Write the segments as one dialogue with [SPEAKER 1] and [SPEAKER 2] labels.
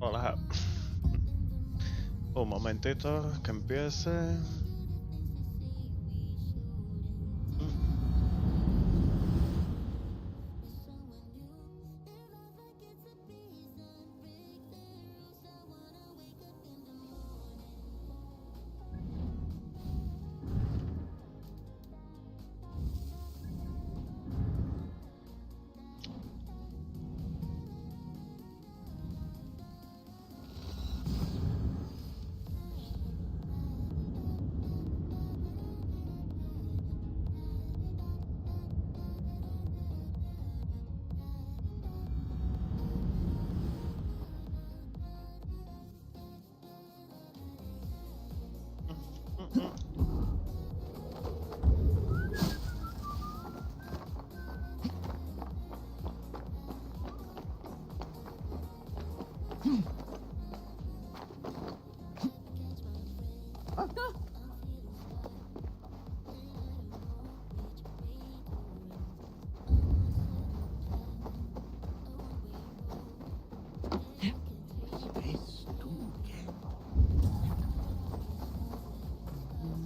[SPEAKER 1] Hola. Un momentito, que empiece.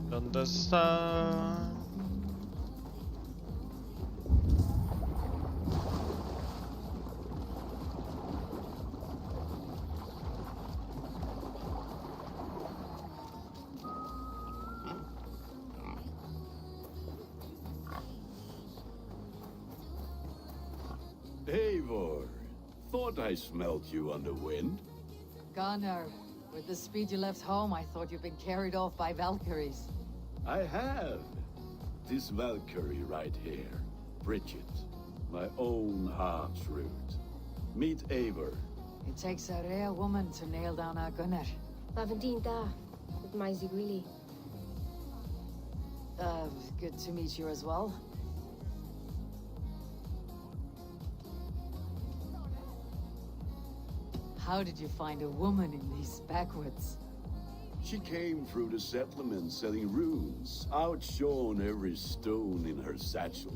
[SPEAKER 1] ¿Dónde está?
[SPEAKER 2] Eivor, thought I smelt you on the wind.
[SPEAKER 3] Gunnar, with the speed you left home, I thought you'd been carried off by Valkyries.
[SPEAKER 2] I have. This Valkyrie right here, Bridget, my own heart's root. Meet Eivor.
[SPEAKER 3] It takes a rare woman to nail down our Gunnar.
[SPEAKER 4] Lavendine da, with my Zigwili.
[SPEAKER 3] Good to meet you as well. How did you find a woman in these backwoods?
[SPEAKER 2] She came through the settlement selling runes, outshone every stone in her satchel.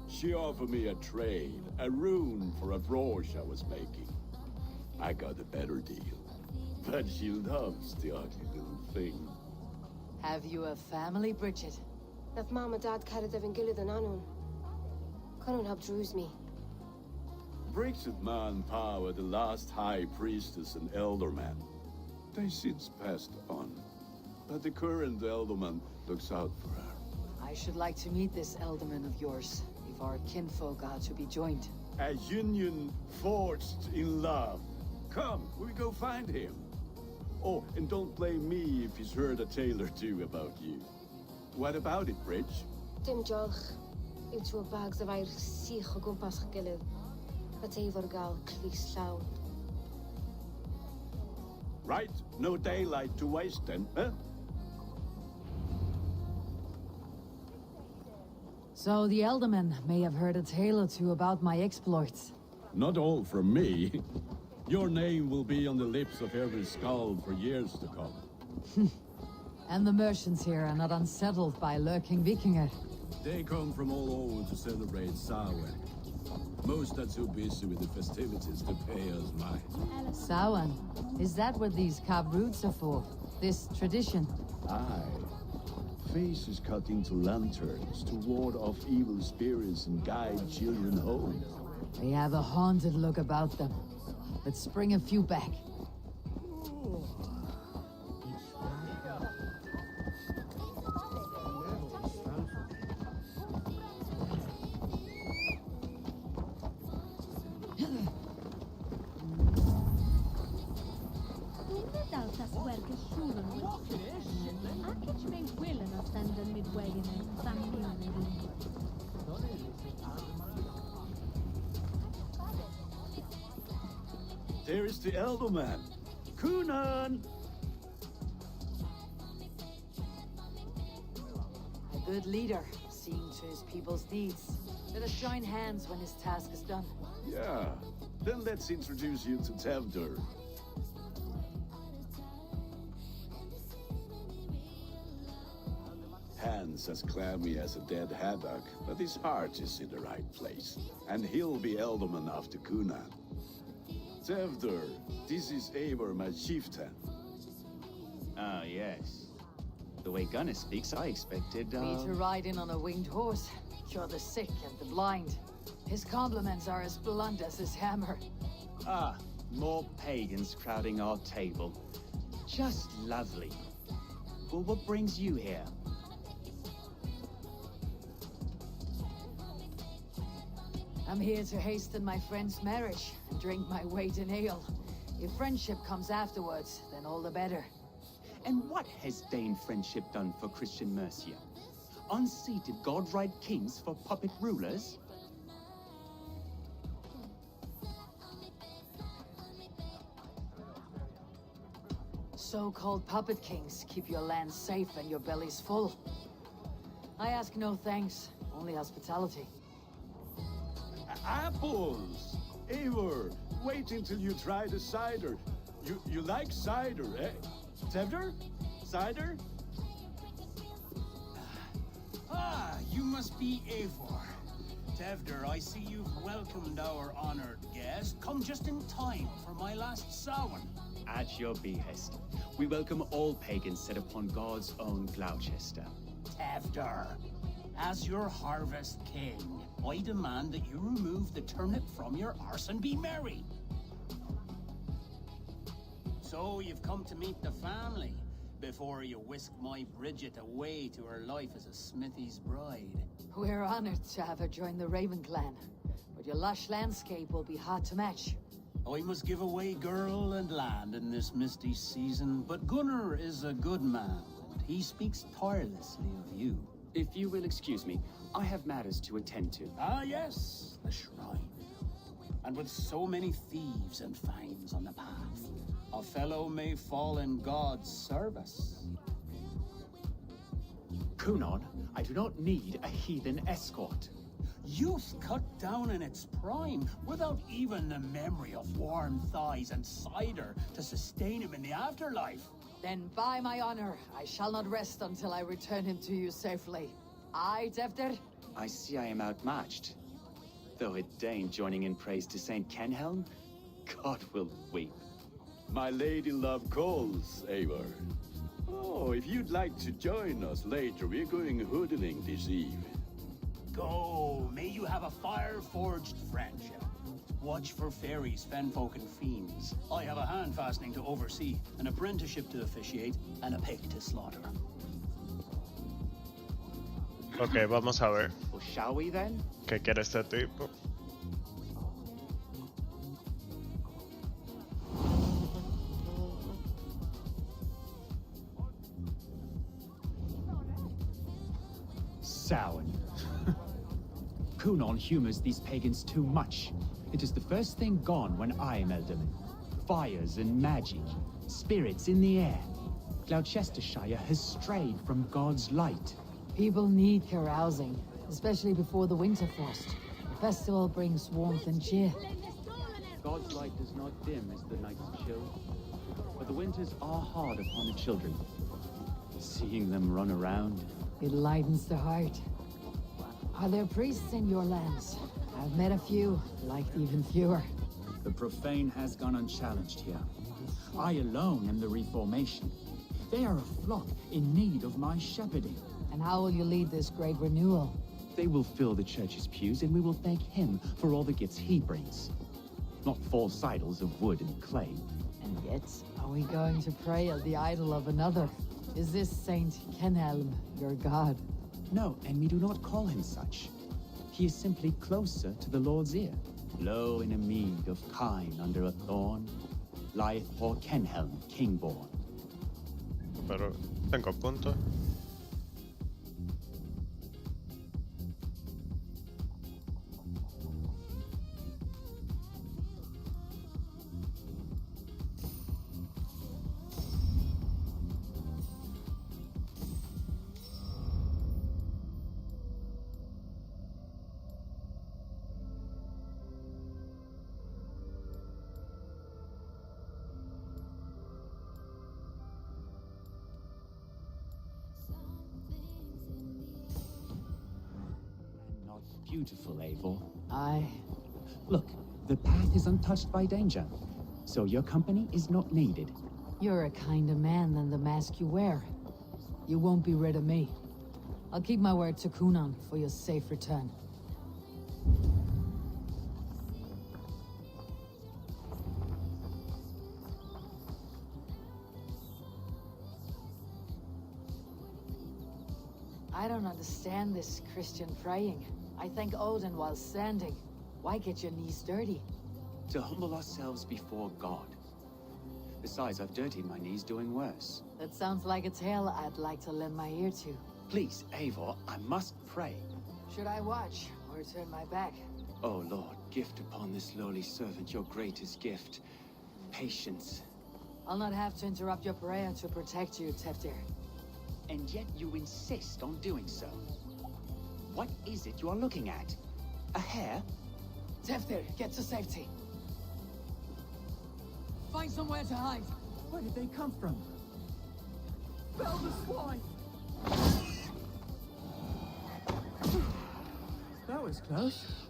[SPEAKER 2] She offered me a trade, a rune for a brooch I was making. I got a better deal. But she loves the ugly little thing.
[SPEAKER 3] Have you a family, Bridget?
[SPEAKER 4] That mom and dad carried Devin Gillid and Anun. Couldn't help druise me.
[SPEAKER 2] Bridget Manpower, the last high priestess and elderman. They since passed on. But the current elderman looks out for her.
[SPEAKER 3] I should like to meet this elderman of yours, if our kinfolk are to be joined.
[SPEAKER 2] A union forged in love. Come, we go find him. Oh, and don't blame me if he's heard a tale or two about you. What about it, Bridge?
[SPEAKER 4] Dim jolch. Yw tŵ bags of air sych o gwmpas gilydd. But Eivor gal clis llawn.
[SPEAKER 2] Right, no daylight to waste then, huh?
[SPEAKER 3] So the elderman may have heard a tale or two about my exploits.
[SPEAKER 2] Not all from me. Your name will be on the lips of every skull for years to come.
[SPEAKER 3] And the merchants here are not unsettled by lurking Vikinger.
[SPEAKER 2] They come from all over to celebrate Samhain. Most are too busy with the festivities to pay us mind.
[SPEAKER 3] Samhain? Is that what these carved roots are for? This tradition?
[SPEAKER 2] Aye. Faces cut into lanterns to ward off evil spirits and guide children home.
[SPEAKER 3] They have a haunted look about them. Let's bring a few back.
[SPEAKER 2] There is the Elderman. Kunan!
[SPEAKER 3] A good leader, seeing to his people's needs. Let us join hands when his task is done.
[SPEAKER 2] Yeah. Then let's introduce you to Tevdur. Hands as clammy as a dead haddock, but his heart is in the right place. And he'll be Elderman after Kunan. Tevder, this is Eivor, my chieftain.
[SPEAKER 5] Ah, yes. The way Gunnar speaks, I expected,
[SPEAKER 3] Me to ride in on a winged horse, cure the sick and the blind. His compliments are as blunt as his hammer.
[SPEAKER 5] Ah, more pagans crowding our table. Just lovely. Well, what brings you here?
[SPEAKER 3] I'm here to hasten my friend's marriage and drink my weight in ale. If friendship comes afterwards, then all the better.
[SPEAKER 5] And what has Dane friendship done for Christian Mercia? Unseated godride kings for puppet rulers?
[SPEAKER 3] So-called puppet kings keep your land safe and your bellies full. I ask no thanks, only hospitality.
[SPEAKER 2] Apples! Eivor, wait until you try the cider. You like cider, eh? Tevder? Cider?
[SPEAKER 6] Ah, you must be Eivor. Tevder, I see you've welcomed our honored guest. Come just in time for my last Samhain.
[SPEAKER 5] At your behest. We welcome all pagans set upon God's own Gloucester.
[SPEAKER 6] Tevder, as your harvest king, I demand that you remove the turnip from your arse and be merry. So you've come to meet the family before you whisk my Bridget away to her life as a smithy's bride.
[SPEAKER 3] We're honored to have her join the Raven clan, but your lush landscape will be hard to match.
[SPEAKER 6] I must give away girl and land in this misty season, but Gunnar is a good man, and he speaks tirelessly of you.
[SPEAKER 5] If you will excuse me, I have matters to attend to.
[SPEAKER 6] Ah, yes, the shrine. And with so many thieves and fangs on the path, a fellow may fall in God's service.
[SPEAKER 5] Kunon, I do not need a heathen escort.
[SPEAKER 6] Youth cut down in its prime, without even the memory of warm thighs and cider to sustain him in the afterlife.
[SPEAKER 3] Then by my honor, I shall not rest until I return him to you safely. Aye, Tevder?
[SPEAKER 5] I see I am outmatched. Though a Dane joining in praise to Saint Kenhelm, God will weep.
[SPEAKER 2] My lady love calls, Eivor. Oh, if you'd like to join us later, we're going hoodling this eve.
[SPEAKER 6] Go, may you have a fire-forged friendship. Watch for fairies, fenfolk, and fiends. I have a hand fastening to oversee, an apprenticeship to officiate, and a pig to slaughter.
[SPEAKER 1] Ok, vamos a ver.
[SPEAKER 5] Well, shall we then?
[SPEAKER 1] ¿Qué quiere este tipo?
[SPEAKER 7] Samhain. Kunon humors these pagans too much. It is the first thing gone when I am Elderman. Fires and magic, spirits in the air. Gloucestershire has strayed from God's light.
[SPEAKER 3] People need carousing, especially before the winter frost. The festival brings warmth and cheer.
[SPEAKER 7] God's light does not dim as the nights chill, but the winters are hard upon the children. Seeing them run around.
[SPEAKER 3] It lightens the heart. Are there priests in your lands? I've met a few, liked even fewer.
[SPEAKER 7] The profane has gone unchallenged here. I alone am the reformation. They are a flock in need of my shepherding.
[SPEAKER 3] And how will you lead this great renewal?
[SPEAKER 7] They will fill the church's pews, and we will thank him for all the gifts he brings. Not false idols of wood and clay.
[SPEAKER 3] And yet, are we going to pray at the idol of another? Is this Saint Kenhelm your god?
[SPEAKER 7] No, and we do not call him such. He is simply closer to the Lord's ear. Low in a mead of kine under a thorn, lieth poor Kenhelm, king-born.
[SPEAKER 1] Pero tengo punto.
[SPEAKER 7] Beautiful, Eivor.
[SPEAKER 3] Aye.
[SPEAKER 7] Look, the path is untouched by danger. So your company is not needed.
[SPEAKER 3] You're a kinder man than the mask you wear. You won't be rid of me. I'll keep my word to Kunan for your safe return. I don't understand this Christian praying. I thank Odin while standing. Why get your knees dirty?
[SPEAKER 5] To humble ourselves before God. Besides, I've dirtied my knees doing worse.
[SPEAKER 3] That sounds like a tale I'd like to lend my ear to.
[SPEAKER 5] Please, Eivor, I must pray.
[SPEAKER 3] Should I watch or turn my back?
[SPEAKER 5] Oh Lord, gift upon this lowly servant your greatest gift. Patience.
[SPEAKER 3] I'll not have to interrupt your prayer to protect you, Teftir.
[SPEAKER 5] And yet you insist on doing so. What is it you are looking at? A hare?
[SPEAKER 3] Teftir, get to safety. Find somewhere to hide.
[SPEAKER 7] Where did they come from?
[SPEAKER 3] Bell the swine!
[SPEAKER 7] That was close.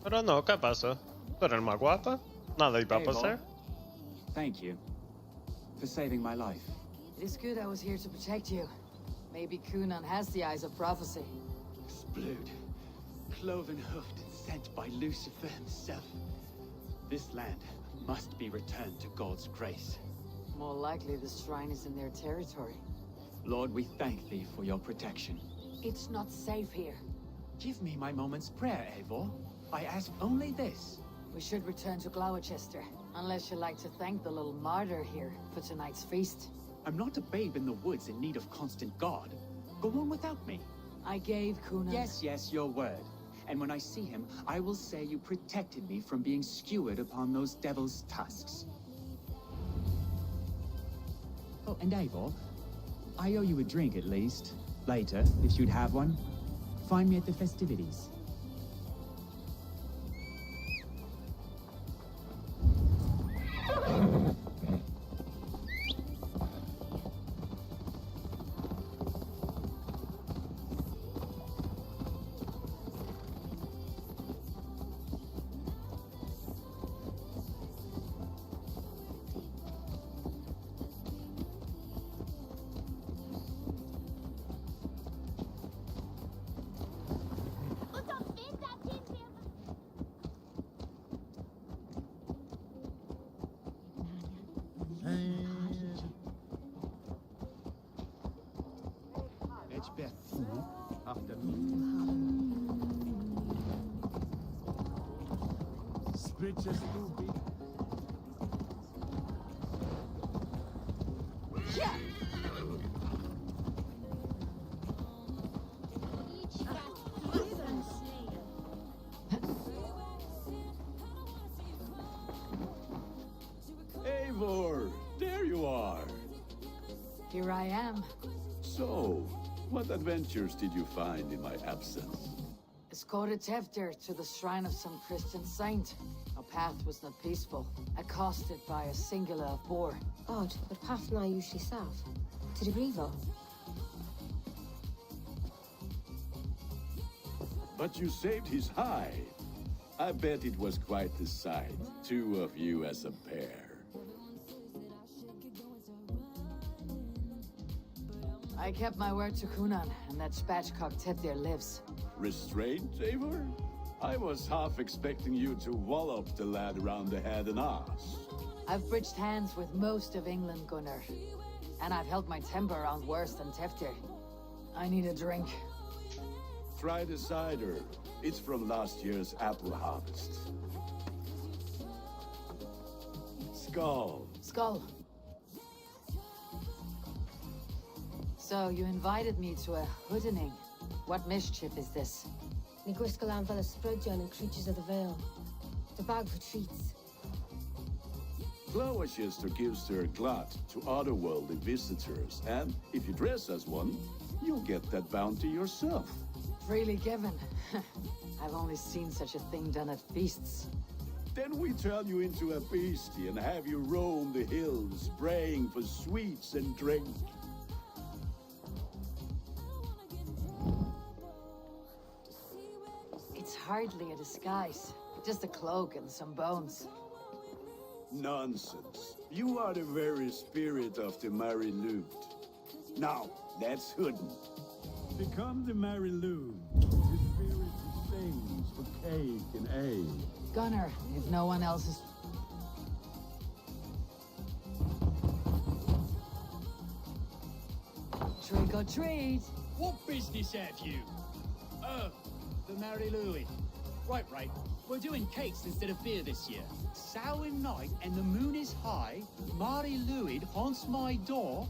[SPEAKER 1] Pero no, ¿qué pasa? ¿Tú eres más guapa? Nada iba a
[SPEAKER 5] Eivor,
[SPEAKER 1] pasar.
[SPEAKER 5] thank you for saving my life.
[SPEAKER 3] It is good I was here to protect you. Maybe Kunan has the eyes of prophecy.
[SPEAKER 5] Splood, cloven-hoofed and sent by Lucifer himself. This land must be returned to God's grace.
[SPEAKER 3] More likely the shrine is in their territory.
[SPEAKER 5] Lord, we thank thee for your protection.
[SPEAKER 3] It's not safe here.
[SPEAKER 5] Give me my moment's prayer, Eivor. I ask only this.
[SPEAKER 3] We should return to Gloucester, unless you'd like to thank the little martyr here for tonight's feast.
[SPEAKER 5] I'm not a babe in the woods in need of constant guard. Go on without me.
[SPEAKER 3] I gave Kunan...
[SPEAKER 5] Yes, your word. And when I see him, I will say you protected me from being skewered upon those devil's tusks.
[SPEAKER 7] Oh, and Eivor, I owe you a drink at least. Later, if you'd have one. Find me at the festivities.
[SPEAKER 2] Eivor, there you are.
[SPEAKER 3] Here I am.
[SPEAKER 2] So, what adventures did you find in my absence?
[SPEAKER 3] Escorted Teftir to the shrine of some Christian saint. Our path was not peaceful, accosted by a singular of boar.
[SPEAKER 4] Odd, but path na usually sav. To the Grievo.
[SPEAKER 2] But you saved his hide. I bet it was quite the sight, two of you as a pair.
[SPEAKER 3] I kept my word to Kunan, and that spatchcock Teftir lives.
[SPEAKER 2] Restraint, Eivor? I was half expecting you to wallop the lad around the head and ass.
[SPEAKER 3] I've bridged hands with most of England, Gunnar. And I've held my temper around worse than Teftir. I need a drink.
[SPEAKER 2] Try the cider. It's from last year's apple harvest. Skull.
[SPEAKER 3] Skull. So, you invited me to a hoodening. What mischief is this?
[SPEAKER 4] Ni Gwisgalan Vela Sprudjan and Creatures of the Vale. The bag for treats.
[SPEAKER 2] Gloucester gives their glut to otherworldly visitors, and if you dress as one, you'll get that bounty yourself.
[SPEAKER 3] Freely given. I've only seen such a thing done at feasts.
[SPEAKER 2] Then we turn you into a beastie and have you roam the hills, praying for sweets and drink.
[SPEAKER 3] It's hardly a disguise. Just a cloak and some bones.
[SPEAKER 2] Nonsense. You are the very spirit of the Mary Loot. Now, that's hidden. Become the Mary Loot. The spirit who sings for cake and ale.
[SPEAKER 3] Gunnar, if no one else is... Trick or treat!
[SPEAKER 8] What business have you? Oh, the Mary Louis. Right. We're doing cakes instead of beer this year. Samhain night and the moon is high. Mary Louis haunts my door.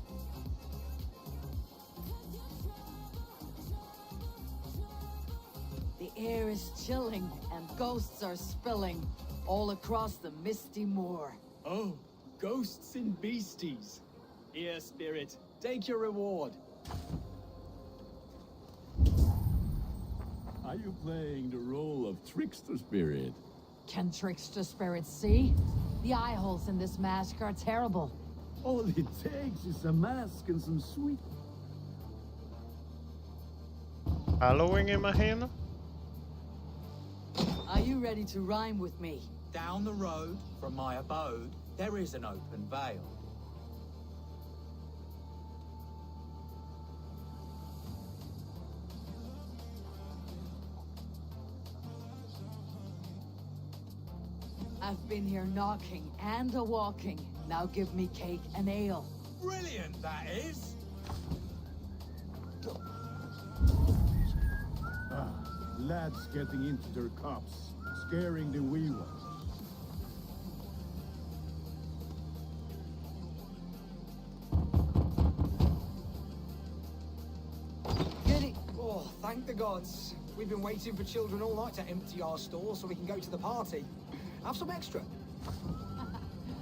[SPEAKER 3] The air is chilling and ghosts are spilling all across the misty moor.
[SPEAKER 8] Oh, ghosts and beasties. Here, spirit, take your reward.
[SPEAKER 2] Are you playing the role of trickster spirit?
[SPEAKER 3] Can trickster spirits see? The eye holes in this mask are terrible.
[SPEAKER 2] All it takes is a mask and some sweet...
[SPEAKER 1] Halloween i mahina?
[SPEAKER 3] Are you ready to rhyme with me?
[SPEAKER 9] Down the road from my abode, there is an open vale.
[SPEAKER 3] I've been here knocking and a-walking. Now give me cake and ale.
[SPEAKER 9] Brilliant, that is!
[SPEAKER 2] Lads getting into their cups, scaring the wee ones.
[SPEAKER 3] Goody.
[SPEAKER 10] Oh, thank the gods. We've been waiting for children all night to empty our store so we can go to the party. Have some extra.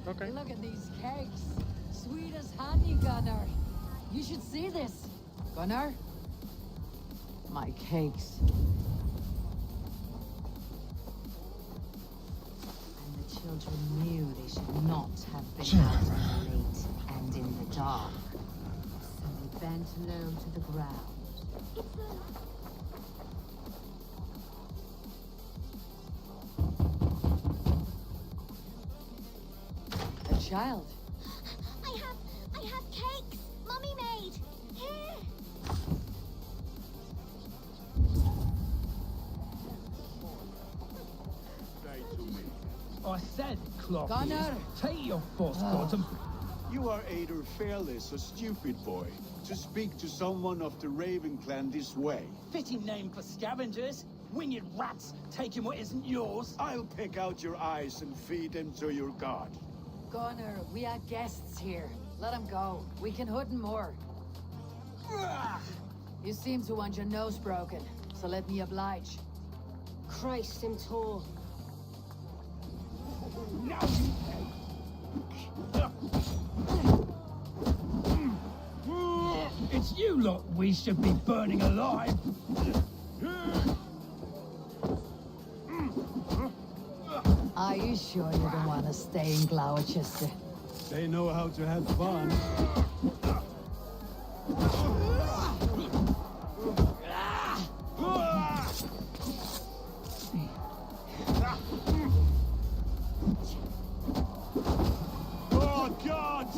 [SPEAKER 1] Okay.
[SPEAKER 3] Look at these cakes. Sweet as honey, Gunnar. You should see this. Gunnar? My cakes.
[SPEAKER 11] And the children knew they should not have been out late and in the dark. So they bent low to the ground.
[SPEAKER 3] A child.
[SPEAKER 4] I have cakes. Mommy made. Here.
[SPEAKER 2] Say to me.
[SPEAKER 8] I said, clock.
[SPEAKER 3] Gunnar!
[SPEAKER 8] Take your boss, bottom.
[SPEAKER 2] You are either fearless or stupid, boy, to speak to someone of the Raven clan this way.
[SPEAKER 6] Fitting name for scavengers. Winged rats taking what isn't yours.
[SPEAKER 2] I'll pick out your eyes and feed them to your god.
[SPEAKER 3] Gunnar, we are guests here. Let him go. We can hood him more. You seem to want your nose broken, so let me oblige.
[SPEAKER 4] Christ, I'm tall.
[SPEAKER 8] It's you lot we should be burning alive.
[SPEAKER 3] Are you sure you don't want to stay in Gloucester?
[SPEAKER 2] They know how to have fun. Oh, God!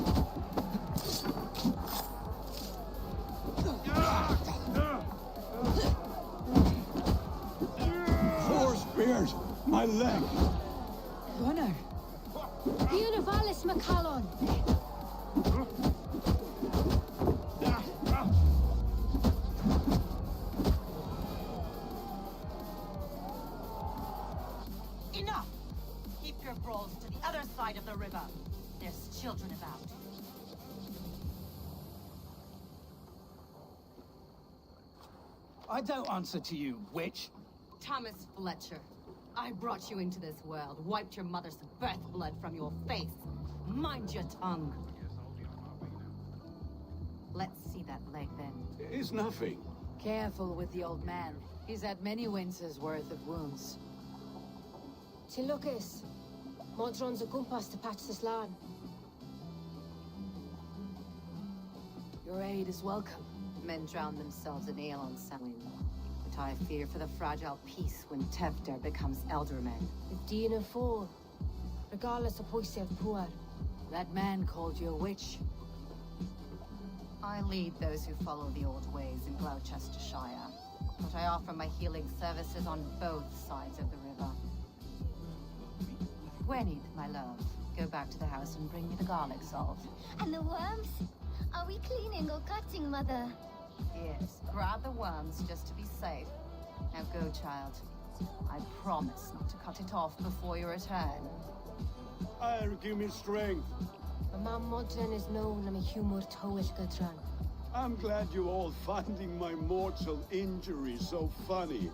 [SPEAKER 2] Four spears! My leg!
[SPEAKER 3] Gunnar!
[SPEAKER 4] Univalis Macallon.
[SPEAKER 11] Enough! Keep your brawls to the other side of the river. There's children about.
[SPEAKER 6] I don't answer to you, witch.
[SPEAKER 11] Thomas Fletcher, I brought you into this world, wiped your mother's birth blood from your face. Mind your tongue. Let's see that leg then.
[SPEAKER 2] It's nothing.
[SPEAKER 3] Careful with the old man. He's had many winters' worth of wounds.
[SPEAKER 4] Tilukis. Modron's a gumpas to patch this land.
[SPEAKER 3] Your aid is welcome.
[SPEAKER 11] Men drown themselves in ale on Samhain. But I fear for the fragile peace when Tevder becomes Elderman.
[SPEAKER 4] If Dina fall, regardless of Poisef Puar.
[SPEAKER 3] That man called you a witch.
[SPEAKER 11] I lead those who follow the old ways in Gloucestershire, but I offer my healing services on both sides of the river. Gwenny, my love, go back to the house and bring me the garlic salt.
[SPEAKER 12] And the worms? Are we cleaning or cutting, Mother?
[SPEAKER 11] Yes, grab the worms just to be safe. Now go, child. I promise not to cut it off before you return.
[SPEAKER 2] Give me strength.
[SPEAKER 4] Mam Modren is known I'm a humor toish Gatran.
[SPEAKER 2] I'm glad you all finding my mortal injury so funny.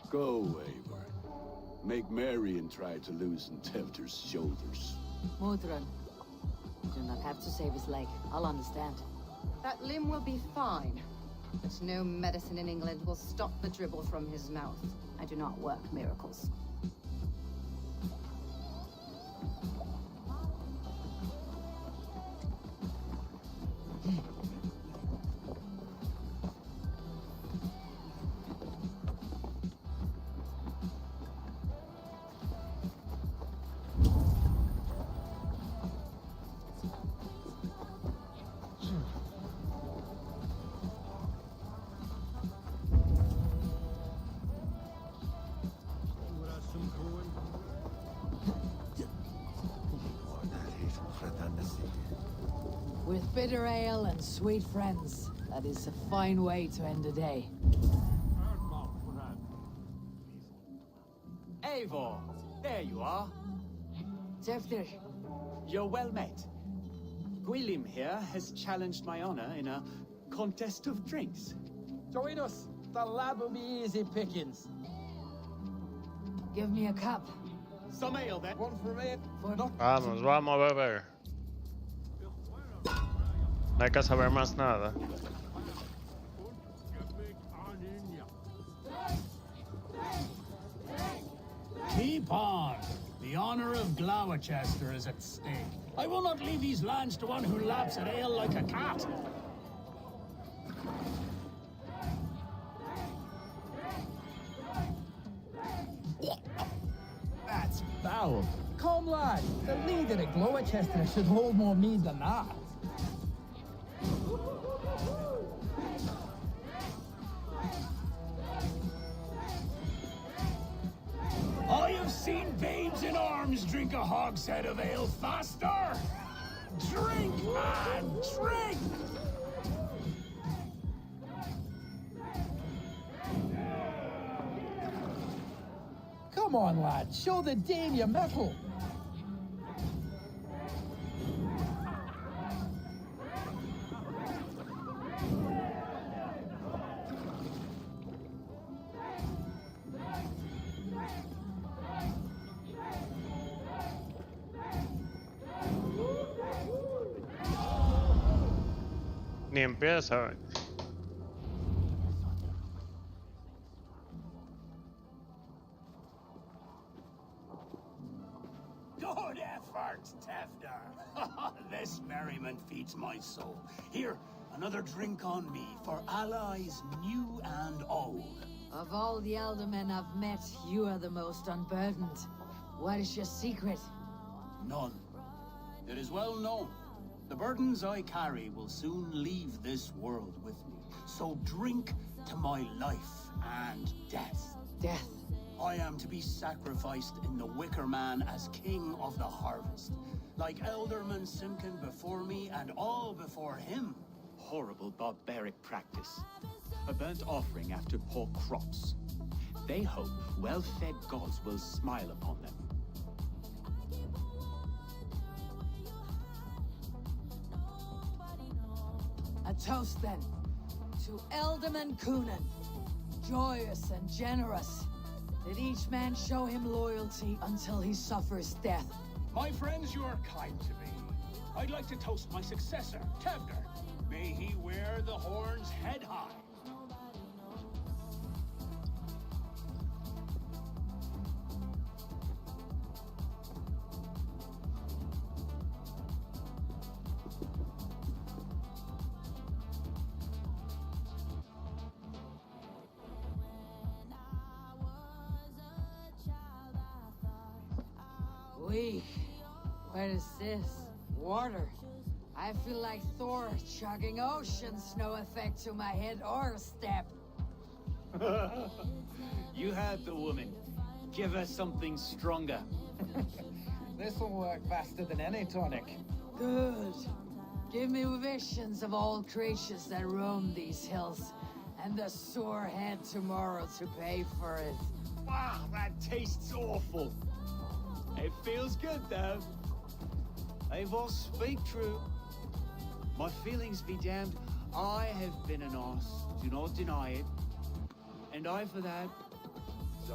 [SPEAKER 2] Go, Eivor. Make merry and try to loosen Tevder's shoulders.
[SPEAKER 3] Modron. You do not have to save his leg. I'll understand.
[SPEAKER 11] That limb will be fine, but no medicine in England will stop the dribble from his mouth. I do not work miracles.
[SPEAKER 3] With bitter ale and sweet friends, that is a fine way to end a day.
[SPEAKER 7] Eivor, there you are.
[SPEAKER 3] Tevder,
[SPEAKER 7] You're well met. Gwilym here has challenged my honor in a contest of drinks.
[SPEAKER 10] Join us. The lab will be easy pickings.
[SPEAKER 3] give me a cup.
[SPEAKER 7] Some ale, then.
[SPEAKER 10] One for me.
[SPEAKER 3] For
[SPEAKER 1] Vamos, vamos a beber. No hay que saber más nada.
[SPEAKER 6] Keep on. The honor of Gloucester is at stake. I will not leave these lands to one who laps at ale like a cat.
[SPEAKER 10] That's foul. Come, lad. The leader of Gloucester should hold more mead than that.
[SPEAKER 6] I have seen babes in arms drink a hogshead of ale faster. Drink, man, drink!
[SPEAKER 10] Come on, lad. Show the dame your mettle.
[SPEAKER 1] Ni empieza.
[SPEAKER 6] Good effort, Tefder. This merriment feeds my soul. Here, another drink on me for allies new and old.
[SPEAKER 3] Of all the aldermen I've met, you are the most unburdened. What is your secret?
[SPEAKER 6] None. It is well known. The burdens I carry will soon leave this world with me. So drink to my life and death.
[SPEAKER 3] Death.
[SPEAKER 6] I am to be sacrificed in the Wicker Man as king of the harvest. Like Elderman Simkin before me and all before him.
[SPEAKER 7] Horrible barbaric practice. A burnt offering after poor crops. They hope well-fed gods will smile upon them.
[SPEAKER 3] A toast then. To Elderman Coonan. Joyous and generous. Let each man show him loyalty until he suffers death.
[SPEAKER 6] My friends, you are kind to me. I'd like to toast my successor, Tevder. May he wear the horns head high.
[SPEAKER 3] weak. What is this? Water. I feel like Thor chugging oceans. No effect to my head or step.
[SPEAKER 8] You heard the woman. Give her something stronger.
[SPEAKER 10] This'll work faster than any tonic.
[SPEAKER 3] Good. Give me visions of all creatures that roam these hills, and the sore head tomorrow to pay for it.
[SPEAKER 8] Wow, that tastes awful. It feels good, though. Eivor, speak true. My feelings be damned. I have been an arse. Do not deny it. And I, for that,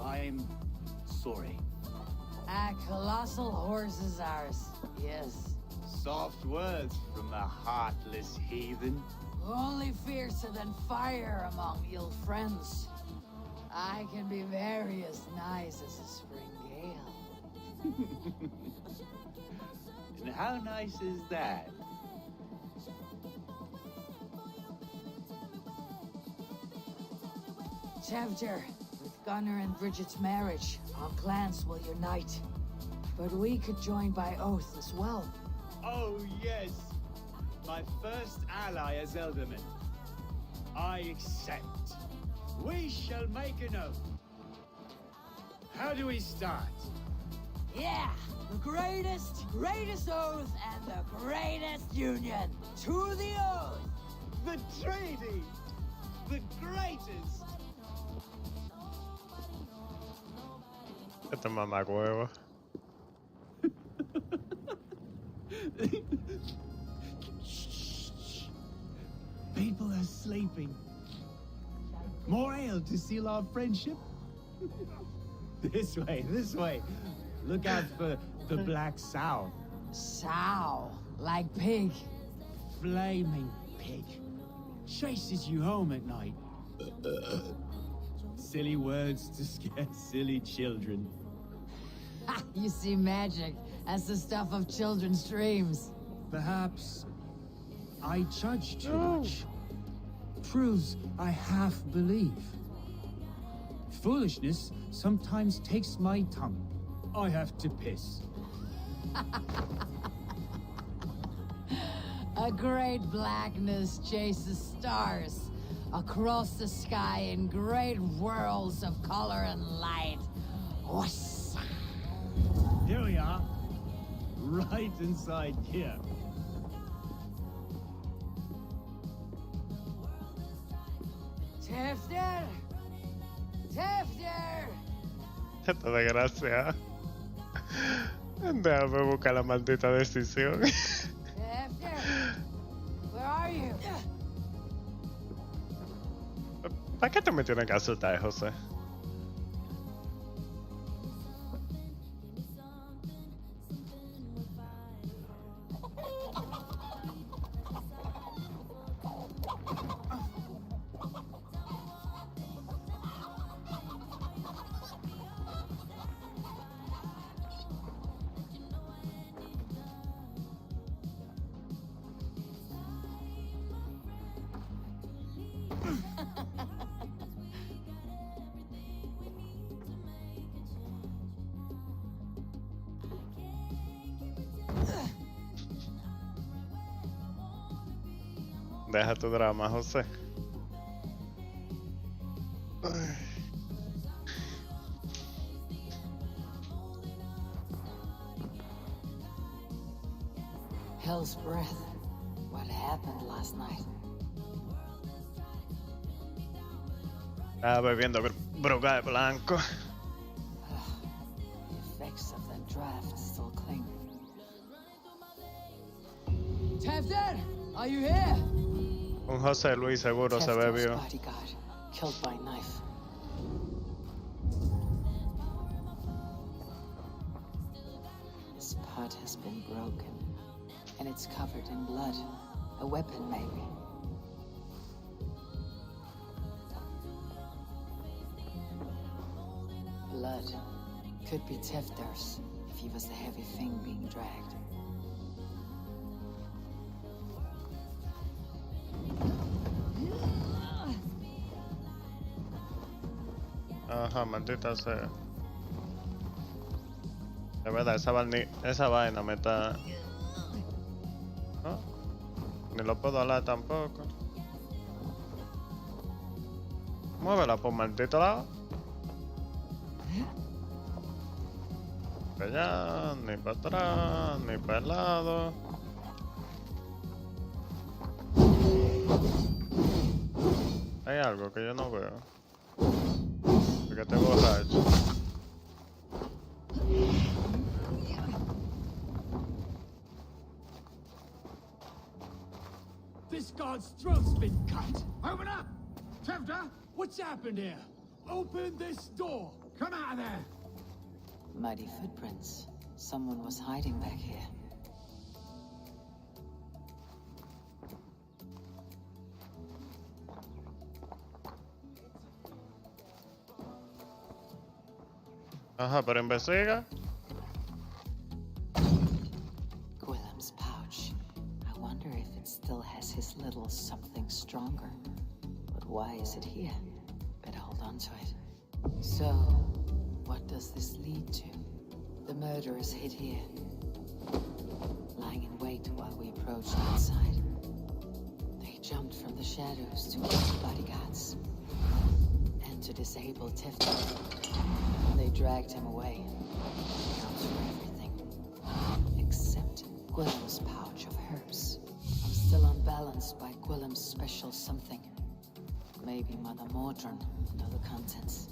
[SPEAKER 8] I'm sorry.
[SPEAKER 3] A colossal horse is ours. Yes.
[SPEAKER 8] Soft words from the heartless heathen.
[SPEAKER 3] Only fiercer than fire among ill friends. I can be very as nice as a spring gale.
[SPEAKER 8] And how nice is that?
[SPEAKER 3] Tevder, with Gunnar and Bridget's marriage, our clans will unite. But we could join by oath as well.
[SPEAKER 8] Oh, yes. My first ally as Elderman. I accept. We shall make an oath. How do we start?
[SPEAKER 3] Yeah! The greatest oath and the greatest union! To the oath!
[SPEAKER 8] The treaty! The greatest!
[SPEAKER 1] Esto es mamá huevo.
[SPEAKER 7] People are sleeping. More ale to seal our friendship? This way, this way. Look out for the black sow.
[SPEAKER 3] Sow, like pig.
[SPEAKER 7] Flaming pig. Chases you home at night. Silly words to scare silly children.
[SPEAKER 3] You see magic. That's the stuff of children's dreams.
[SPEAKER 7] Perhaps I judge too much. Proves I half believe. Foolishness sometimes takes my tongue. I have to piss.
[SPEAKER 3] A great blackness chases stars across the sky in great whirls of color and light. Whoosh.
[SPEAKER 7] Here we are. Right inside here.
[SPEAKER 3] Tefter! Tefter!
[SPEAKER 1] Esto de gracia. Déjame buscar la maldita decisión.
[SPEAKER 3] Tefter! Where are you?
[SPEAKER 1] ¿Para qué te me tienen que asustar, José? Deja tu drama, José.
[SPEAKER 3] Hell's breath. What happened last night?
[SPEAKER 1] Estaba bebiendo brugal blanco.
[SPEAKER 3] The effects of that draft still cling. Tefter! Are you here?
[SPEAKER 1] Un José Luis seguro se bebió.
[SPEAKER 3] Bodyguard, killed by knife. His pot has been broken, and it's covered in blood. A weapon, maybe. Blood. Could be Tefter's, if he was the heavy thing being dragged.
[SPEAKER 1] Ajá, maldita sea. Es verdad, esa vaina me está... ¿No? Ni lo puedo hablar tampoco. Muévela por maldito lado. Para allá, ni para atrás, ni para el lado. Hay algo que yo no veo. Porque te borracho.
[SPEAKER 8] This god's throat's been cut. Open up! Tevda, what's happened here? Open this door! Come out of there!
[SPEAKER 13] Mighty footprints. Someone was hiding back here.
[SPEAKER 1] Ajá, pero investiga.
[SPEAKER 13] Gwillem's pouch. I wonder if it still has his little something stronger. But why is it here? Better hold on to it. So, what does this lead to? The murderers hid here, lying in wait while we approached outside. They jumped from the shadows to kill the bodyguards and to disable Tifton. They dragged him away. Counts for everything, except Gwillem's pouch of herbs. I'm still unbalanced by Gwillem's special something. Maybe Mother Mordran know the contents.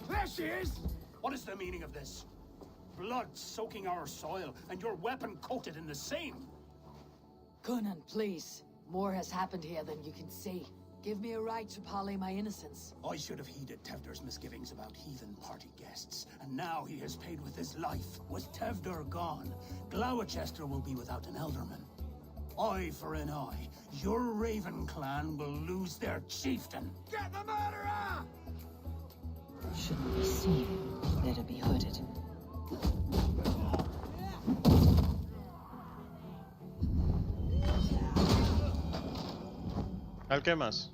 [SPEAKER 6] There she is! What is the meaning of this? Blood soaking our soil, and your weapon coated in the same!
[SPEAKER 3] Coonan, please. More has happened here than you can see. Give me a right to parley my innocence.
[SPEAKER 6] I should have heeded Tevder's misgivings about heathen party guests, and now he has paid with his life. With Tevder gone, Gloucester will be without an ealdorman. Eye for an eye. Your Raven clan will lose their chieftain.
[SPEAKER 8] Get the murderer!
[SPEAKER 13] Shouldn't be seen. Better be hooded.
[SPEAKER 1] ¿Qué más?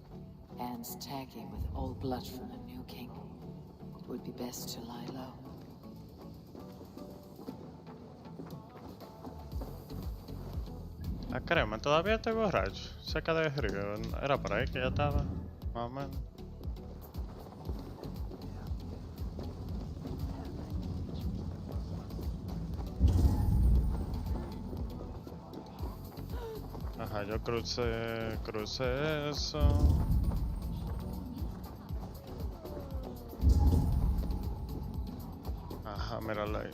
[SPEAKER 13] Hands tacky with old blood from the new king. It would be best to lie low.
[SPEAKER 1] Ah, caramba, todavía estoy borracho. Cerca de Río. Era por ahí que ya estaba. Más o menos. Ajá, yo crucé eso. Ajá, mírala ahí.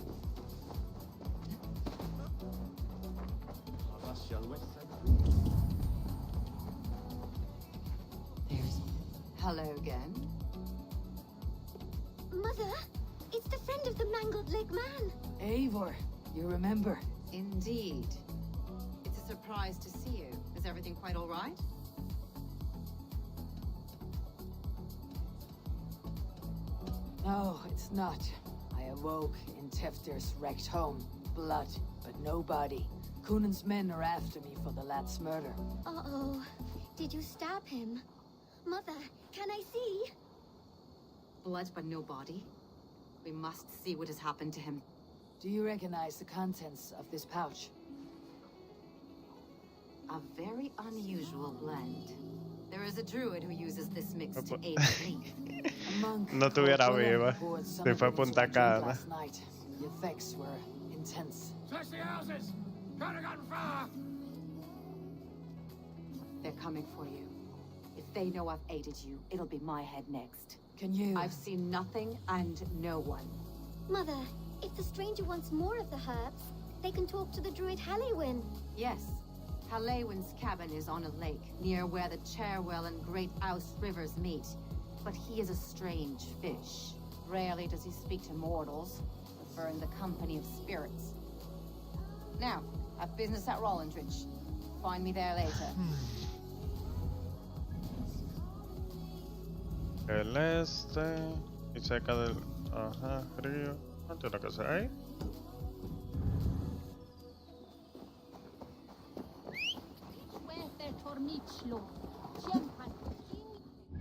[SPEAKER 13] There's...
[SPEAKER 11] Hello again.
[SPEAKER 12] Mother, it's the friend of the mangled leg man.
[SPEAKER 3] Eivor, you remember?
[SPEAKER 11] Indeed. It's a surprise to see you. Is everything quite all right?
[SPEAKER 3] No, it's not. I awoke in Tefter's wrecked home. Blood, but no body. Coonan's men are after me for the lad's murder.
[SPEAKER 12] Uh-oh. Did you stab him? Mother, can I see?
[SPEAKER 11] Blood but no body. We must see what has happened to him.
[SPEAKER 3] Do you recognize the contents of this pouch?
[SPEAKER 11] A very unusual blend. There is a druid who uses this mix to aid sleep.
[SPEAKER 3] A monk
[SPEAKER 1] No tuviera
[SPEAKER 3] called Willem
[SPEAKER 1] viva.
[SPEAKER 3] poured some
[SPEAKER 1] Se
[SPEAKER 3] of
[SPEAKER 1] fue
[SPEAKER 3] it into
[SPEAKER 1] Punta
[SPEAKER 3] a drink
[SPEAKER 1] Cana.
[SPEAKER 3] last night. The effects were intense.
[SPEAKER 8] Search the houses! Can't have gotten far!
[SPEAKER 11] They're coming for you. If they know I've aided you, it'll be my head next.
[SPEAKER 3] Can you...
[SPEAKER 11] I've seen nothing and no one.
[SPEAKER 12] Mother, if the stranger wants more of the herbs, they can talk to the druid Halliwyn.
[SPEAKER 11] Yes. Halliwyn's cabin is on a lake, near where the Cherwell and Great Ouse rivers meet. But he is a strange fish. Rarely does he speak to mortals, preferring the company of spirits. Now, I've business at Rollindridge. Find me there later.
[SPEAKER 1] El este. Y cerca del. Ajá, río. ¿No tiene que ser ahí?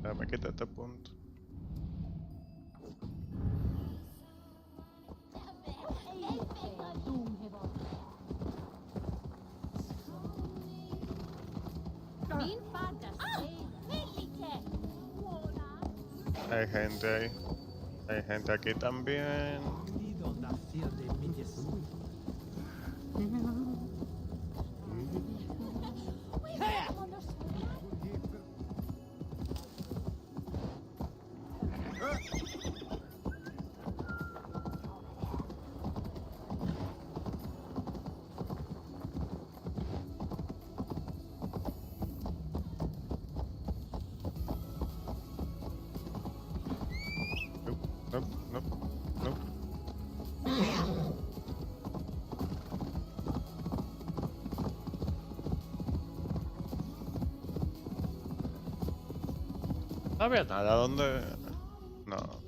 [SPEAKER 1] Ya me quité este punto. Hay gente ahí. Hay gente aquí también. Nope, nope, nope. No había nada donde... No.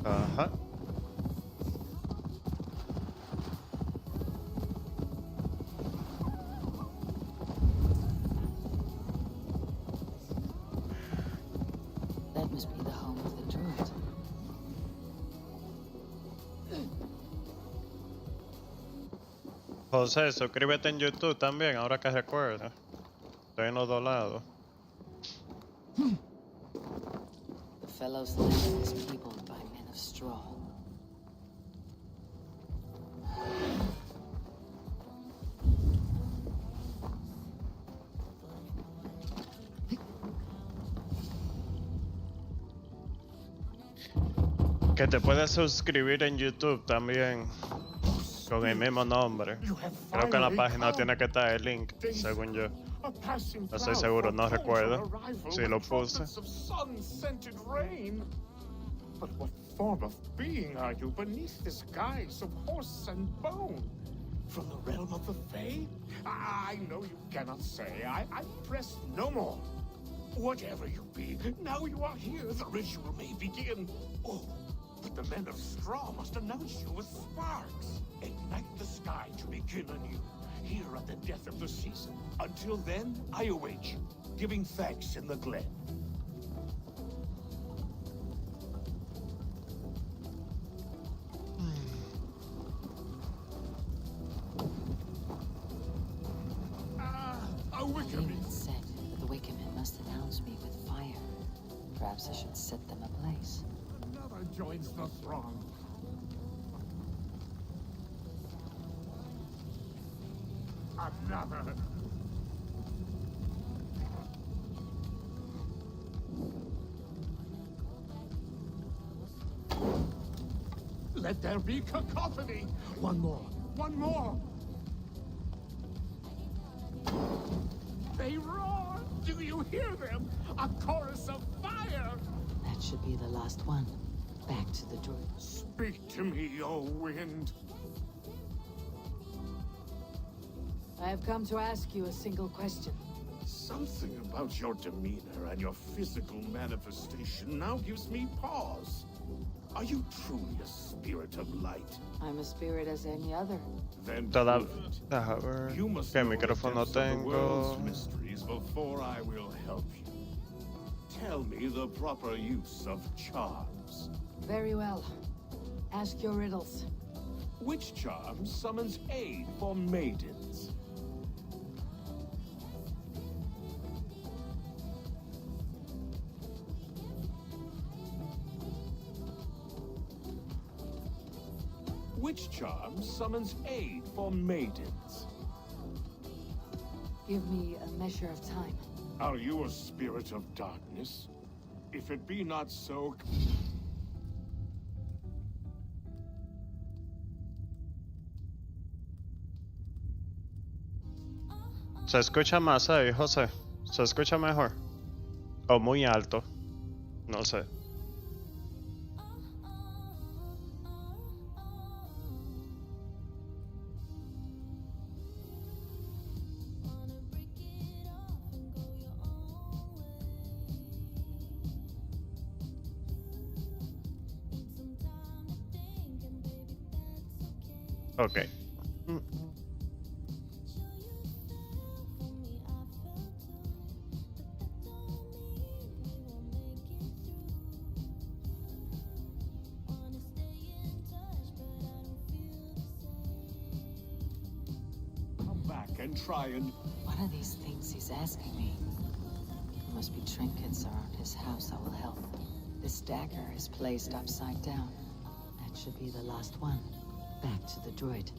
[SPEAKER 1] Ajá.
[SPEAKER 13] That must be the home of the druid.
[SPEAKER 1] José, suscríbete en YouTube también, ahora que recuerdo. Estoy en los dos lados.
[SPEAKER 13] The Fellow's land is peopled by men of straw.
[SPEAKER 1] Que te puedes suscribir en YouTube también. Con el mismo nombre. Creo que en la página tiene que estar el link, según yo. No estoy seguro, no recuerdo si lo puse.
[SPEAKER 14] But what form of being are you beneath this guise of horse and bone? From the realm of the Fae? I know you cannot say. I press no more. Whatever you be, now you are here, the ritual may begin. Oh, but the men of straw must announce you with sparks. Ignite the sky to begin anew, here at the death of the season. Until then, I await you, giving thanks in the glen. A
[SPEAKER 13] Demon said that the Wickermen must announce me with fire. Perhaps I should set them ablaze.
[SPEAKER 14] Another joins the throng. Another. Let there be cacophony. One more. One more. They roar. Do you hear them? A chorus of fire.
[SPEAKER 13] That should be the last one. Back to the druid.
[SPEAKER 14] Speak to me, O wind.
[SPEAKER 3] I have come to ask you a single question.
[SPEAKER 14] Something about your demeanor and your physical manifestation now gives me pause. Are you truly a spirit of light?
[SPEAKER 3] I'm a spirit as any other.
[SPEAKER 14] Then
[SPEAKER 1] Toda...
[SPEAKER 14] prove it.
[SPEAKER 1] Deja ver.
[SPEAKER 14] You must
[SPEAKER 1] ¿Qué
[SPEAKER 14] know the
[SPEAKER 1] micrófono
[SPEAKER 14] depths of the world's
[SPEAKER 1] tengo?
[SPEAKER 14] mysteries before I will help you. Tell me the proper use of charms.
[SPEAKER 3] Very well. Ask your riddles.
[SPEAKER 14] Which charm summons aid for maidens? summons aid for maidens.
[SPEAKER 3] Give me a measure of time.
[SPEAKER 14] Are you a spirit of darkness? If it be not so...
[SPEAKER 1] Se escucha más ahí, José. Se escucha mejor. O muy alto. No sé. Okay.
[SPEAKER 14] Come back and try and...
[SPEAKER 13] What are these things he's asking me? There must be trinkets around his house that will help. This dagger is placed upside down. That should be the last one. Back to the druid.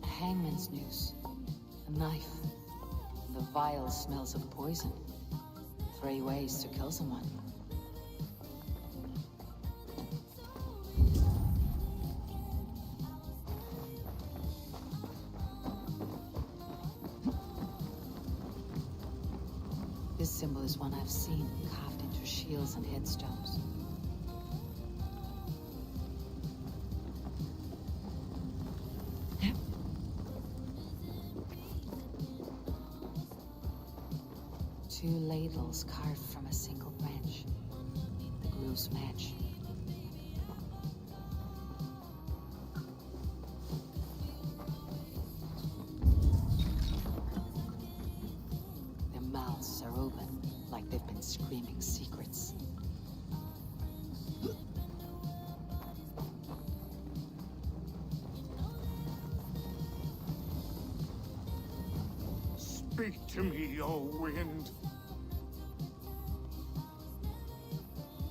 [SPEAKER 13] A hangman's noose. A knife. The vial smells of poison. 3 ways to kill someone. This symbol is one I've seen carved into shields and headstones. Two ladles carved from a single branch. The grooves match. Their mouths are open, like they've been screaming secrets.
[SPEAKER 14] Speak to me, O wind.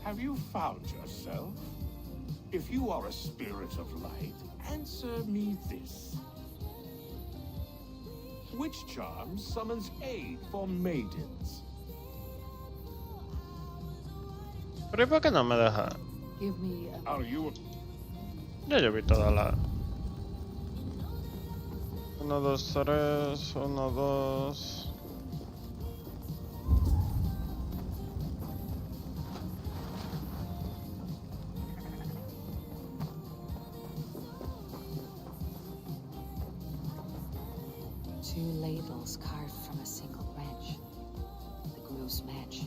[SPEAKER 14] Have you found yourself? If you are a spirit of light, answer me this. Which charm summons aid for maidens?
[SPEAKER 1] Pero ¿y por qué no me deja?
[SPEAKER 3] Give me a...
[SPEAKER 14] Are you...
[SPEAKER 1] Ya yo vi toda la... 1, 2, 3, 1, 2...
[SPEAKER 13] Two ladles carved from a single branch. The grooves match.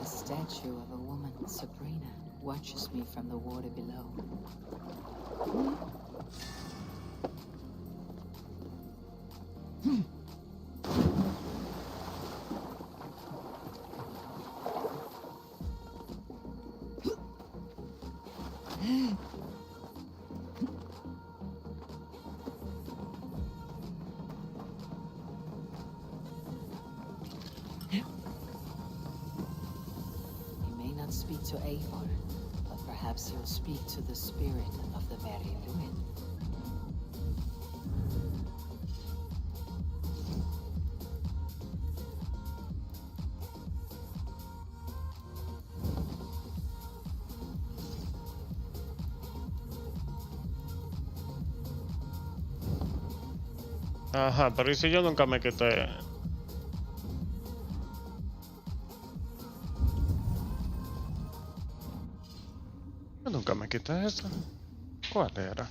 [SPEAKER 13] A statue of a woman, Sabrina, watches me from the water below. He may not speak to Eivor, but perhaps he'll speak to the spirit of the Mary Lewin.
[SPEAKER 1] Ajá, pero ¿y si yo nunca me quité? Yo nunca me quité eso. ¿Cuál era?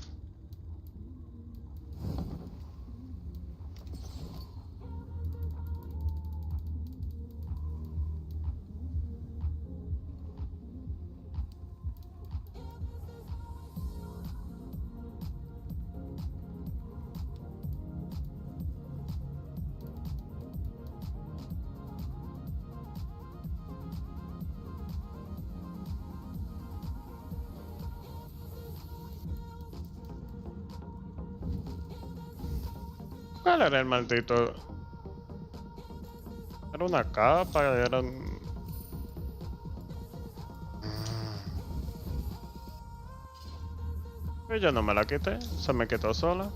[SPEAKER 1] ¿Cuál era el maldito? Era una capa, era un... Yo no me la quité, se me quitó sola.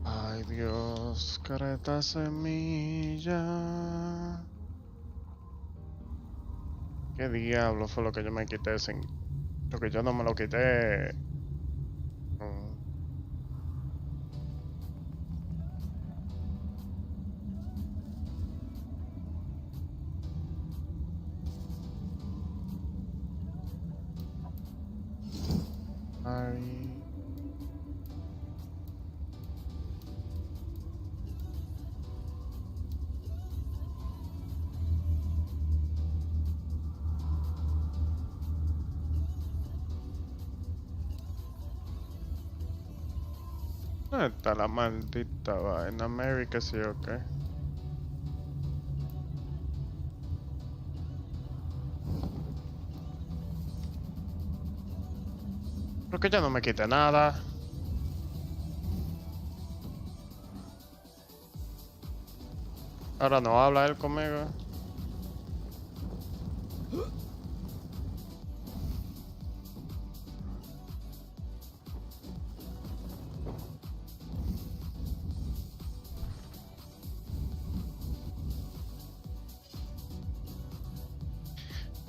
[SPEAKER 1] Ay Dios, careta semilla. ¿Qué diablo fue lo que yo me quité sin... Lo que yo no me lo quité. Ay. ¿Dónde está la maldita vaina? América sí, ok. Creo que ya no me quité nada. Ahora no habla él conmigo.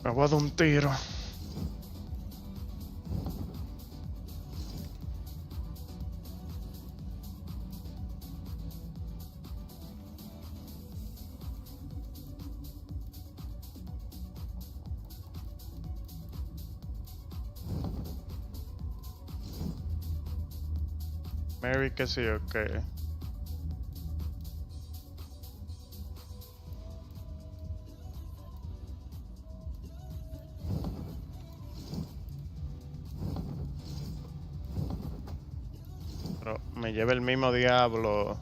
[SPEAKER 1] Me voy a dar un tiro. Mary que sí, ok. Pero me lleva el mismo diablo.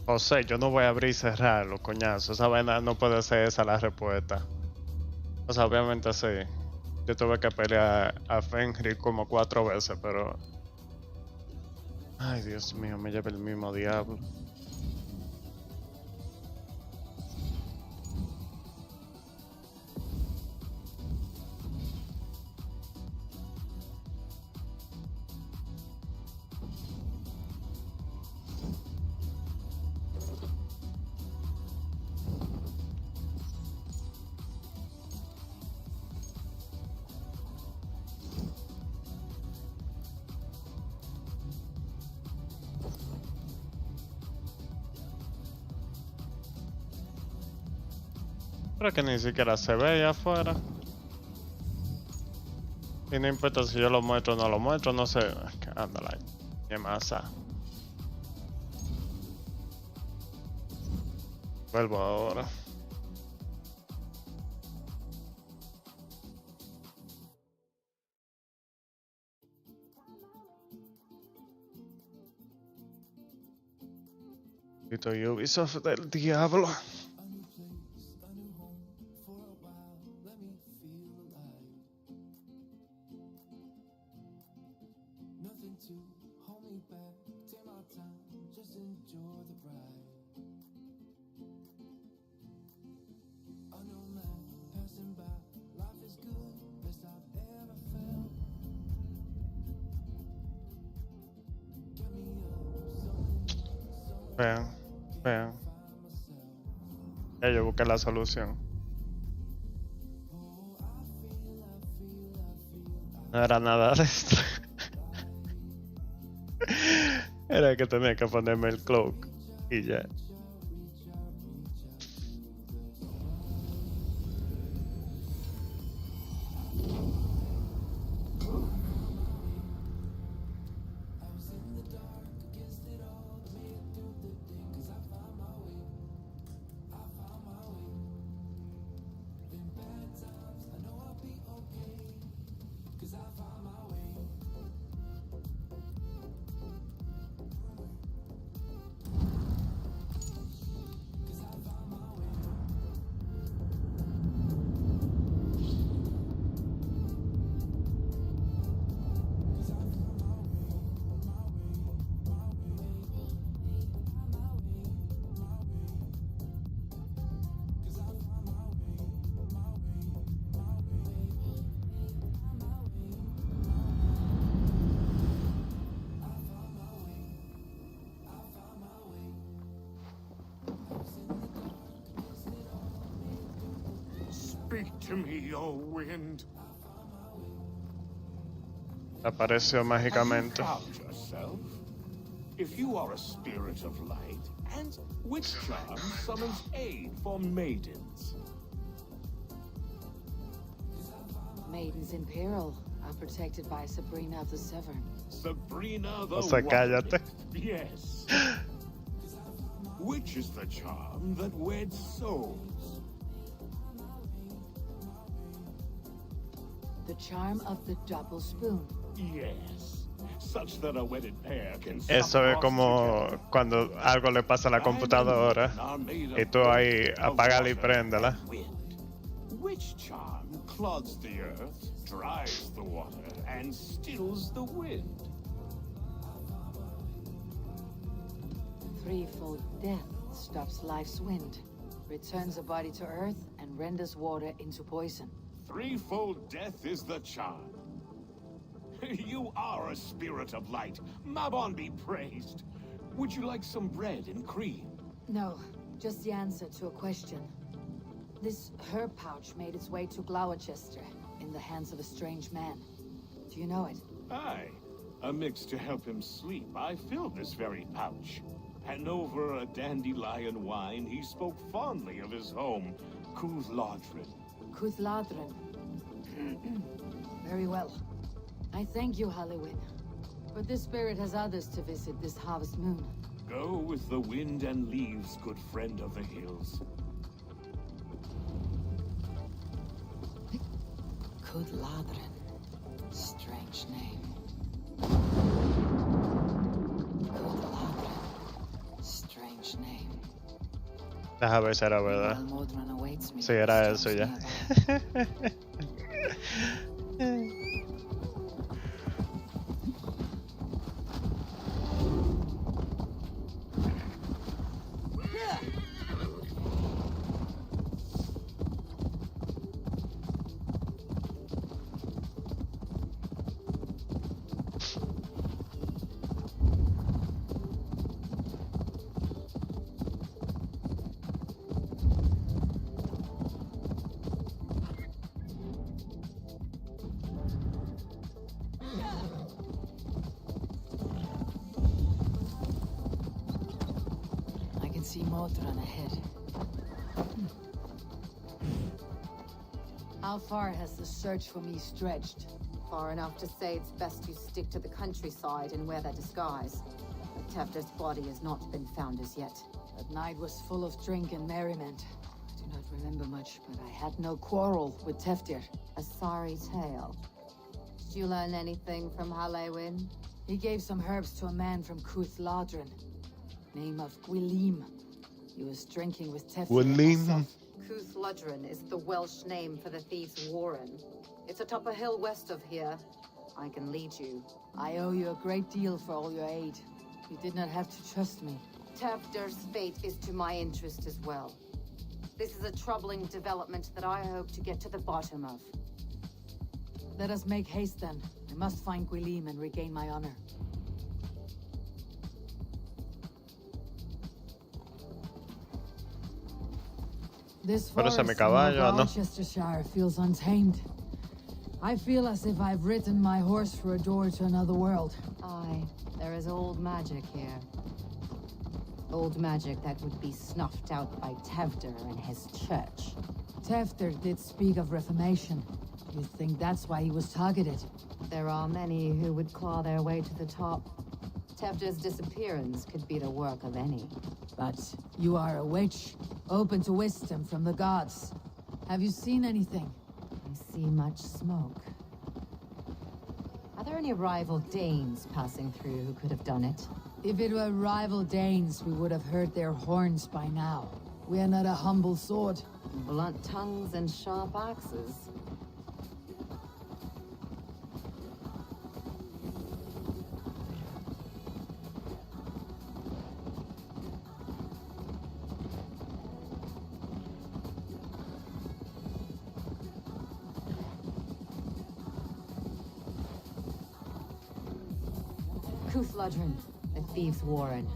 [SPEAKER 1] José, yo no voy a abrir y cerrarlo, coñazo. Esa vaina no puede ser esa la respuesta. O sea, obviamente sí. Yo tuve que pelear a Fenrir como 4 veces, pero... Ay, Dios mío, me lleva el mismo diablo. Pero que ni siquiera se ve allá afuera. Y no importa si yo lo muestro o no lo muestro, no sé. Ándala, qué masa. Vuelvo ahora. Grito Ubisoft del diablo. Vean, vean. Ya yo busqué la solución. No era nada de esto. Era que tenía que ponerme el cloak y ya.
[SPEAKER 14] Speak to me, O wind.
[SPEAKER 1] Apareció mágicamente.
[SPEAKER 14] Have you found yourself? If you are a spirit of light, and which charm summons aid for maidens?
[SPEAKER 3] Maidens in peril are protected by Sabrina of the Severn.
[SPEAKER 14] Sabrina the
[SPEAKER 1] O sea, cállate.
[SPEAKER 14] Yes. Which is the charm that weds souls?
[SPEAKER 3] The charm of the double spoon.
[SPEAKER 14] Yes. Such that a wedded pair can
[SPEAKER 1] Eso es como cuando algo le pasa a la computadora y tú ahí apágala y préndela.
[SPEAKER 14] Which charm clods the earth, dries the water, and stills the wind?
[SPEAKER 3] Threefold death stops life's wind, returns a body to earth, and renders water into poison.
[SPEAKER 14] Threefold death is the charm. You are a spirit of light. Mabon be praised. Would you like some bread and cream?
[SPEAKER 3] No, just the answer to a question. This herb pouch made its way to Gloucester in the hands of a strange man. Do you know it?
[SPEAKER 14] Aye. A mix to help him sleep. I filled this very pouch. And over a dandelion wine, he spoke fondly of his home, Cuthladrin.
[SPEAKER 3] Cuthladrin. Very well. I thank you, Halliwyn. But this spirit has others to visit this harvest moon.
[SPEAKER 14] Go with the wind and leaves, good friend of the hills.
[SPEAKER 13] Cuthladrin. Strange name. Cuthladrin. Strange name.
[SPEAKER 1] Deja ver si era verdad.
[SPEAKER 13] Modron awaits me.
[SPEAKER 1] Sí, era eso ya.
[SPEAKER 13] See Modron ahead.
[SPEAKER 3] How far has the search for me stretched?
[SPEAKER 11] Far enough to say it's best you stick to the countryside and wear that disguise. Tefter's body has not been found as yet.
[SPEAKER 3] That night was full of drink and merriment. I do not remember much, but I had no quarrel with Teftir.
[SPEAKER 11] A sorry tale. Did you learn anything from Halliwyn?
[SPEAKER 3] He gave some herbs to a man from Cuthladrin. Name of Gwylim. He was drinking with Teftir.
[SPEAKER 11] Cuthladrin is the Welsh name for the thieves' warren. It's atop a hill west of here. I can lead you.
[SPEAKER 3] I owe you a great deal for all your aid. You did not have to trust me.
[SPEAKER 11] Tefter's fate is to my interest as well. This is a troubling development that I hope to get to the bottom of.
[SPEAKER 3] Let us make haste then. I must find Gwylim and regain my honor. This forest in Gloucestershire feels untamed. I feel as if I've ridden my horse through a door to another world.
[SPEAKER 11] Aye, there is old magic here. Old magic that would be snuffed out by Tevder and his church.
[SPEAKER 3] Tefter did speak of reformation. You think that's why he was targeted?
[SPEAKER 11] There are many who would claw their way to the top. Tevder's disappearance could be the work of any.
[SPEAKER 3] But you are a witch, open to wisdom from the gods. Have you seen anything?
[SPEAKER 11] I see much smoke. Are there any rival Danes passing through who could have done it?
[SPEAKER 3] If it were rival Danes, we would have heard their horns by now. We are not a humble sword.
[SPEAKER 11] Blunt tongues and sharp axes. Kuthludren, the thieves' warren.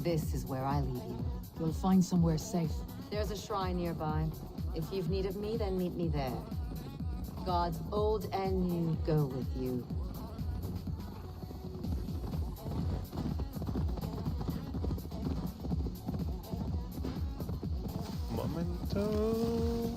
[SPEAKER 11] This is where I leave you.
[SPEAKER 3] You'll find somewhere safe.
[SPEAKER 11] There's a shrine nearby. If you've need of me, then meet me there. Gods old and new go with you.
[SPEAKER 1] Momento.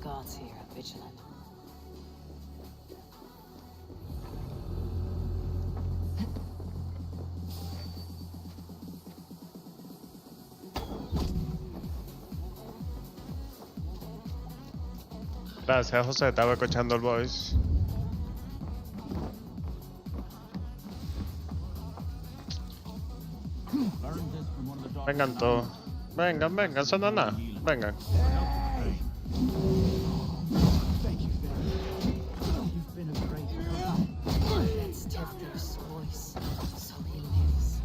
[SPEAKER 13] Gods here are vigilant.
[SPEAKER 1] Gracias, José. Estaba escuchando el voice. Vengan todos. Vengan, vengan, eso no es nada. Vengan.
[SPEAKER 7] Thank you, Fairy. You've been a great help.
[SPEAKER 13] That's Tefter's voice, so he lives.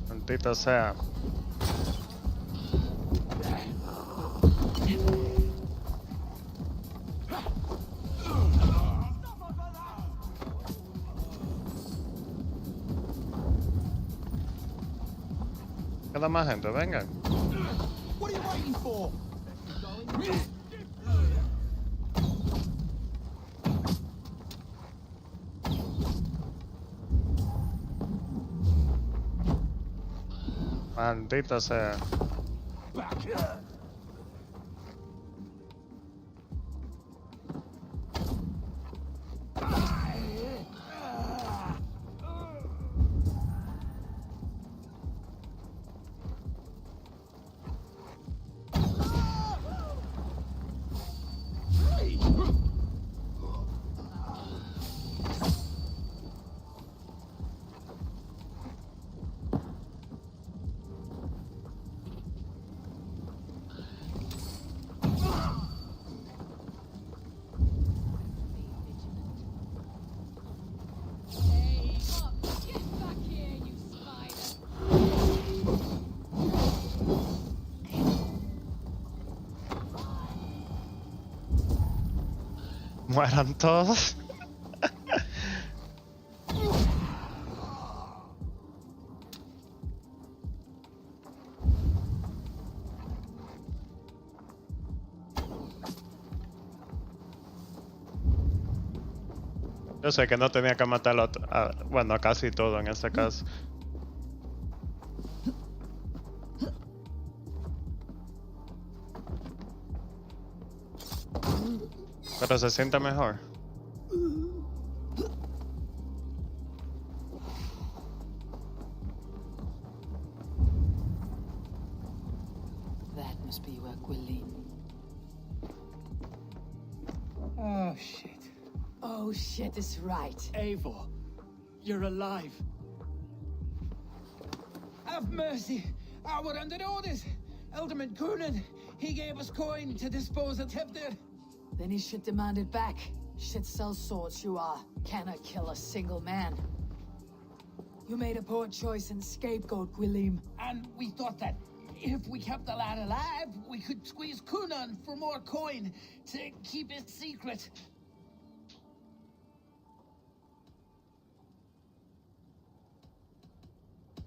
[SPEAKER 1] Maldita sea. Queda más gente, vengan.
[SPEAKER 10] What are you waiting for?
[SPEAKER 1] Maldita sea. Mueran todos. Yo sé que no tenía que matarlo bueno, a casi todo en este caso. Pero se siente mejor.
[SPEAKER 13] That must be where Gwilym.
[SPEAKER 8] Oh, shit.
[SPEAKER 3] Oh shit is right.
[SPEAKER 8] Eivor, you're alive. Have mercy. We're under orders. Alderman Coonan, he gave us coin to dispose of Tefnir.
[SPEAKER 3] Then he should demand it back. Shit sell swords you are. Cannot kill a single man. You made a poor choice in scapegoat, Gwilym.
[SPEAKER 8] And we thought that if we kept the lad alive, we could squeeze Coonan for more coin to keep it secret.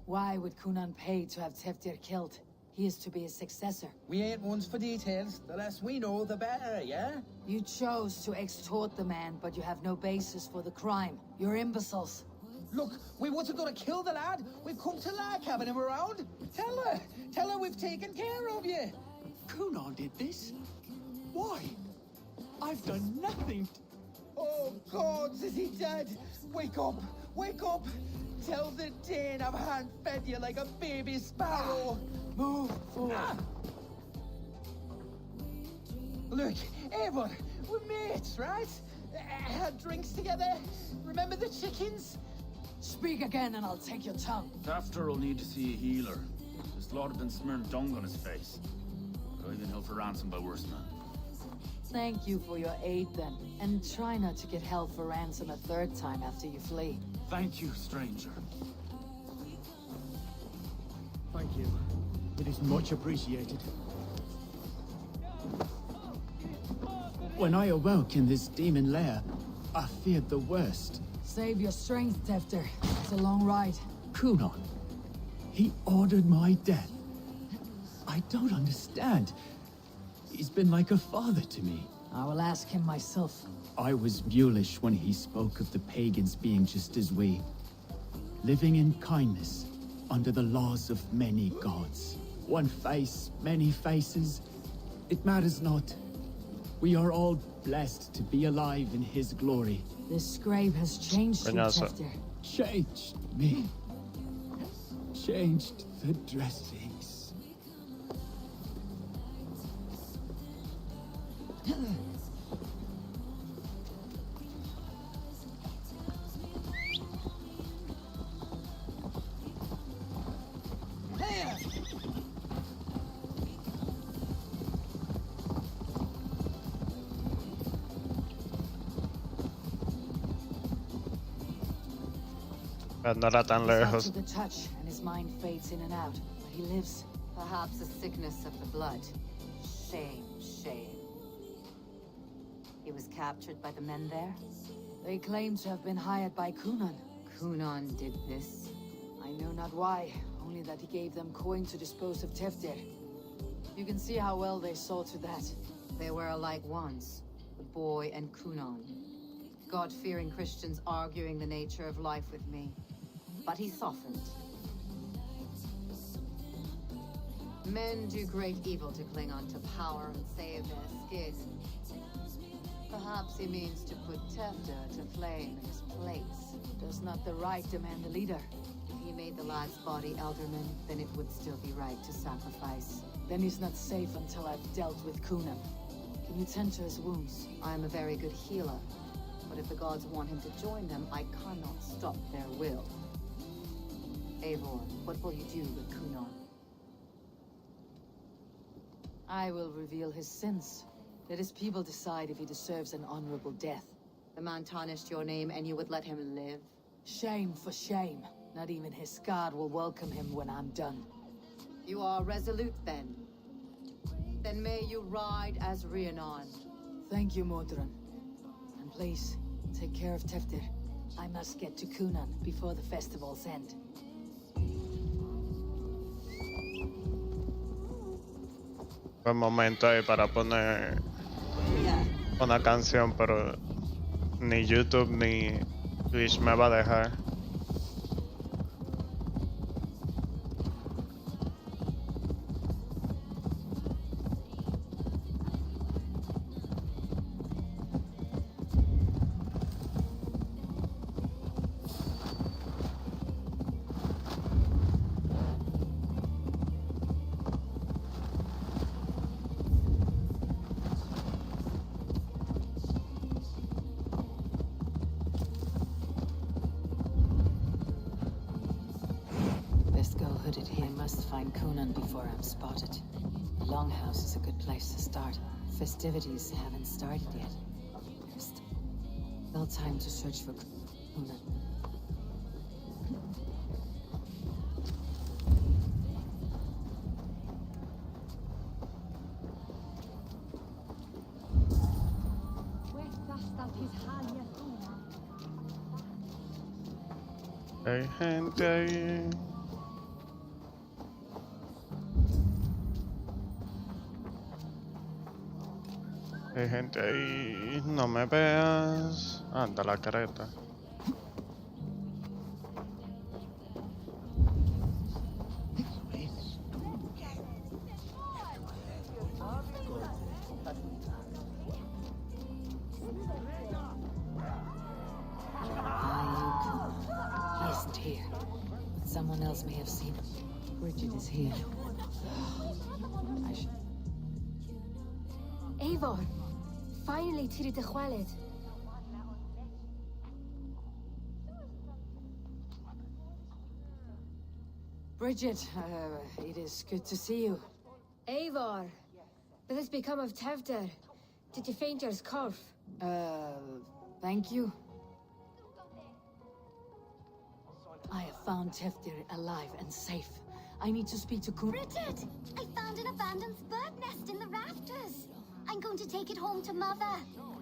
[SPEAKER 3] Why would Coonan pay to have Tefnir killed? He is to be his successor.
[SPEAKER 9] We ain't ones for details. The less we know, the better, yeah?
[SPEAKER 3] You chose to extort the man, but you have no basis for the crime. You're imbeciles.
[SPEAKER 9] Look, we wasn't gonna kill the lad. We've come to like having him around. Tell her we've taken care of you.
[SPEAKER 8] Coonan did this? Why? I've done nothing.
[SPEAKER 9] Oh, gods, is he dead? Wake up! Wake up! Tell the Dane I've hand-fed you like a baby sparrow.
[SPEAKER 3] Move forward.
[SPEAKER 9] Look, Eivor, we're mates, right? Had drinks together. Remember the chickens?
[SPEAKER 3] Speak again and I'll take your tongue.
[SPEAKER 15] After will need to see a healer. This lord have been smearing dung on his face. But I've been held for ransom by worse men.
[SPEAKER 3] Thank you for your aid then. And try not to get held for ransom a third time after you flee.
[SPEAKER 15] Thank you, stranger.
[SPEAKER 7] Thank you. It is much appreciated. When I awoke in this demon lair, I feared the worst.
[SPEAKER 3] Save your strength, Tefnir. It's a long ride.
[SPEAKER 7] Coonan. He ordered my death. I don't understand. He's been like a father to me.
[SPEAKER 3] I will ask him myself.
[SPEAKER 7] I was mulish when he spoke of the pagans being just as we. Living in kindness, under the laws of many gods. One face, many faces. It matters not. We are all blessed to be alive in his glory.
[SPEAKER 3] This grave has changed you, Tefnir.
[SPEAKER 7] Changed me. Changed the dressings.
[SPEAKER 1] No era tan
[SPEAKER 3] He's up
[SPEAKER 1] lejos.
[SPEAKER 3] to the touch, and his mind fades in and out. But he lives.
[SPEAKER 11] Perhaps a sickness of the blood. Shame, shame. He was captured by the men there?
[SPEAKER 3] They claim to have been hired by Coonan.
[SPEAKER 11] Coonan did this?
[SPEAKER 3] I know not why, only that he gave them coin to dispose of Tefnir. You can see how well they saw to that.
[SPEAKER 11] They were alike once, the boy and Coonan. God-fearing Christians arguing the nature of life with me. But he softened. Men do great evil to cling on to power and save their skin. Perhaps he means to put Tefnir to flame in his place.
[SPEAKER 3] Does not the right demand a leader?
[SPEAKER 11] If he made the lad's body Elderman, then it would still be right to sacrifice.
[SPEAKER 3] Then he's not safe until I've dealt with Coonan. Can you tend to his wounds?
[SPEAKER 11] I am a very good healer. But if the gods want him to join them, I cannot stop their will. Eivor, what will you do with Coonan?
[SPEAKER 3] I will reveal his sins. Let his people decide if he deserves an honorable death.
[SPEAKER 11] The man tarnished your name and you would let him live?
[SPEAKER 3] Shame for shame. Not even his god will welcome him when I'm done.
[SPEAKER 11] You are resolute then. Then may you ride as Rhiannon.
[SPEAKER 3] Thank you, Modron. And please, take care of Tefnir. I must get to Coonan before the festival's end.
[SPEAKER 1] Buen momento ahí para poner una canción, pero ni YouTube ni Twitch me va a dejar.
[SPEAKER 13] put it here. I must find Coonan before I'm spotted. The Longhouse is a good place to start. Festivities haven't started yet. There's still time to search for Coonan.
[SPEAKER 1] Hay gente ahí. Hay gente ahí. No me veas. Anda la careta.
[SPEAKER 13] Someone else may have seen him. Bridget is here. I should...
[SPEAKER 4] Eivor! Finally, Tiri de Chwaled.
[SPEAKER 3] Bridget, it is good to see you.
[SPEAKER 4] Eivor! What has become of Tevder? Did you faint your scarf?
[SPEAKER 3] Thank you.
[SPEAKER 13] I have found Teftir alive and safe. I need to speak to Kun.
[SPEAKER 12] Bridget! I found an abandoned bird nest in the rafters. I'm going to take it home to Mother.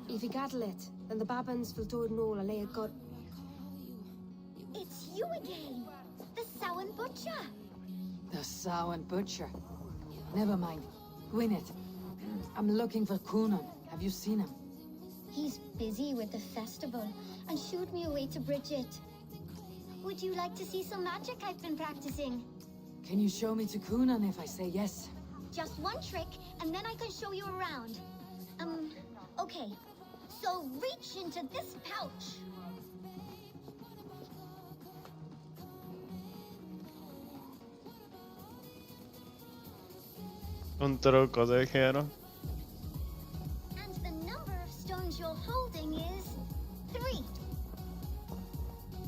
[SPEAKER 4] If you gather it, then the Babans will do it all. I got.
[SPEAKER 12] It's you again, the Sowan Butcher.
[SPEAKER 3] The Sowan Butcher. Never mind. Gwyneth, I'm looking for Coonan. Have you seen him?
[SPEAKER 12] He's busy with the festival and shooed me away to Bridget. Would you like to see some magic I've been practicing?
[SPEAKER 3] Can you show me to Coonan if I say yes?
[SPEAKER 12] Just one trick, and then I can show you around. Okay. So reach into this pouch.
[SPEAKER 1] Un truco de Jero.
[SPEAKER 12] And the number of stones you're holding is 3.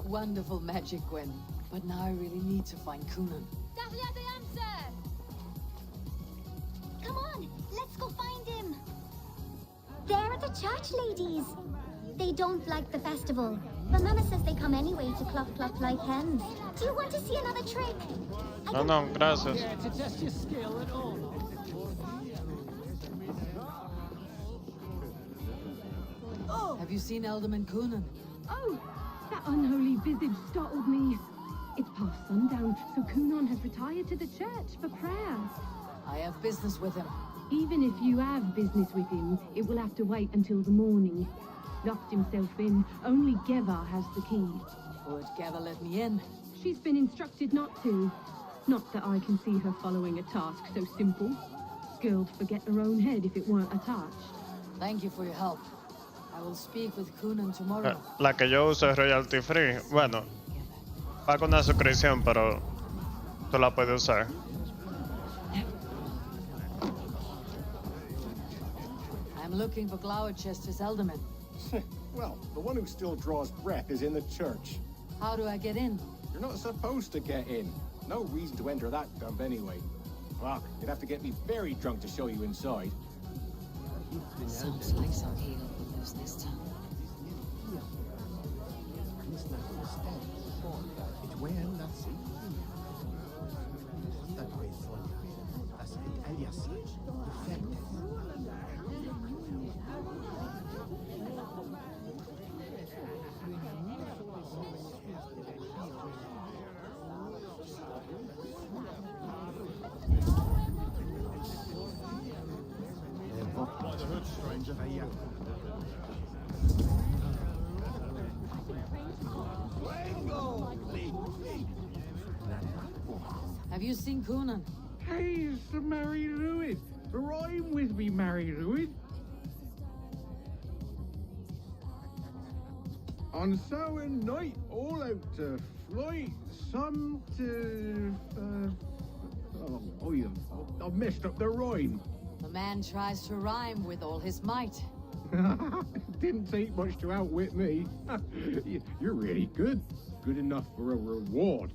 [SPEAKER 3] Wonderful magic, Gwen. But now I really need to find Coonan.
[SPEAKER 12] Dahlia the answer! Come on, let's go find him. There are the church ladies. They don't like the festival, but Mama says they come anyway to cluck cluck like hens. Do you want to see another trick?
[SPEAKER 1] No, gracias.
[SPEAKER 8] Yeah, to test your skill at all.
[SPEAKER 3] Have you seen Alderman Coonan?
[SPEAKER 16] Oh, that unholy visage startled me. It's past sundown, so Coonan has retired to the church for prayer.
[SPEAKER 3] I have business with him.
[SPEAKER 16] Even if you have business with him, it will have to wait until the morning. Locked himself in. Only Geva has the key.
[SPEAKER 3] Would Geva let me in?
[SPEAKER 16] She's been instructed not to. Not that I can see her following a task so simple. Girl'd forget her own head if it weren't attached.
[SPEAKER 3] Thank you for your help. I will speak with Coonan tomorrow.
[SPEAKER 1] La que yo uso es royalty free. Bueno, pago una suscripción, pero tú la puedes usar.
[SPEAKER 3] I'm looking for Gloucester's Alderman.
[SPEAKER 17] Well, the one who still draws breath is in the church.
[SPEAKER 3] How do I get in?
[SPEAKER 17] You're not supposed to get in. No reason to enter that dump anyway. Well, you'd have to get me very drunk to show you inside.
[SPEAKER 13] Sounds like some heel will lose this time.
[SPEAKER 14] By the hood, stranger.
[SPEAKER 3] Have you seen Coonan?
[SPEAKER 14] Hey, it's the Mary Ruin. Rhyme with me, Mary Ruin. On Samhain night, all out to flight, some to... I've messed up the rhyme.
[SPEAKER 3] The man tries to rhyme with all his might.
[SPEAKER 14] Didn't take much to outwit me. You're really good. Good enough for a reward.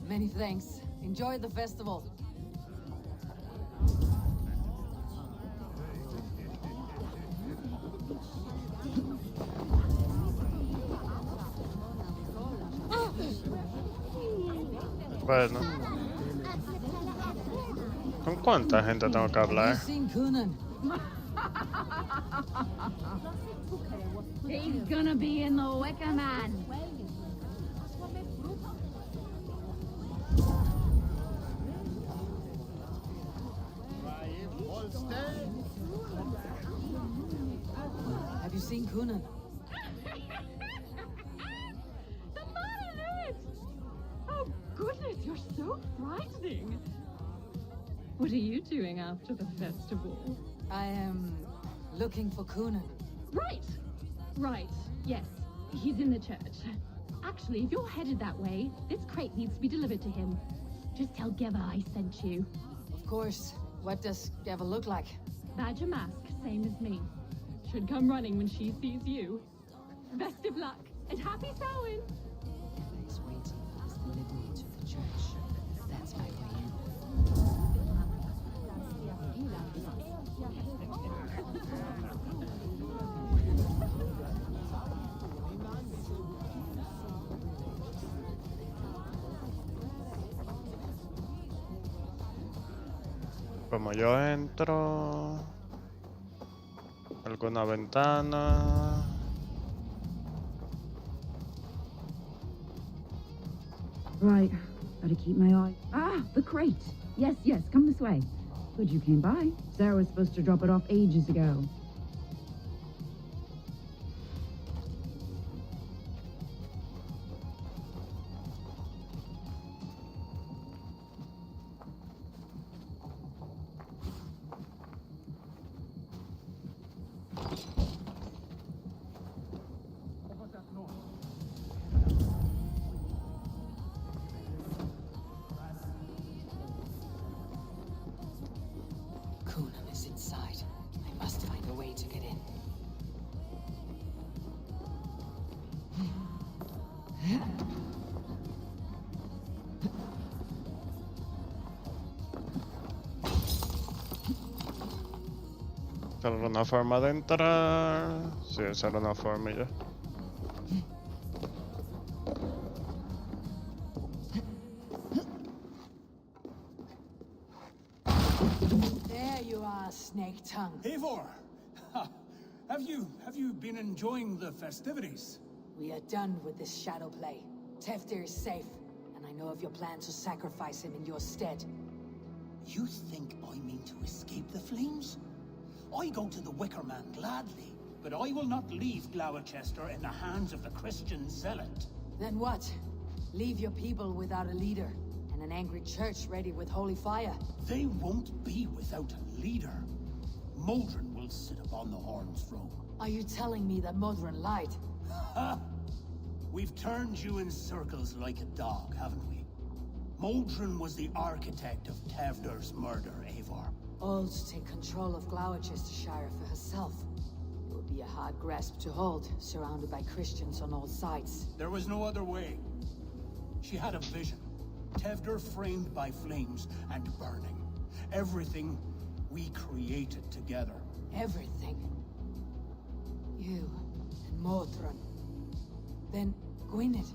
[SPEAKER 3] Many thanks. Enjoy the festival.
[SPEAKER 1] Bueno. ¿Con cuánta gente tengo que
[SPEAKER 3] Have you
[SPEAKER 1] hablar?
[SPEAKER 3] seen Coonan?
[SPEAKER 16] He's gonna be in the Wicker Man.
[SPEAKER 3] Have you seen Coonan?
[SPEAKER 16] The man! Oh goodness, you're so frightening. What are you doing after the festival?
[SPEAKER 3] I am looking for Coonan.
[SPEAKER 16] Right, yes. He's in the church. Actually, if you're headed that way, this crate needs to be delivered to him. Just tell Geva I sent you.
[SPEAKER 3] Of course. What does Geva look like?
[SPEAKER 16] Badger mask, same as me. Should come running when she sees you. Best of luck, and happy Samhain!
[SPEAKER 3] He's waiting for his delivery to the church. That's my way in.
[SPEAKER 1] Como yo entro... ¿Alguna ventana?
[SPEAKER 18] Right, gotta keep my eye. Ah, the crate! Yes, come this way. Good you came by. Sarah was supposed to drop it off ages ago.
[SPEAKER 13] Coonan is inside. I must find a way to get in.
[SPEAKER 1] ¿Será una forma de entrar? Sí, será una forma y ya.
[SPEAKER 3] There you are, Snake Tongue.
[SPEAKER 6] Eivor! Have you been enjoying the festivities?
[SPEAKER 3] We are done with this shadow play. Teftir is safe, and I know of your plan to sacrifice him in your stead.
[SPEAKER 6] You think I mean to escape the flames? I go to the Wicker Man gladly, but I will not leave Gloucester in the hands of the Christian zealot.
[SPEAKER 3] Then what? Leave your people without a leader, and an angry church ready with holy fire.
[SPEAKER 6] They won't be without a leader. Modron will sit upon the Horn throne.
[SPEAKER 3] Are you telling me that Modron lied?
[SPEAKER 6] Ha! We've turned you in circles like a dog, haven't we? Modron was the architect of Tevder's murder, Eivor.
[SPEAKER 3] All to take control of Gloucestershire for herself. It would be a hard grasp to hold, surrounded by Christians on all sides.
[SPEAKER 6] There was no other way. She had a vision. Tevder framed by flames and burning. Everything we created together.
[SPEAKER 3] Everything. You and Modron. Then Gwynedd.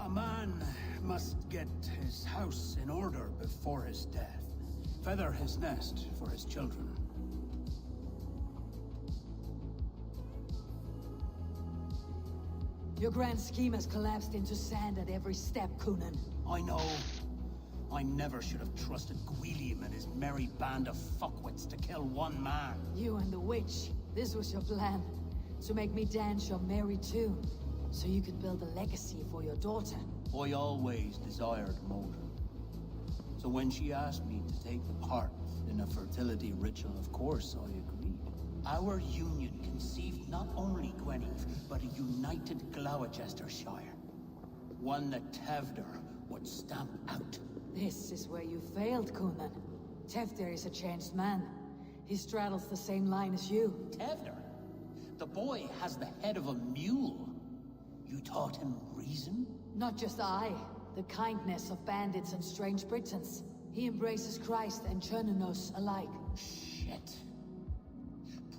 [SPEAKER 6] A man must get his house in order before his death. Feather his nest for his children.
[SPEAKER 3] Your grand scheme has collapsed into sand at every step, Coonan.
[SPEAKER 6] I know. I never should have trusted Gwilliam and his merry band of fuckwits to kill one man.
[SPEAKER 3] You and the witch. This was your plan. To make me dance your merry tune. So you could build a legacy for your daughter.
[SPEAKER 6] I always desired Modron. So when she asked me to take the part in a fertility ritual, of course I agreed. Our union conceived not only Gwynedd, but a united Gloucestershire. One that Tevder would stamp out.
[SPEAKER 3] This is where you failed, Coonan. Teftir is a changed man. He straddles the same line as you.
[SPEAKER 6] Tevder? The boy has the head of a mule. You taught him reason?
[SPEAKER 3] Not just I. the kindness of bandits and strange Britons. He embraces Christ and Chernonos alike.
[SPEAKER 6] Shit.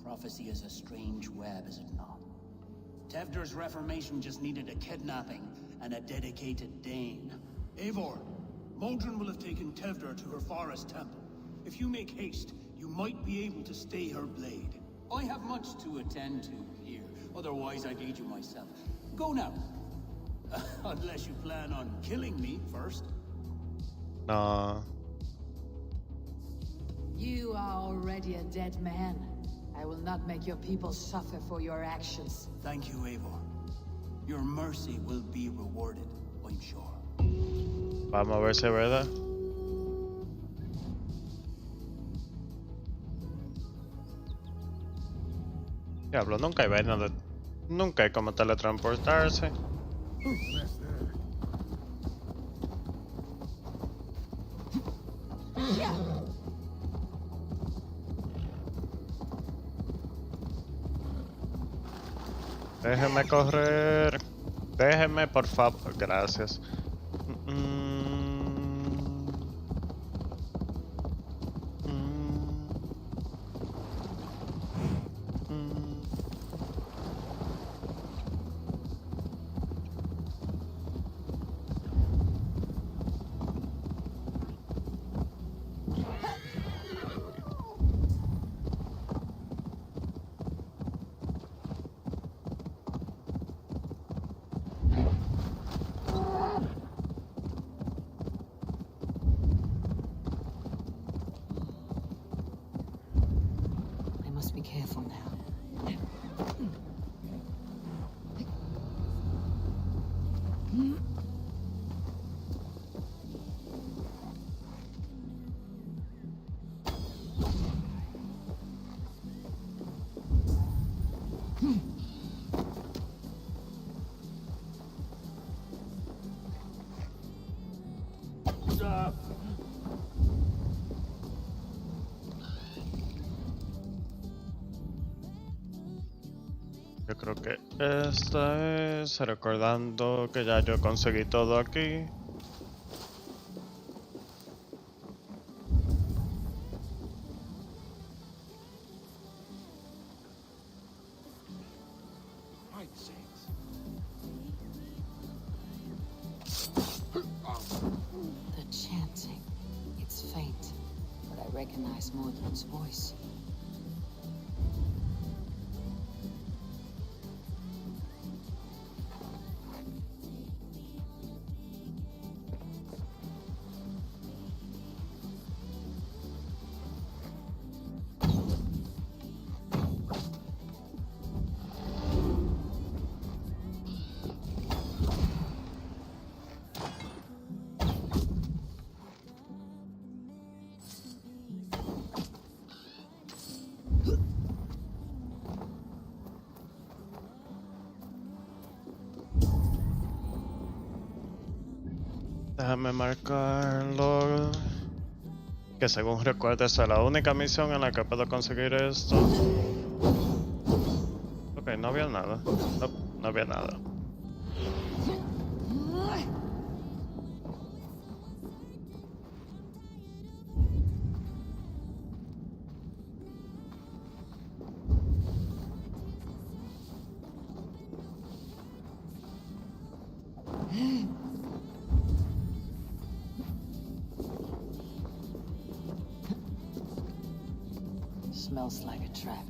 [SPEAKER 6] Prophecy is a strange web, is it not? Tevder's reformation just needed a kidnapping and a dedicated Dane. Eivor, Modron will have taken Tevder to her forest temple. If you make haste, you might be able to stay her blade. I have much to attend to here, otherwise I'd aid you myself. Go now. Unless you plan on killing me first.
[SPEAKER 1] No.
[SPEAKER 3] You are already a dead man. I will not make your people suffer for your actions.
[SPEAKER 6] Thank you, Eivor. Your mercy will be rewarded, I'm sure.
[SPEAKER 1] Vamos a ver si es verdad. Diablo, nunca hay vaina de... Nunca hay como teletransportarse. Déjenme correr. Déjenme, por favor. Gracias.
[SPEAKER 13] I must be careful now.
[SPEAKER 1] Yo creo que esta es, recordando que ya yo conseguí todo aquí.
[SPEAKER 13] The chanting. It's faint, but I recognize Mordred's voice.
[SPEAKER 1] Déjame marcarlo. Que según recuerdo esa es la única misión en la que puedo conseguir esto. Ok, no había nada. No, no había nada.
[SPEAKER 13] Smells like a trap.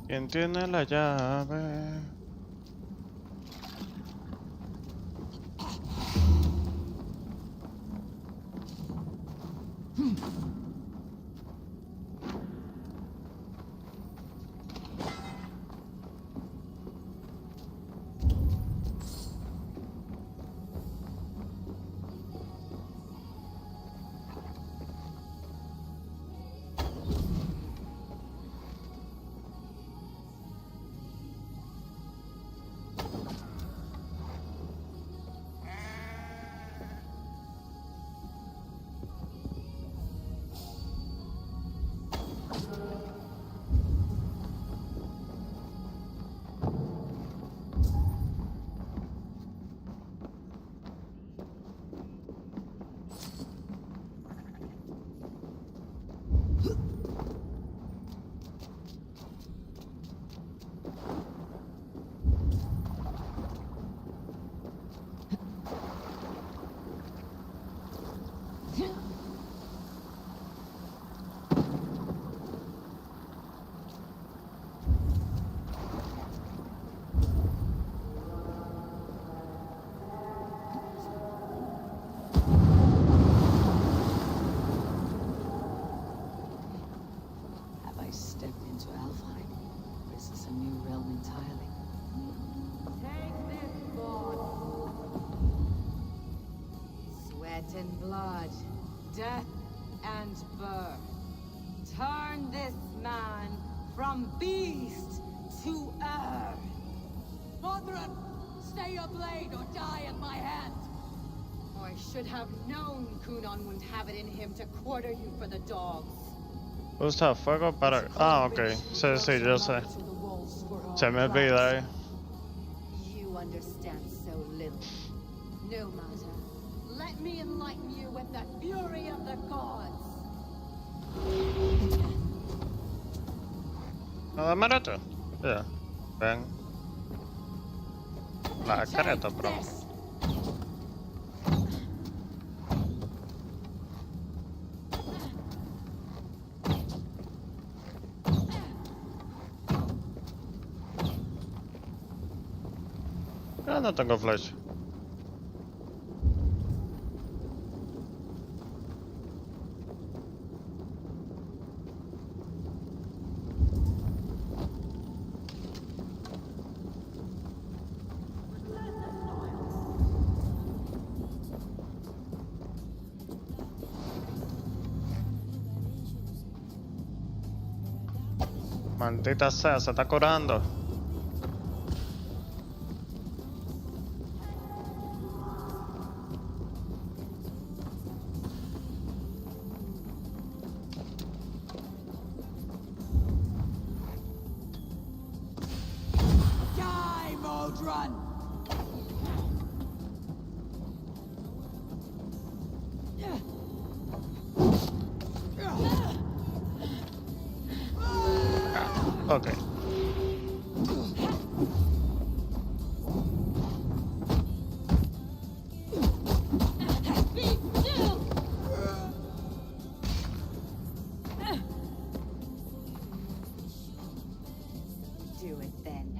[SPEAKER 1] ¿Quién tiene la llave?
[SPEAKER 11] And blood, death and birth. Turn this man from beast to earth.
[SPEAKER 3] Modron, stay your blade or die at my hand.
[SPEAKER 11] I should have known Kunon wouldn't have it in him to quarter you for the dogs.
[SPEAKER 1] Usa fuego para... Ah, ok. Sí, sí, yo sé. Se me olvida,
[SPEAKER 11] You understand so little. No matter. Let me enlighten you with the fury of the gods.
[SPEAKER 1] Nada barato. Ya. Ven. La careta, bro. Ah, no tengo flash. Maldita sea, se está curando.
[SPEAKER 3] Die, Modron!
[SPEAKER 1] Okay.
[SPEAKER 11] Do it then.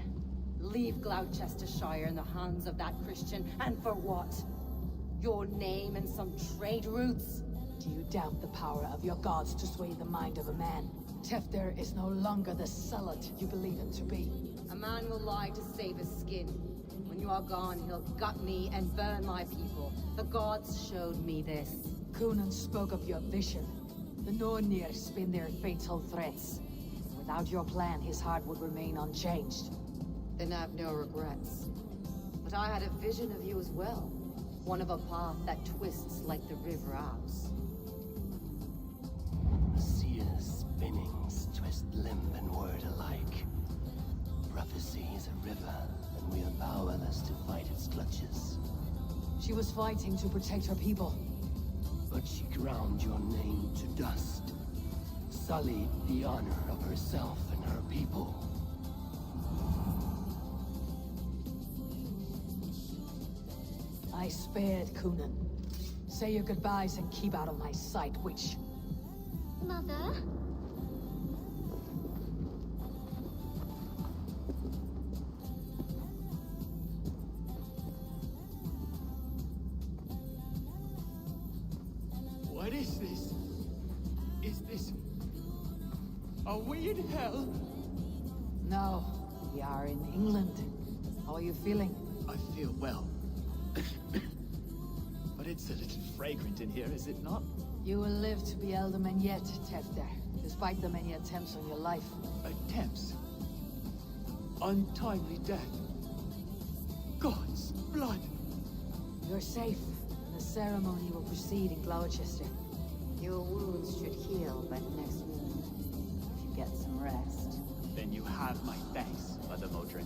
[SPEAKER 11] Leave Gloucestershire in the hands of that Christian, and for what? Your name and some trade routes?
[SPEAKER 3] Do you doubt the power of your gods to sway the mind of a man? Tefter is no longer the zealot you believe him to be.
[SPEAKER 11] A man will lie to save his skin. When you are gone, he'll gut me and burn my people. The gods showed me this.
[SPEAKER 3] Kunon spoke of your vision. The Nornir spin their fatal threats. Without your plan, his heart would remain unchanged.
[SPEAKER 11] Then I have no regrets. But I had a vision of you as well. One of a path that twists like the river Ouse.
[SPEAKER 19] Seer's spinnings twist limb and word alike. Prophecy is a river, and we are powerless to fight its clutches.
[SPEAKER 3] She was fighting to protect her people.
[SPEAKER 19] But she ground your name to dust. Sullied the honor of herself and her people.
[SPEAKER 3] I spared Kunon. say your goodbyes and keep out of my sight, witch.
[SPEAKER 12] Mother?
[SPEAKER 5] What is this? Is this... Are we in hell?
[SPEAKER 3] No, we are in England. How are you feeling?
[SPEAKER 5] I feel well. But it's a little fragrant in here, is it not?
[SPEAKER 3] You will live to be Elderman yet, Tefter, despite the many attempts on your life.
[SPEAKER 5] Attempts? Untimely death? God's blood!
[SPEAKER 3] You're safe. The ceremony will proceed in Gloucester.
[SPEAKER 11] Your wounds should heal by the next moon, if you get some rest.
[SPEAKER 5] Then you have my thanks, Mother Modrin.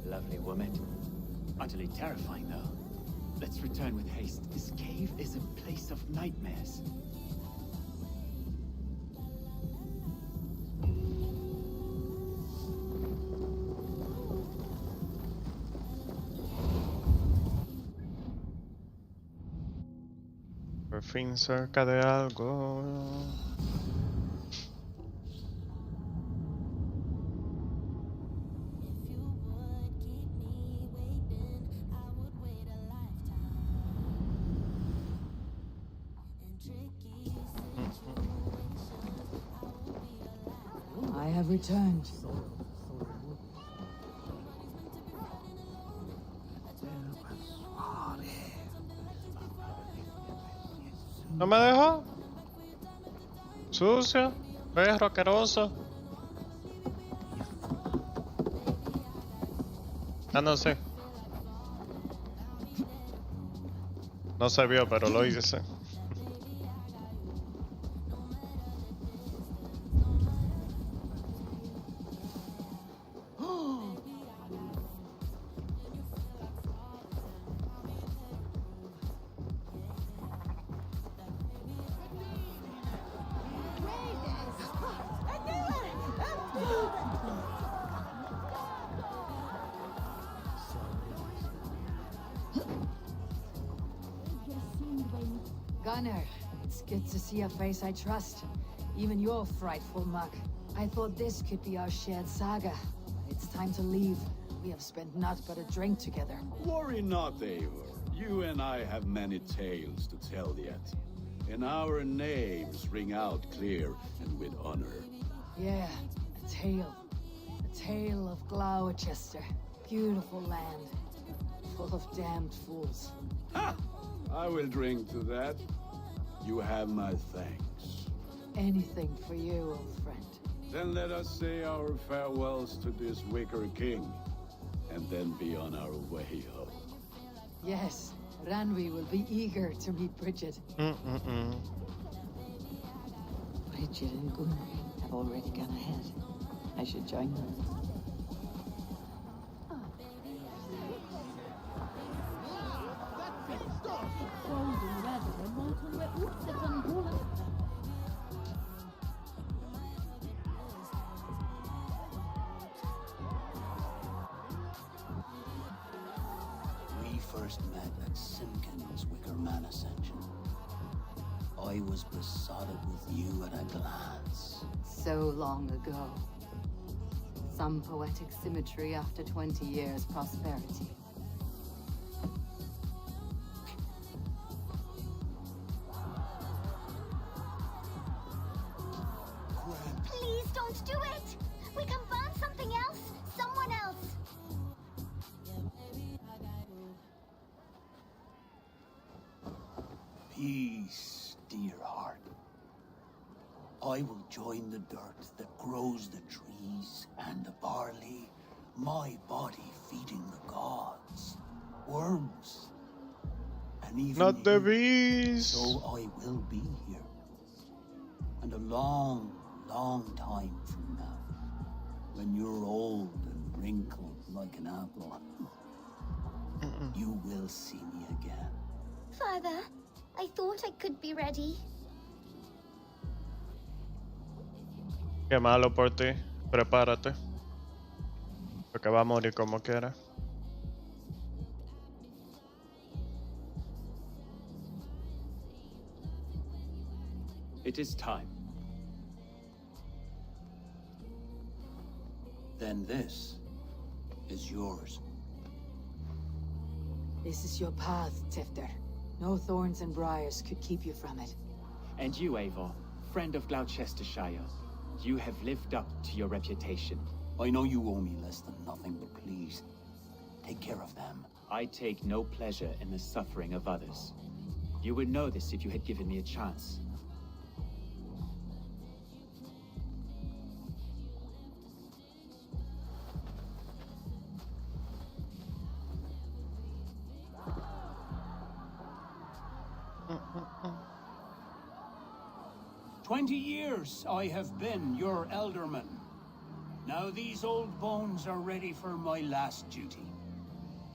[SPEAKER 5] Lovely woman. Utterly terrifying, though. Let's return with haste. This cave is a place of nightmares.
[SPEAKER 1] Por fin cerca de algo.
[SPEAKER 3] I have returned.
[SPEAKER 1] ¿No me dejó? Sucio, perro asqueroso. Ah, no sé. No se vio, pero lo hice.
[SPEAKER 3] Gunnar, it's good to see a face I trust. Even your frightful muck. I thought this could be our shared saga. It's time to leave. We have spent naught but a drink together.
[SPEAKER 2] Worry not, Eivor. You and I have many tales to tell yet. And our names ring out clear and with honor.
[SPEAKER 3] Yeah, a tale. A tale of Gloucester. Beautiful land. Full of damned fools.
[SPEAKER 2] Ha! I will drink to that. You have my thanks.
[SPEAKER 3] Anything for you, old friend.
[SPEAKER 2] Then let us say our farewells to this wicker king, and then be on our way home.
[SPEAKER 3] Yes, Ranvi will be eager to meet Bridget.
[SPEAKER 13] Bridget and Gunnar have already gone ahead. I should join them.
[SPEAKER 6] We first met at Simpkins' Wicker Man Ascension. I was besotted with you at a glance.
[SPEAKER 11] So long ago. Some poetic symmetry after 20 years' prosperity.
[SPEAKER 12] Please don't do it! We can find something else! Someone else!
[SPEAKER 6] Peace, dear heart. I will join the dirt that grows the trees and the barley, my body feeding the gods, worms, and even
[SPEAKER 1] Not the
[SPEAKER 6] you.
[SPEAKER 1] bees.
[SPEAKER 6] So I will be here. And a long, long time from now, when you're old and wrinkled like an apple, you will see me again.
[SPEAKER 12] Father, I thought I could be ready.
[SPEAKER 1] Qué malo por ti. Prepárate. Porque va a morir como quiera.
[SPEAKER 5] It is time.
[SPEAKER 6] Then this is yours.
[SPEAKER 3] This is your path, Tifter. No thorns and briars could keep you from it.
[SPEAKER 7] And you, Eivor, friend of Gloucestershire, you have lived up to your reputation.
[SPEAKER 6] I know you owe me less than nothing, but please, take care of them.
[SPEAKER 7] I take no pleasure in the suffering of others. You would know this if you had given me a chance.
[SPEAKER 6] Mm. 20 years I have been your elderman. Now these old bones are ready for my last duty.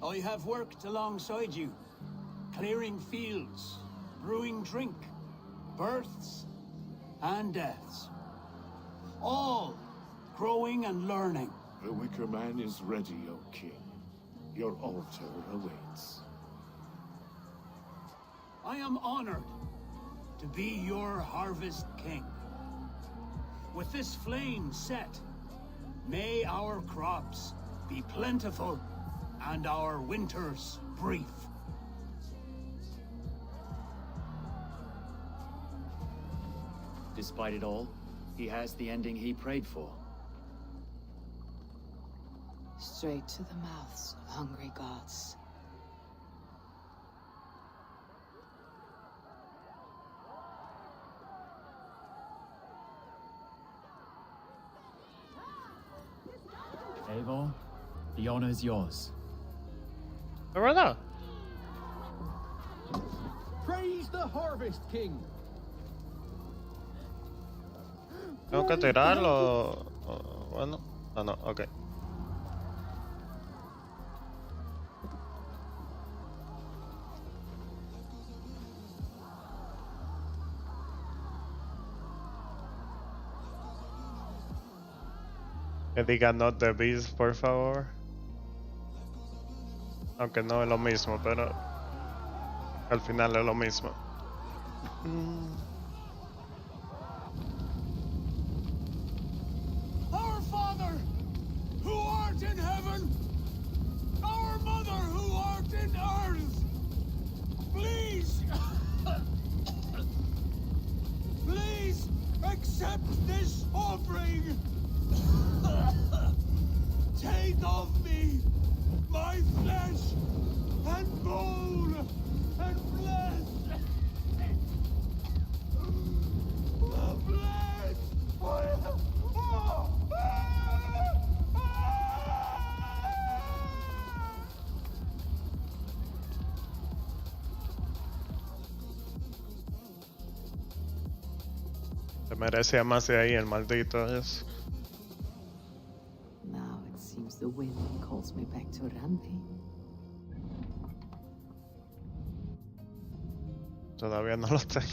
[SPEAKER 6] I have worked alongside you, clearing fields, brewing drink, births and deaths. All growing and learning.
[SPEAKER 14] The Wicker Man is ready, O King. Your altar awaits.
[SPEAKER 6] I am honored to be your Harvest King. With this flame set, may our crops be plentiful and our winters brief.
[SPEAKER 7] Despite it all, he has the ending he prayed for.
[SPEAKER 3] Straight to the mouths of hungry gods.
[SPEAKER 7] Eivor, the honor is yours.
[SPEAKER 1] ¿De verdad?
[SPEAKER 17] Praise the Harvest King.
[SPEAKER 1] ¿Tengo que tirarlo? Bueno, no, ok. Que diga not the beast, por favor. Aunque no es lo mismo, pero al final es lo mismo.
[SPEAKER 6] Our Father, who art in heaven, our Mother, who art in earth, please, please accept this offering. Take of me my flesh and bone and flesh. Flesh.
[SPEAKER 1] Se merecía más de ahí el maldito es.
[SPEAKER 11] Now it seems the wind calls me back to Rampi.
[SPEAKER 1] Todavía no lo tengo.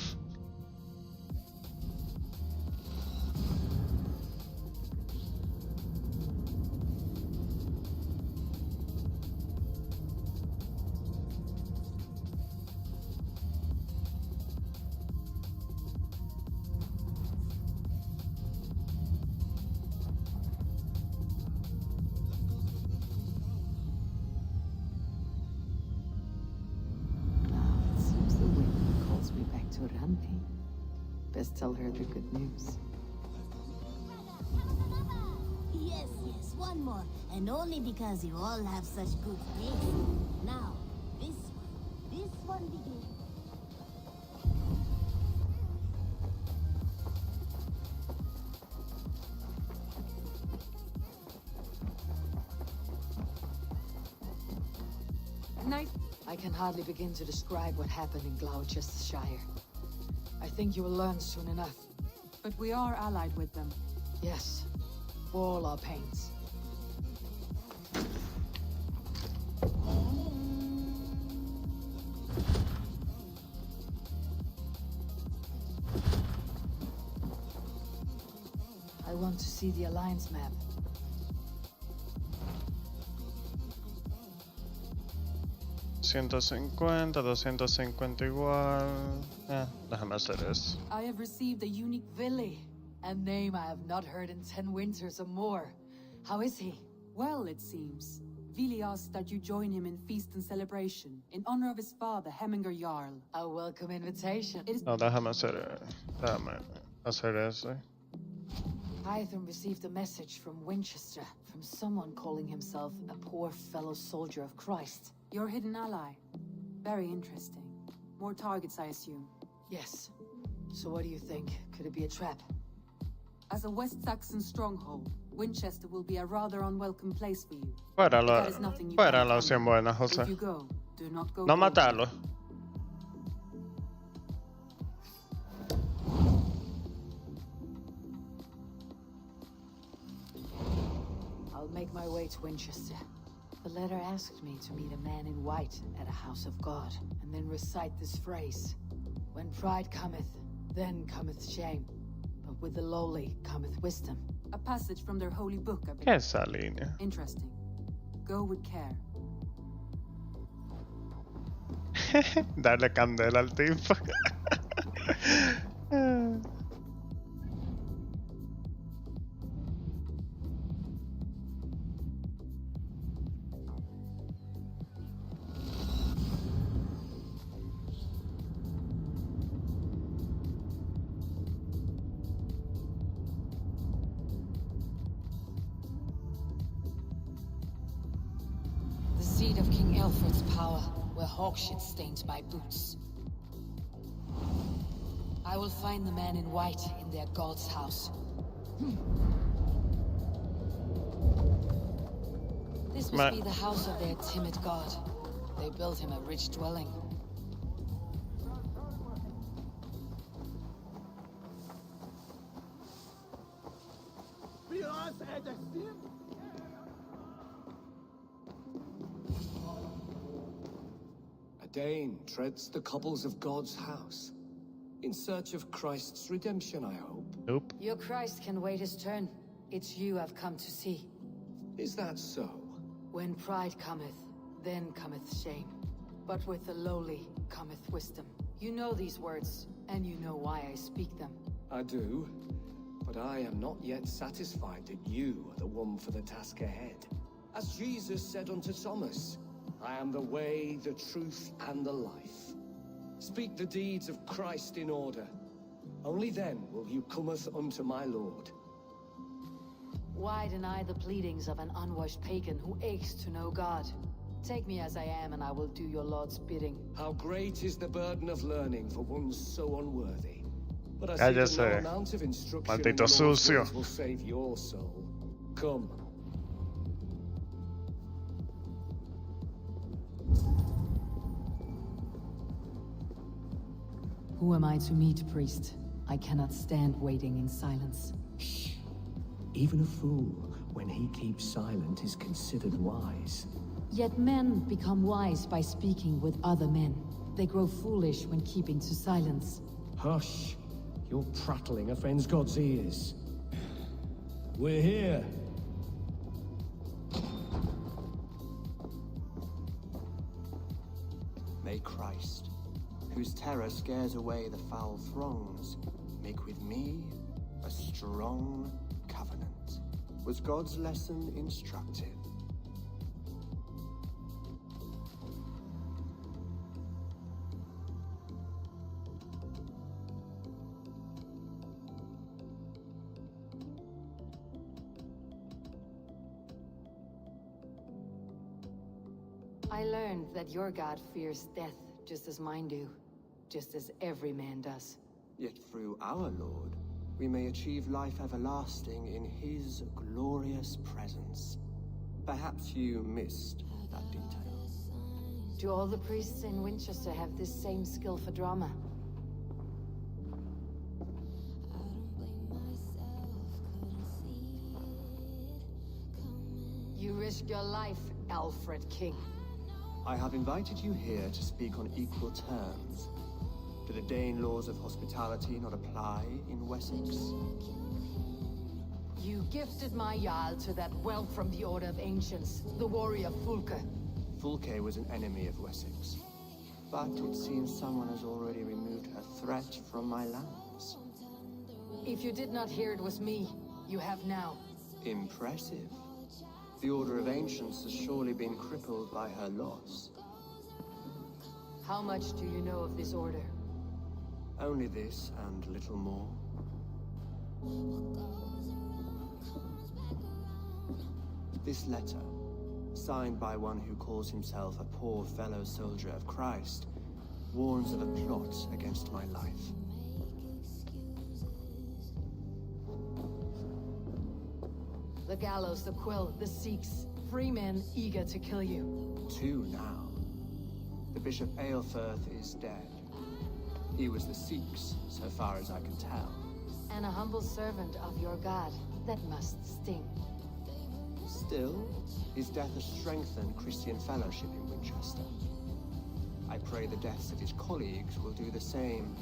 [SPEAKER 11] Rampi. Best tell her the good news.
[SPEAKER 12] Yes, yes, one more. And only because you all have such good taste. Now, this one begins.
[SPEAKER 3] Night. I can hardly begin to describe what happened in Gloucestershire. I think you will learn soon enough. But we are allied with them. Yes, for all our pains. I want to see the Alliance map.
[SPEAKER 1] 250, 250 igual. Déjame hacer eso.
[SPEAKER 3] I have received a unique Vili, a name I have not heard in 10 winters or more. How is he?
[SPEAKER 20] Well, it seems. Vili asks that you join him in feast and celebration, in honor of his father, Heminger Jarl.
[SPEAKER 3] A welcome invitation.
[SPEAKER 1] No, déjame hacer eso.
[SPEAKER 3] Hytham received a message from Winchester, from someone calling himself a poor fellow soldier of Christ.
[SPEAKER 20] Your hidden ally. Very interesting. More targets, I assume.
[SPEAKER 3] Yes. So what do you think? Could it be a trap?
[SPEAKER 20] As a West Saxon stronghold, Winchester will be a rather unwelcome place for you.
[SPEAKER 1] Fuera
[SPEAKER 20] That is nothing you
[SPEAKER 1] la
[SPEAKER 20] can't
[SPEAKER 1] opción buena, José.
[SPEAKER 20] If you go, do not go
[SPEAKER 1] No
[SPEAKER 20] boldly.
[SPEAKER 1] matarlo.
[SPEAKER 3] I'll make my way to Winchester. The letter asked me to meet a man in white at a house of God, and then recite this phrase. When pride cometh, then cometh shame. But with the lowly cometh wisdom.
[SPEAKER 20] A passage from their holy book, I believe.
[SPEAKER 1] ¿Qué es esa línea?
[SPEAKER 20] Interesting. Go with care.
[SPEAKER 1] Darle candela al tipo.
[SPEAKER 3] The seat of King Alfred's power, where hawkshit stains my boots. I will find the man in white in their god's house. This must be the house of their timid god. They built him a rich dwelling.
[SPEAKER 9] A Dane treads the cobbles of God's house. In search of Christ's redemption, I hope.
[SPEAKER 1] Nope.
[SPEAKER 3] Your Christ can wait his turn. It's you I've come to see.
[SPEAKER 9] Is that so?
[SPEAKER 3] When pride cometh, then cometh shame. But with the lowly cometh wisdom. You know these words, and you know why I speak them.
[SPEAKER 9] I do, but I am not yet satisfied that you are the one for the task ahead. As Jesus said unto Thomas, I am the way, the truth, and the life. Speak the deeds of Christ in order. Only then will you cometh unto my Lord.
[SPEAKER 3] Why deny the pleadings of an unwashed pagan who aches to know God? Take me as I am, and I will do your Lord's bidding.
[SPEAKER 9] How great is the burden of learning for one so unworthy. But I
[SPEAKER 1] Ya
[SPEAKER 9] see that no
[SPEAKER 1] sé.
[SPEAKER 9] amount of instruction in
[SPEAKER 1] Maldito
[SPEAKER 9] the Lord's
[SPEAKER 1] sucio.
[SPEAKER 9] ways will save your soul. Come.
[SPEAKER 3] Who am I to meet, priest? I cannot stand waiting in silence.
[SPEAKER 19] Even a fool, when he keeps silent, is considered wise.
[SPEAKER 3] Yet men become wise by speaking with other men. They grow foolish when keeping to silence.
[SPEAKER 19] Hush! Your prattling offends God's ears. We're here.
[SPEAKER 21] May Christ, whose terror scares away the foul throngs, make with me a strong covenant. Was God's lesson instructive?
[SPEAKER 3] I learned that your god fears death just as mine do. Just as every man does.
[SPEAKER 21] Yet through our Lord, we may achieve life everlasting in his glorious presence. Perhaps you missed that detail.
[SPEAKER 3] Do all the priests in Winchester have this same skill for drama? You risk your life, Alfred King.
[SPEAKER 21] I have invited you here to speak on equal terms. Do the Dane laws of hospitality not apply in Wessex?
[SPEAKER 3] You gifted my Jarl to that whelp from the Order of Ancients, the warrior Fulke.
[SPEAKER 21] Fulke was an enemy of Wessex. But it seems someone has already removed her threat from my lands.
[SPEAKER 3] If you did not hear it was me, you have now.
[SPEAKER 21] Impressive. The Order of Ancients has surely been crippled by her loss.
[SPEAKER 3] How much do you know of this order?
[SPEAKER 21] Only this and little more. This letter, signed by one who calls himself a poor fellow soldier of Christ, warns of a plot against my life.
[SPEAKER 3] The gallows, the quill, the Sikhs. Free men eager to kill you.
[SPEAKER 21] 2 now. The Bishop Aelfirth is dead. He was the Sikhs, so far as I can tell.
[SPEAKER 3] And a humble servant of your god. That must sting.
[SPEAKER 21] Still, his death has strengthened Christian fellowship in Winchester. I pray the deaths of his colleagues will do the same.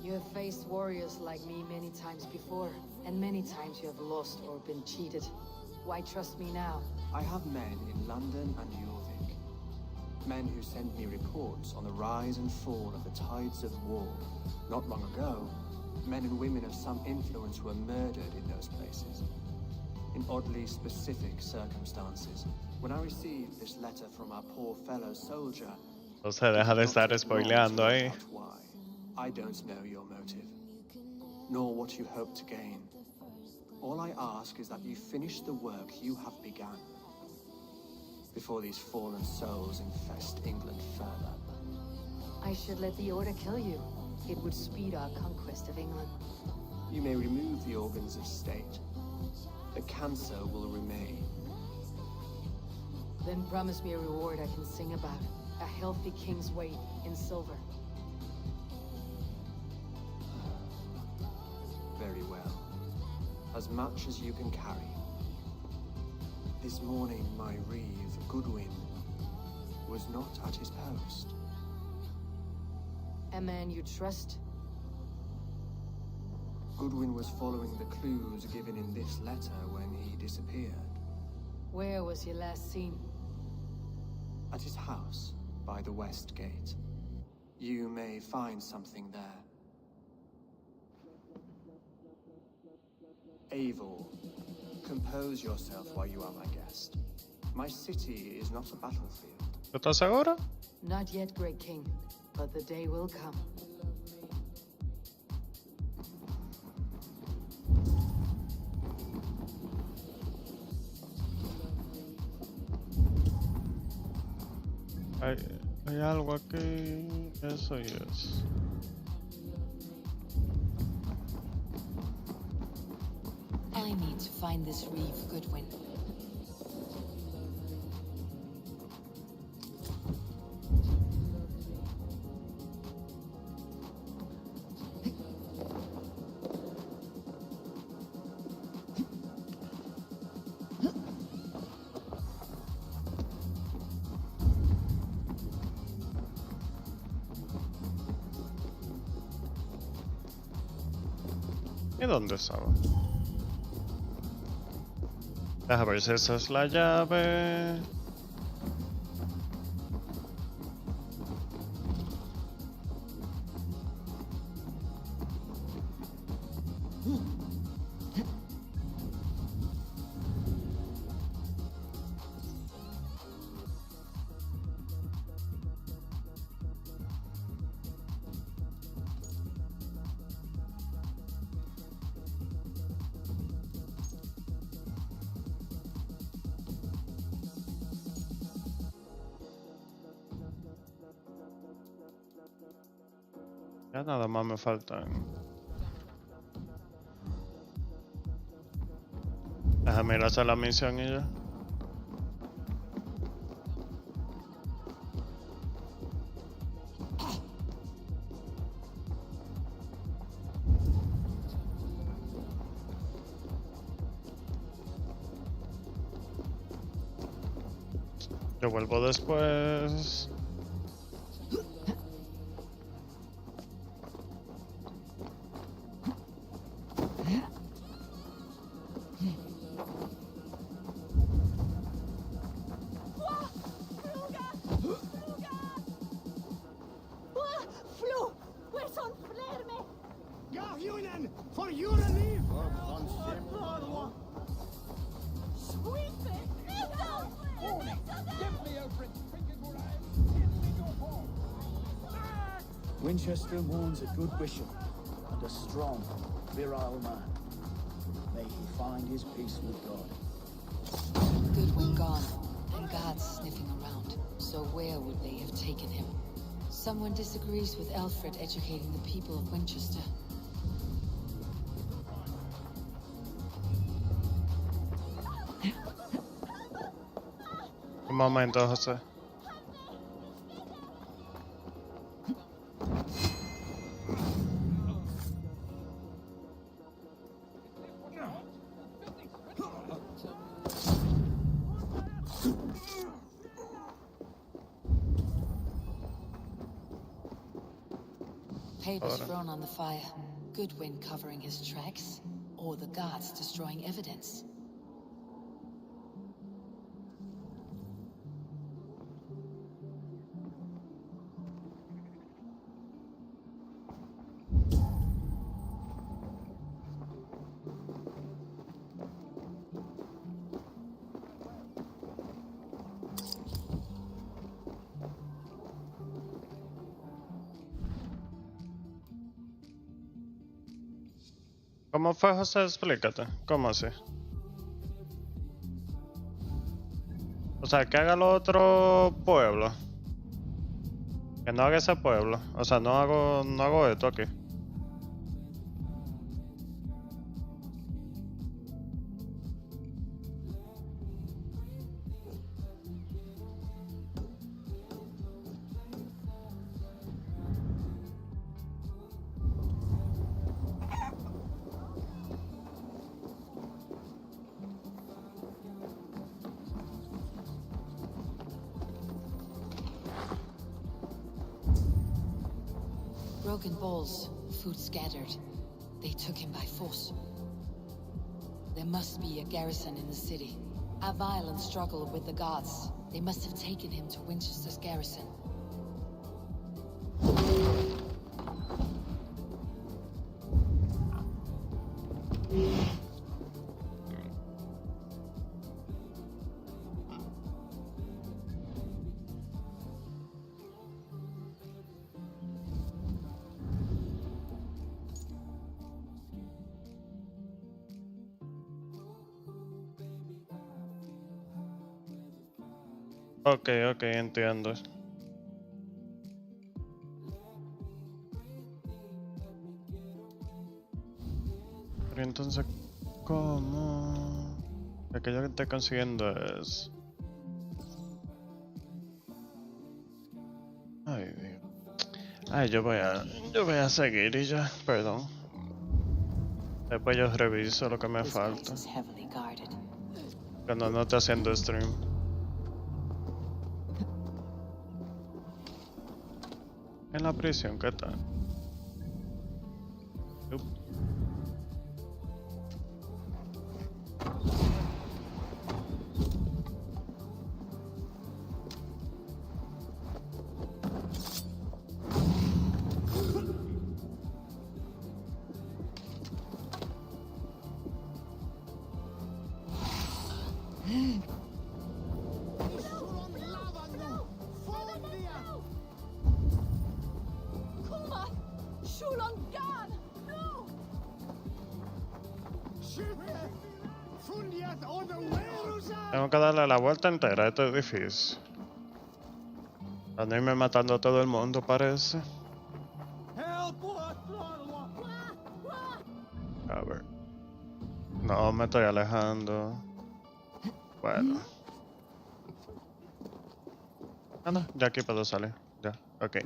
[SPEAKER 3] You have faced warriors like me many times before, and many times you have lost or been cheated. Why trust me now?
[SPEAKER 21] I have men in London and Jorvik. Men who send me reports on the rise and fall of the tides of war. Not long ago, men and women of some influence were murdered in those places. In oddly specific circumstances. When I received this letter from our poor fellow soldier...
[SPEAKER 1] O sea, deja de estar spoileando ahí.
[SPEAKER 21] I don't know your motive, nor what you hope to gain. All I ask is that you finish the work you have begun, before these fallen souls infest England further.
[SPEAKER 3] I should let the Order kill you. It would speed our conquest of England.
[SPEAKER 21] You may remove the organs of state. The cancer will remain.
[SPEAKER 3] Then promise me a reward I can sing about. A healthy king's weight in silver.
[SPEAKER 21] Very well. As much as you can carry. This morning, my reeve, Goodwin, was not at his post.
[SPEAKER 3] A man you trust?
[SPEAKER 21] Goodwin was following the clues given in this letter when he disappeared.
[SPEAKER 3] Where was he last seen?
[SPEAKER 21] At his house, by the west gate. You may find something there. Eivor, compose yourself while you are my guest. My city is not a battlefield.
[SPEAKER 1] ¿Estás seguro?
[SPEAKER 3] Not yet, great king, but the day will come.
[SPEAKER 1] Hay algo aquí. Eso y eso.
[SPEAKER 13] I need to find this reeve, Goodwin.
[SPEAKER 1] ¿Y dónde estaba? Deja ver si esa es la llave. Ya nada más me faltan. Déjame ir a hacer la misión y ya. Yo vuelvo después.
[SPEAKER 10] Winchester mourns a good bishop and a strong, virile man. May he find his peace with God.
[SPEAKER 3] Goodwin gone, and guards sniffing around. So where would they have taken him? Someone disagrees with Alfred educating the people of Winchester.
[SPEAKER 1] Un momento, José.
[SPEAKER 3] Papers thrown on the fire. Goodwin covering his tracks, or the guards destroying evidence.
[SPEAKER 1] ¿Cómo fue, José? Explícate. ¿Cómo así? O sea, que haga lo otro pueblo. Que no haga ese pueblo. O sea, no hago esto aquí.
[SPEAKER 3] Broken bowls, food scattered. They took him by force. There must be a garrison in the city. A violent struggle with the guards. They must have taken him to Winchester's garrison.
[SPEAKER 1] Ok, entiendo. Pero entonces, ¿cómo? Lo que yo estoy consiguiendo es... Ay, Dios. Ay, yo voy a seguir y ya, perdón. Después yo reviso lo que me falta. Cuando no esté haciendo stream. En la prisión, ¿qué tal? Tengo que darle la vuelta entera a este edificio. A no irme matando a todo el mundo, parece. A ver. No, me estoy alejando. Bueno. Ah, no, ya aquí puedo salir. Ya, ok.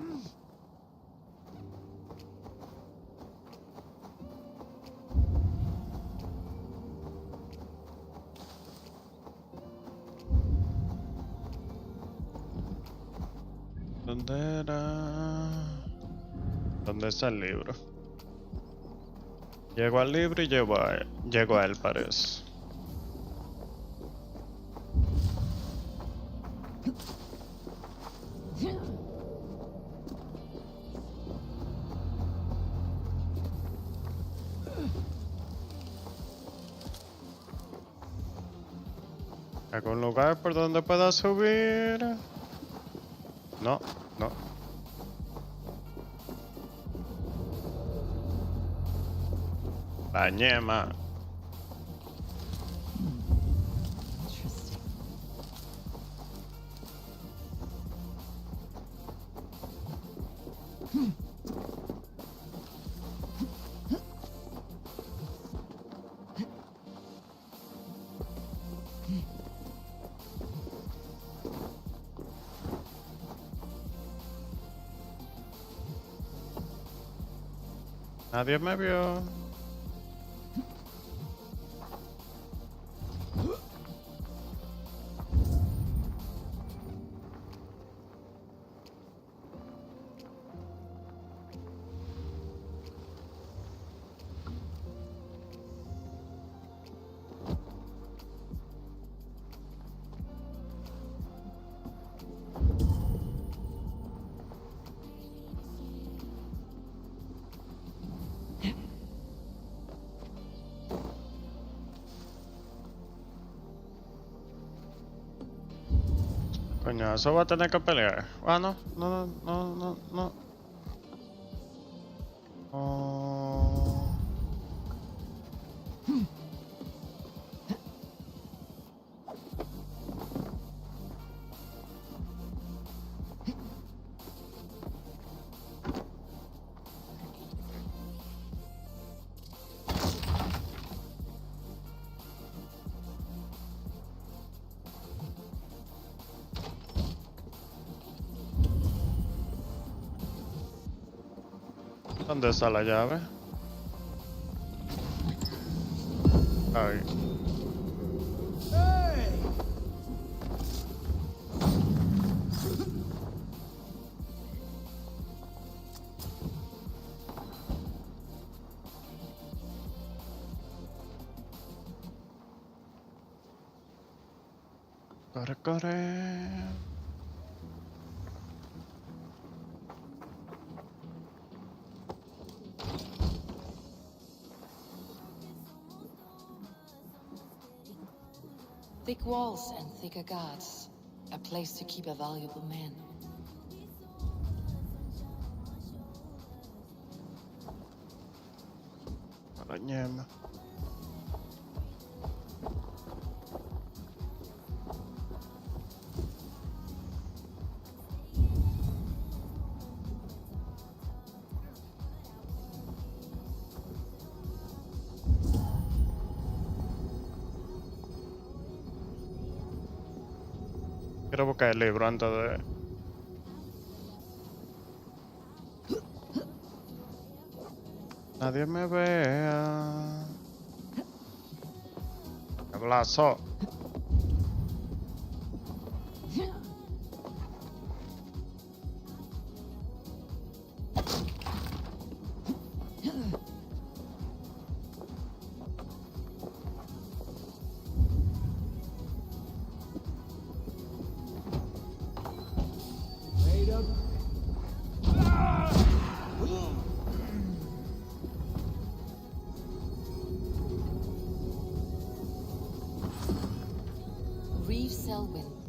[SPEAKER 1] ¿Dónde era? ¿Dónde está el libro? Llego al libro y llego a él, parece. ¿Algún lugar por donde pueda subir? No, no. La ñema. Nadie me vio. Coño, eso va a tener que pelear. Ah, no. Oh. ¿Dónde está la llave? Ahí. Corre, corre.
[SPEAKER 13] Thick walls and thicker guards. A place to keep a valuable man.
[SPEAKER 1] La ñema. Quiero buscar el libro antes de... Nadie me vea. Hablazo.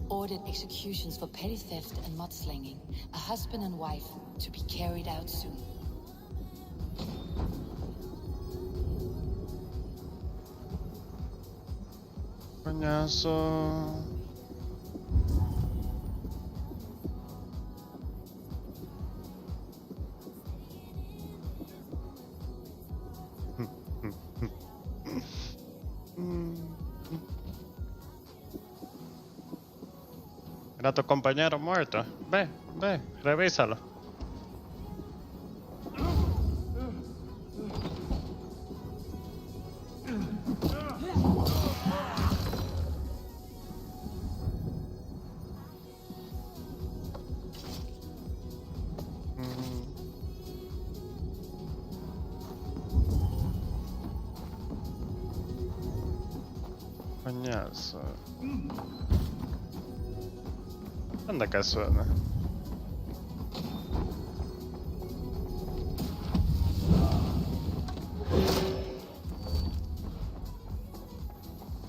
[SPEAKER 13] Ordered executions for petty theft and mudslinging. A husband and wife to be carried out soon.
[SPEAKER 1] Coñazo. Era tu compañero muerto. Ve, revísalo. Coñazo. ¿Dónde que suena?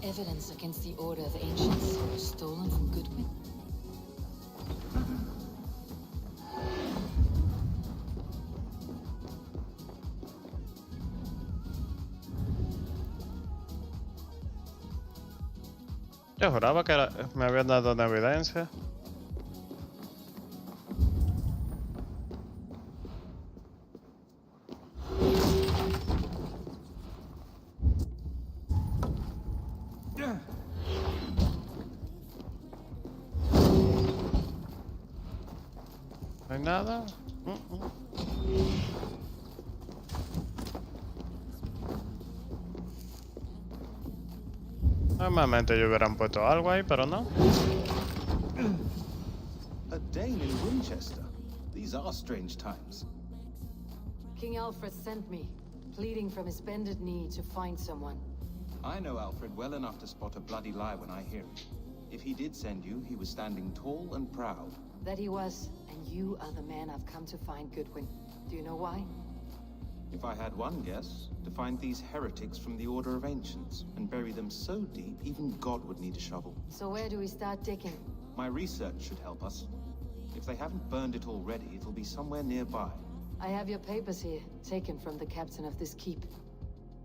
[SPEAKER 13] Evidence against the Order of Ancients, stolen from Goodwin.
[SPEAKER 1] Yo juraba que me habían dado una evidencia. ¿No hay nada? Normalmente yo hubieran puesto algo ahí, pero no.
[SPEAKER 15] A Dane in Winchester. These are strange times.
[SPEAKER 3] King Alfred sent me, pleading from his bended knee to find someone.
[SPEAKER 15] I know Alfred well enough to spot a bloody lie when I hear it. If he did send you, he was standing tall and proud.
[SPEAKER 3] That he was, and you are the man I've come to find, Goodwin. Do you know why?
[SPEAKER 15] If I had one guess, to find these heretics from the Order of Ancients and bury them so deep, even God would need a shovel.
[SPEAKER 3] So where do we start digging?
[SPEAKER 15] My research should help us. If they haven't burned it already, it'll be somewhere nearby.
[SPEAKER 3] I have your papers here, taken from the captain of this keep.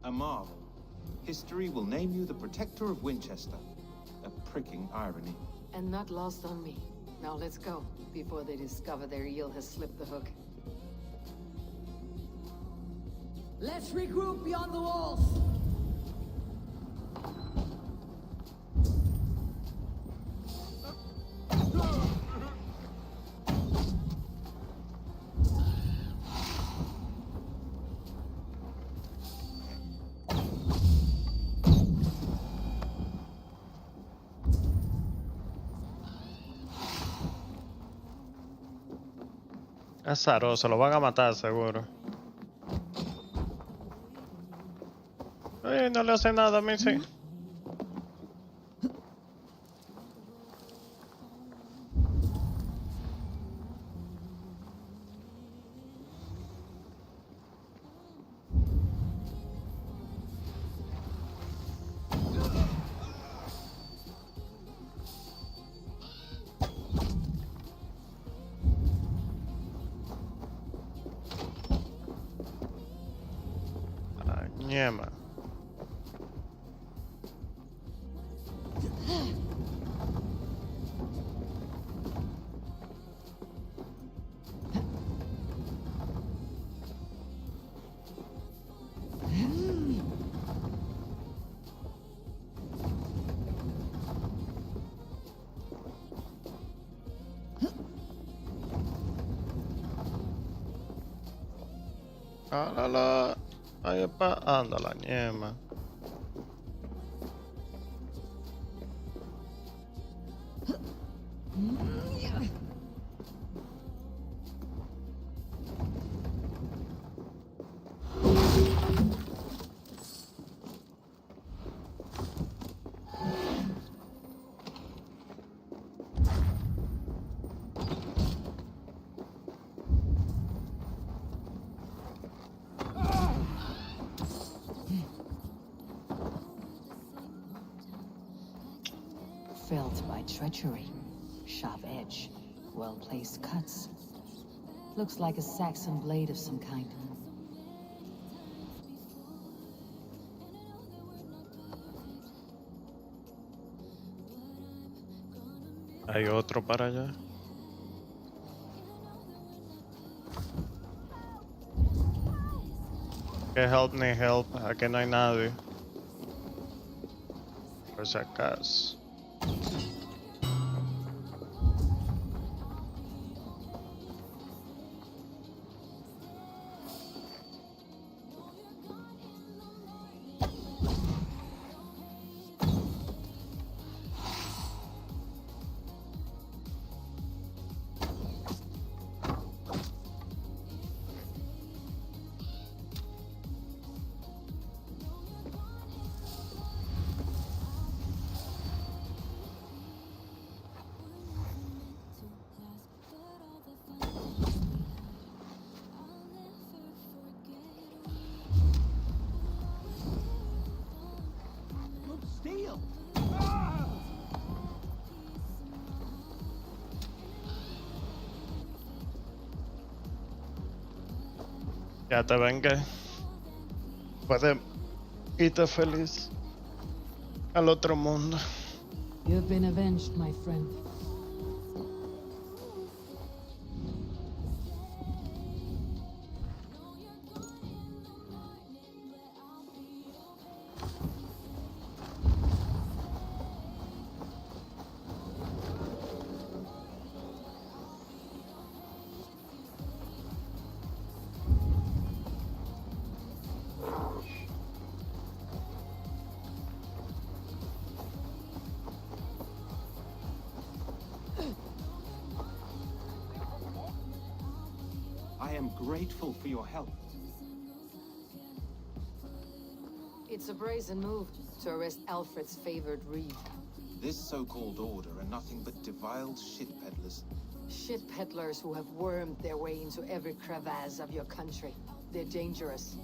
[SPEAKER 15] A marvel. History will name you the protector of Winchester. A pricking irony.
[SPEAKER 3] And not lost on me. Now let's go, before they discover their eel has slipped the hook.
[SPEAKER 20] Let's regroup beyond the walls!
[SPEAKER 1] Es azaroso, lo van a matar seguro. No le hace nada a mí, sí. Ñema. Ándala. Ahí pa, ándala, ñema.
[SPEAKER 13] Felled by treachery. Sharp edge. Well-placed cuts. Looks like a Saxon blade of some kind.
[SPEAKER 1] Hay otro para allá. Que help ni help. Aquí no hay nadie. Por si acaso. Ya te venga. Puedes irte feliz al otro mundo.
[SPEAKER 3] You've been avenged, my friend.
[SPEAKER 15] I am grateful for your help.
[SPEAKER 3] It's a brazen move to arrest Alfred's favored reeve.
[SPEAKER 15] This so-called order are nothing but deviled shit peddlers.
[SPEAKER 3] Shit peddlers who have wormed their way into every crevasse of your country. They're dangerous.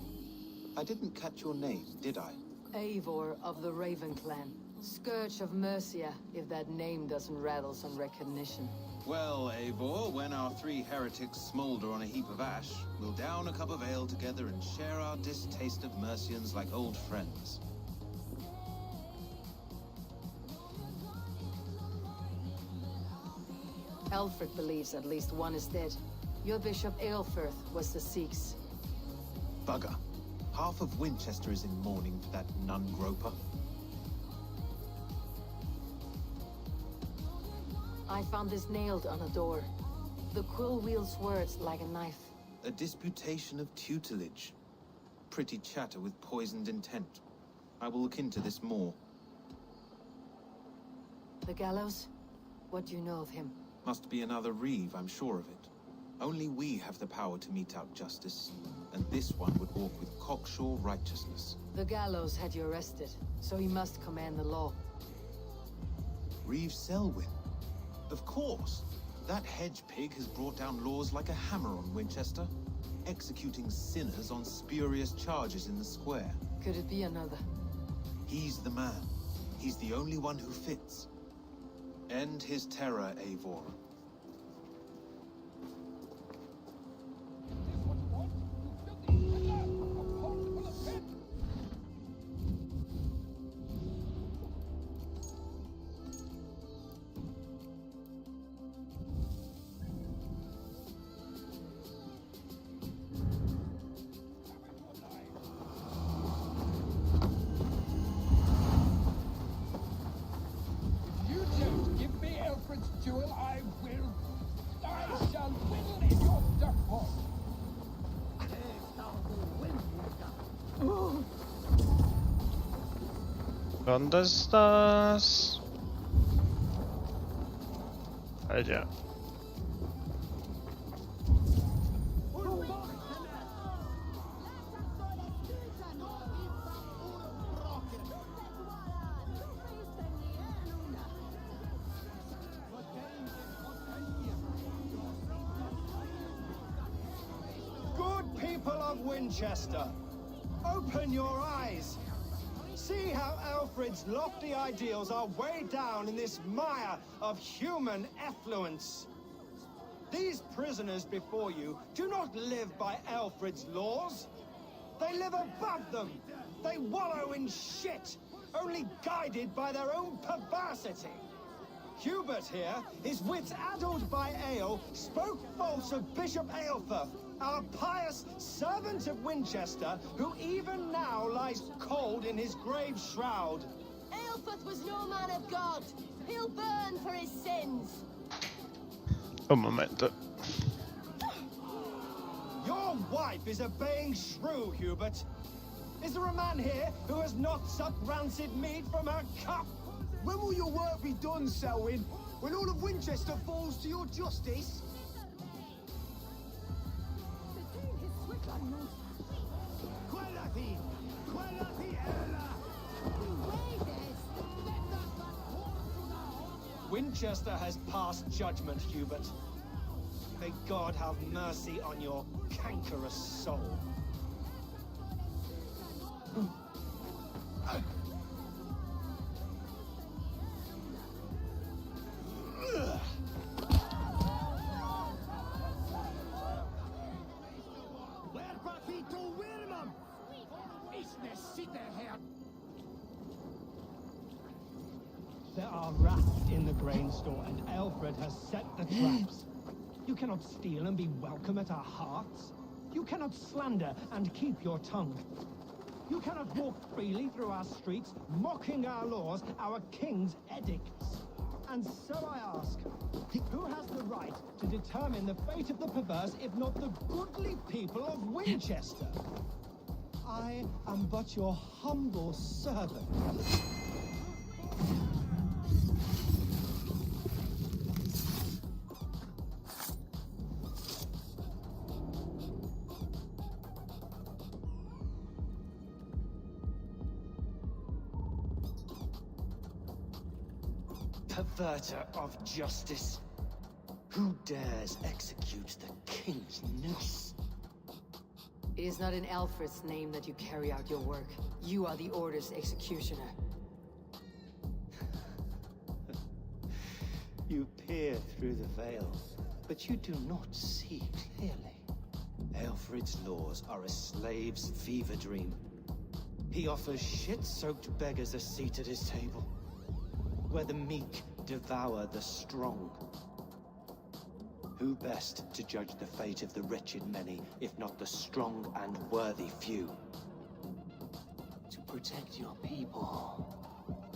[SPEAKER 15] I didn't catch your name, did I?
[SPEAKER 3] Eivor of the Raven Clan. Scourge of Mercia, if that name doesn't rattle some recognition.
[SPEAKER 15] Well, Eivor, when our three heretics smolder on a heap of ash, we'll down a cup of ale together and share our distaste of Mercians like old friends.
[SPEAKER 3] Alfred believes at least one is dead. Your Bishop Aelfirth was the Sikhs.
[SPEAKER 15] Bugger. Half of Winchester is in mourning for that nun-groper.
[SPEAKER 3] I found this nailed on a door. The quill wields words like a knife.
[SPEAKER 15] A disputation of tutelage. Pretty chatter with poisoned intent. I will look into this more.
[SPEAKER 3] The gallows? What do you know of him?
[SPEAKER 15] Must be another reeve, I'm sure of it. Only we have the power to mete out justice, and this one would walk with cocksure righteousness.
[SPEAKER 3] The gallows had you arrested, so he must command the law.
[SPEAKER 15] Reeve Selwyn? Of course. That hedge pig has brought down laws like a hammer on Winchester, executing sinners on spurious charges in the square.
[SPEAKER 3] Could it be another?
[SPEAKER 15] He's the man. He's the only one who fits. End his terror, Eivor.
[SPEAKER 1] ¿Dónde estás? Allá.
[SPEAKER 4] Good people of Winchester, open your eyes. See how Alfred's lofty ideals are weighed down in this mire of human effluence. These prisoners before you do not live by Alfred's laws. They live above them. They wallow in shit, only guided by their own perversity. Hubert here, his wits addled by ale, spoke false of Bishop Aelfirth, our pious servant of Winchester, who even now lies cold in his grave shroud.
[SPEAKER 22] Aelfirth was no man of God. He'll burn for his sins.
[SPEAKER 1] Un momento.
[SPEAKER 4] Your wife is a baying shrew, Hubert. Is there a man here who has not sucked rancid meat from her cup?
[SPEAKER 10] When will your work be done, Selwyn? When all of Winchester falls to your justice?
[SPEAKER 4] Winchester has passed judgment, Hubert. May God have mercy on your cankerous soul. There are rats in the grain store, and Alfred has set the traps. You cannot steal and be welcome at our hearts. You cannot slander and keep your tongue. You cannot walk freely through our streets, mocking our laws, our king's edicts. And so I ask, who has the right to determine the fate of the perverse if not the goodly people of Winchester? I am but your humble servant.
[SPEAKER 9] Perverter of justice. Who dares execute the king's noose?
[SPEAKER 3] It is not in Alfred's name that you carry out your work. You are the Order's executioner.
[SPEAKER 9] You peer through the veil, but you do not see clearly. Alfred's laws are a slave's fever dream. He offers shit-soaked beggars a seat at his table, where the meek devour the strong. Who best to judge the fate of the wretched many, if not the strong and worthy few?
[SPEAKER 19] To protect your people,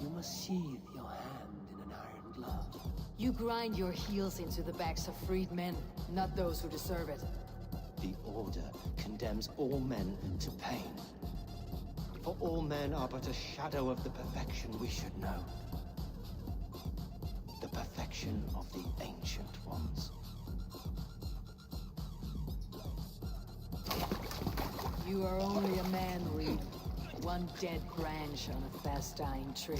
[SPEAKER 19] you must sheathe your hand in an iron glove.
[SPEAKER 3] You grind your heels into the backs of freed men, not those who deserve it.
[SPEAKER 9] The Order condemns all men to pain. For all men are but a shadow of the perfection we should know. The perfection of the Ancient Ones.
[SPEAKER 3] You are only a man, Reed. One dead branch on a fast-dying tree.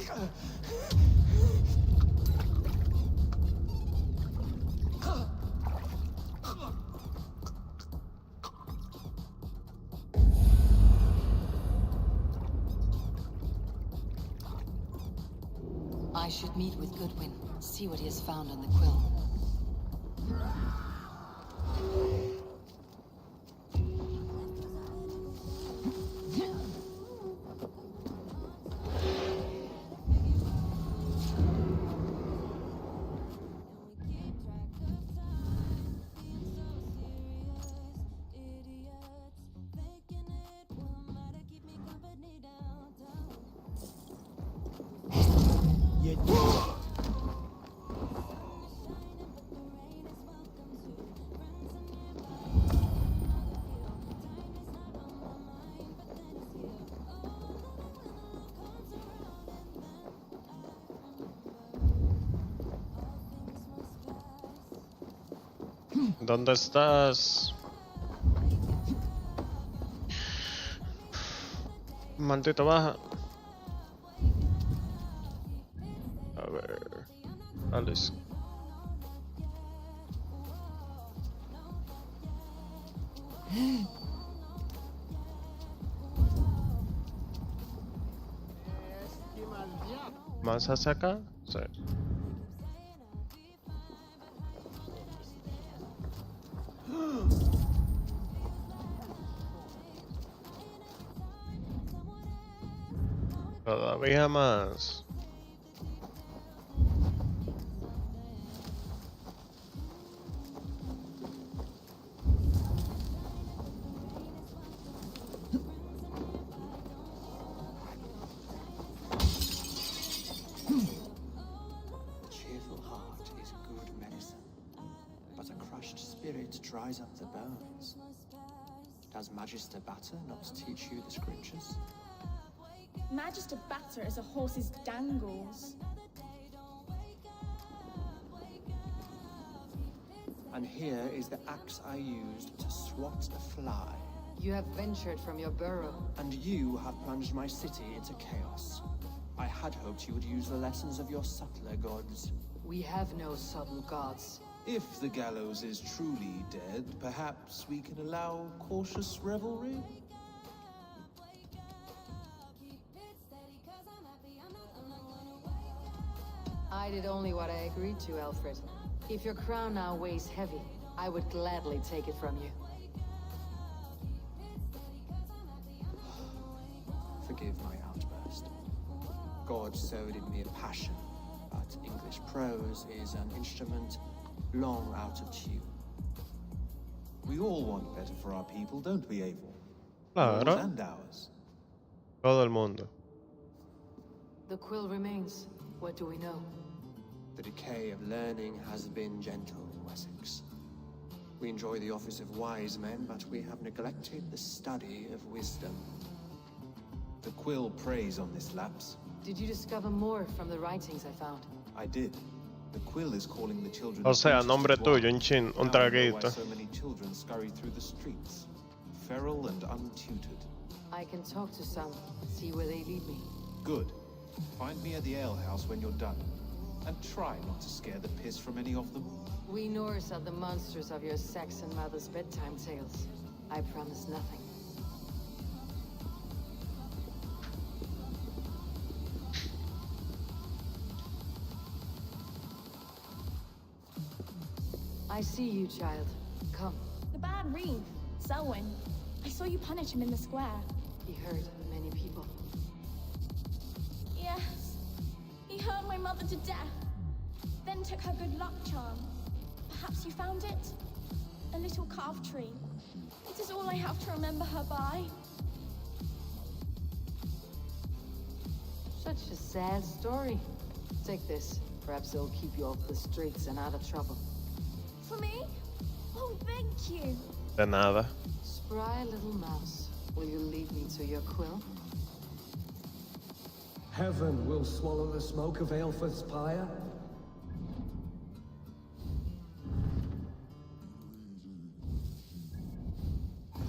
[SPEAKER 13] I should meet with Goodwin, see what he has found on the quill.
[SPEAKER 1] ¿Dónde estás? Maldito baja. A ver. Alice. ¿Más hacia acá? Sí. Todavía más.
[SPEAKER 21] Cheerful heart is good medicine, but a crushed spirit dries up the bones. Does Magister Batter not teach you the scriptures?
[SPEAKER 8] Magister Batter is a horse's dangles.
[SPEAKER 21] And here is the axe I used to swat a fly.
[SPEAKER 3] You have ventured from your burrow.
[SPEAKER 21] And you have plunged my city into chaos. I had hoped you would use the lessons of your subtler gods.
[SPEAKER 3] We have no subtle gods.
[SPEAKER 15] If the gallows is truly dead, perhaps we can allow cautious revelry?
[SPEAKER 3] I did only what I agreed to, Alfred. If your crown now weighs heavy, I would gladly take it from you.
[SPEAKER 21] Forgive my outburst. God sowed in me a passion, a that English prose is an instrument long out of tune.
[SPEAKER 15] We all want better for our people, don't we, Eivor?
[SPEAKER 1] Claro.
[SPEAKER 15] Yours and ours.
[SPEAKER 1] Todo el mundo.
[SPEAKER 3] The quill remains. What do we know?
[SPEAKER 21] The decay of learning has been gentle in Wessex. We enjoy the office of wise men, but we have neglected the study of wisdom.
[SPEAKER 15] The quill preys on this lapse.
[SPEAKER 3] Did you discover more from the writings I found?
[SPEAKER 15] I did. The quill is calling the children.
[SPEAKER 1] O sea, nombre
[SPEAKER 15] to arms.
[SPEAKER 1] tuyo, un chin, un
[SPEAKER 15] Now I know why
[SPEAKER 1] traguito.
[SPEAKER 15] so many children scurry through the streets, feral and untutored.
[SPEAKER 3] I can talk to some, see where they lead me.
[SPEAKER 15] Good. Find me at the alehouse when you're done. And try not to scare the piss from any of them.
[SPEAKER 3] We Norse are the monsters of your Saxon mother's bedtime tales. I promise nothing. I see you, child. Come.
[SPEAKER 8] The bad reeve, Selwyn. I saw you punish him in the square.
[SPEAKER 3] He hurt many people.
[SPEAKER 8] Yes. He hurt my mother to death. Then took her good luck charm. Perhaps you found it? A little carved tree. It is all I have to remember her by.
[SPEAKER 3] Such a sad story. Take this. Perhaps it'll keep you off the streets and out of trouble.
[SPEAKER 8] For me? Oh, thank you.
[SPEAKER 1] De nada.
[SPEAKER 3] Spry little mouse. Will you lead me to your quill?
[SPEAKER 9] Heaven will swallow the smoke of Aelfred's pyre.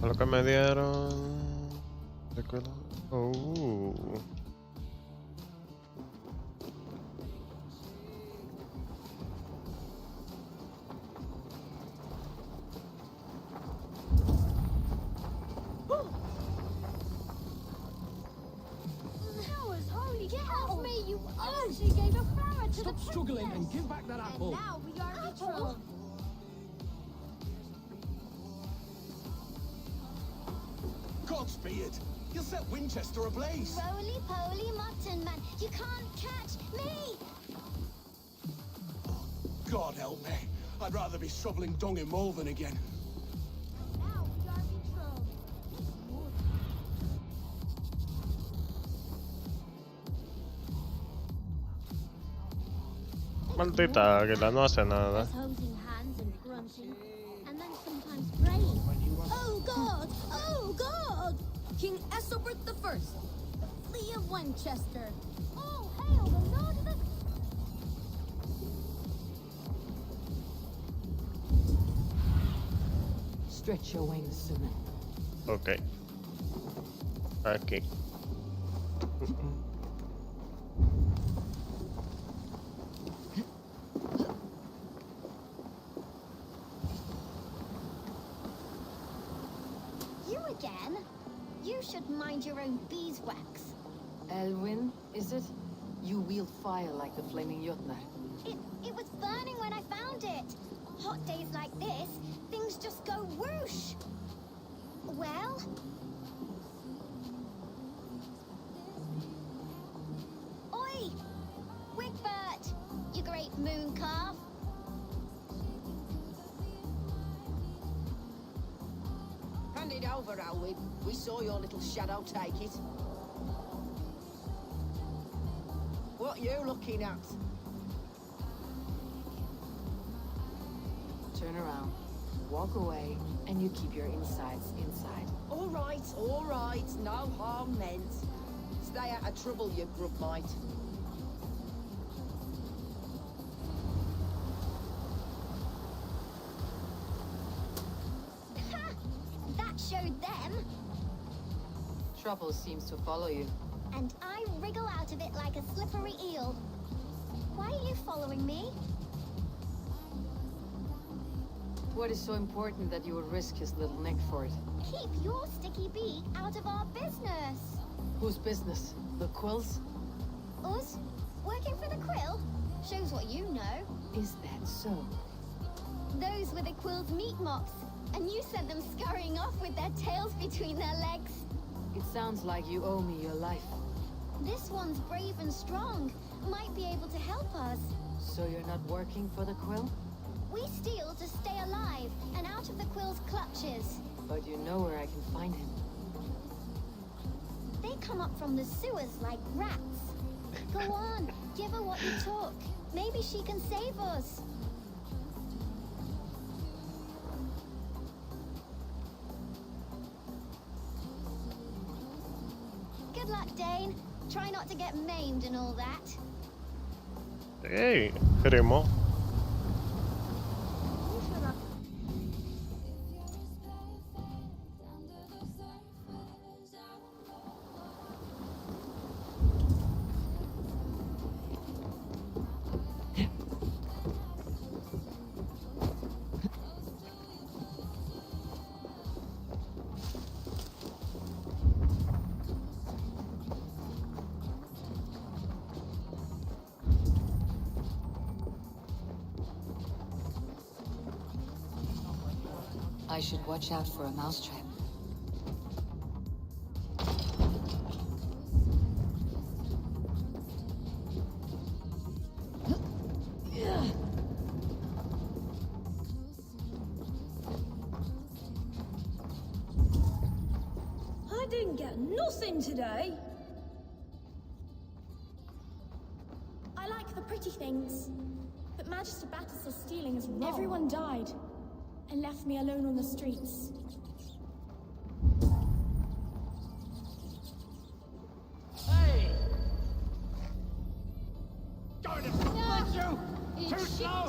[SPEAKER 1] Lo que me dieron. Recuerdo. Oh.
[SPEAKER 12] That was holy Get off me, you oaf! She gave a flower to
[SPEAKER 10] Stop
[SPEAKER 12] the
[SPEAKER 10] struggling
[SPEAKER 12] princess.
[SPEAKER 10] and give back that apple.
[SPEAKER 12] And now we are betrothed.
[SPEAKER 15] Godspeed! You'll set Winchester ablaze!
[SPEAKER 12] Roly-poly mutton man, you can't catch me!
[SPEAKER 15] God help me. I'd rather be shoveling dung in Malvern again.
[SPEAKER 12] Now we are betrothed.
[SPEAKER 1] Maldita águila, no hace nada.
[SPEAKER 12] There's holding hands and grunting, and then sometimes praying. Oh God! Oh God! King Ethelbert the First, the Flea of Winchester. Oh, hail the Lord of the...
[SPEAKER 3] Stretch your wings, Suman.
[SPEAKER 1] Ok. Aquí.
[SPEAKER 12] You again? You should mind your own beeswax.
[SPEAKER 3] Elwyn, is it? You wield fire like the flaming Jotnar.
[SPEAKER 12] It was burning when I found it. Hot days like this, things just go whoosh. Well? Oi! Wigbert! You great moon calf!
[SPEAKER 22] Hand it over, Alwyn. We saw your little shadow take it. What you looking at?
[SPEAKER 3] Turn around, walk away, and you keep your insides inside.
[SPEAKER 22] All right. No harm meant. Stay out of trouble, you grub mite.
[SPEAKER 12] Ha! That showed them.
[SPEAKER 3] Trouble seems to follow you.
[SPEAKER 12] And I wriggle out of it like a slippery eel. Why are you following me?
[SPEAKER 3] What is so important that you would risk his little neck for it?
[SPEAKER 12] Keep your sticky beak out of our business.
[SPEAKER 3] Whose business? The quills?
[SPEAKER 12] Us? Working for the quill? Shows what you know.
[SPEAKER 3] Is that so?
[SPEAKER 12] Those were the quill's meat mops, and you sent them scurrying off with their tails between their legs.
[SPEAKER 3] It sounds like you owe me your life.
[SPEAKER 12] This one's brave and strong. Might be able to help us.
[SPEAKER 13] So you're not working for the Quill?
[SPEAKER 12] We steal to stay alive and out of the Quill's clutches.
[SPEAKER 13] But you know where I can find him.
[SPEAKER 12] They come up from the sewers like rats. Go on, give her what you took. Maybe she can save us. Good luck, Dane. Try not to get maimed and all that.
[SPEAKER 1] Hey, Remo.
[SPEAKER 13] I should watch out for a mousetrap.
[SPEAKER 8] I didn't get nothing today. I like the pretty things, but Magister Battis's stealing is wrong. Everyone died and left me alone on the streets.
[SPEAKER 14] Hey! Going to split you! Too slow!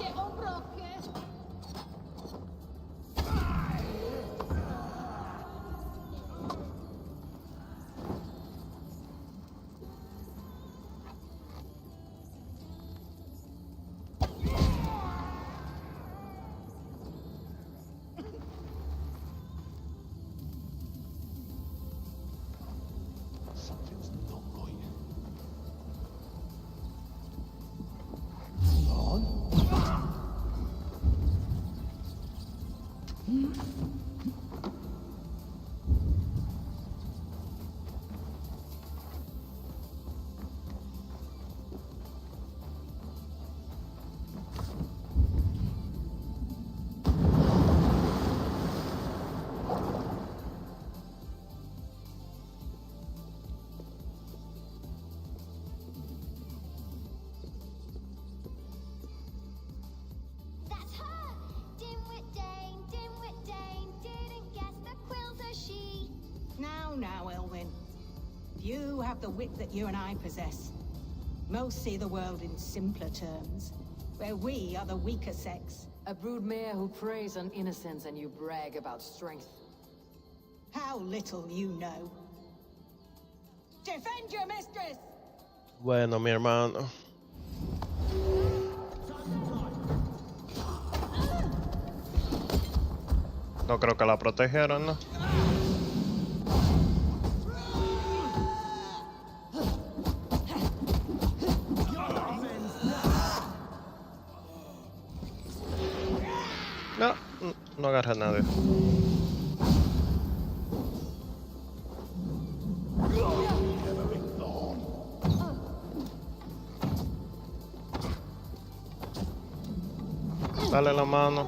[SPEAKER 12] That's her! Dimwit Dane, didn't guess the Quill's a she.
[SPEAKER 16] Now, Elwyn. You have the wit that you and I possess. Most see the world in simpler terms, where we are the weaker sex.
[SPEAKER 13] A broodmare who preys on innocence and you brag about strength.
[SPEAKER 16] How little you know. Defend your mistress!
[SPEAKER 1] Bueno, mi hermano. No creo que la protegieron, ¿no? No, no agarra a nadie. Dale la mano.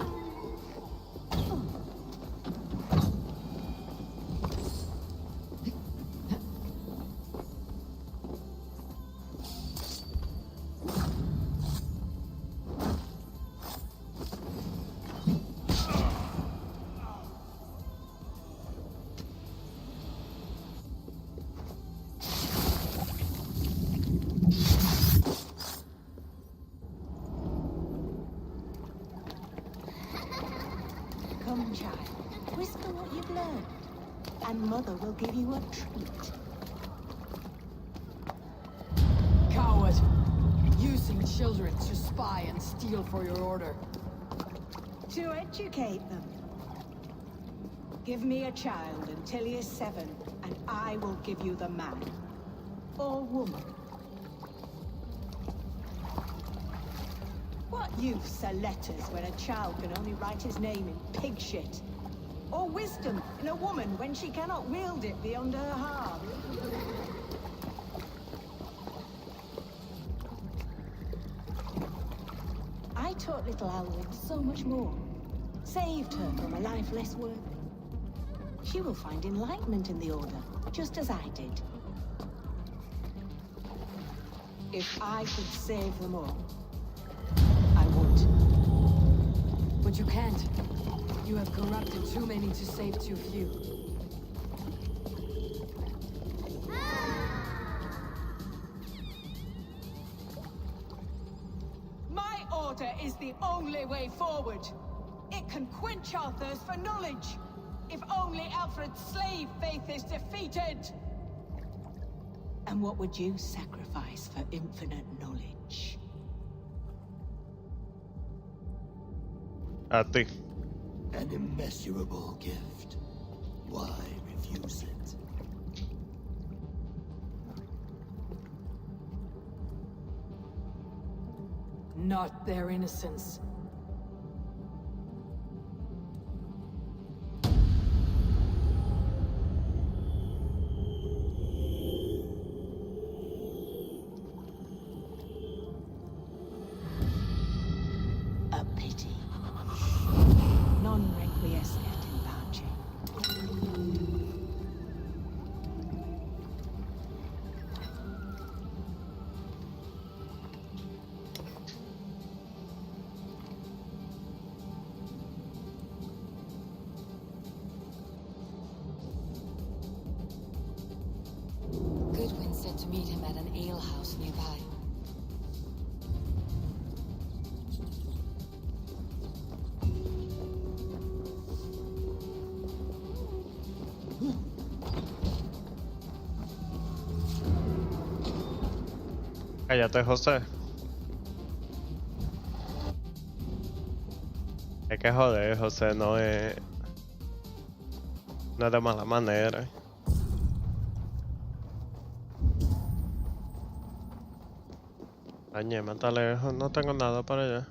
[SPEAKER 16] Come, child. Whisper what you've learned, and Mother will give you a treat.
[SPEAKER 3] Coward! Using children to spy and steal for your order.
[SPEAKER 16] To educate them. Give me a child until he is 7, and I will give you the man. Or woman. What use are letters when a child can only write his name in pig shit? Or wisdom in a woman when she cannot wield it beyond her heart? taught little Alwyn so much more. Saved her from a life less worthy. She will find enlightenment in the Order, just as I did. If I could save them all, I would.
[SPEAKER 3] But you can't. You have corrupted too many to save too few.
[SPEAKER 16] My Order is the only way forward. It can quench our thirst for knowledge. If only Alfred's slave faith is defeated! And what would you sacrifice for infinite knowledge?
[SPEAKER 1] A ti.
[SPEAKER 19] An immeasurable gift. Why refuse it?
[SPEAKER 3] Not their innocence.
[SPEAKER 16] A pity. Non requiescat in pace.
[SPEAKER 3] Goodwin said to meet him at an alehouse nearby.
[SPEAKER 1] Cállate, José. Es que joder, José no es... No es de mala manera. Añe, está lejos, no tengo nada para allá.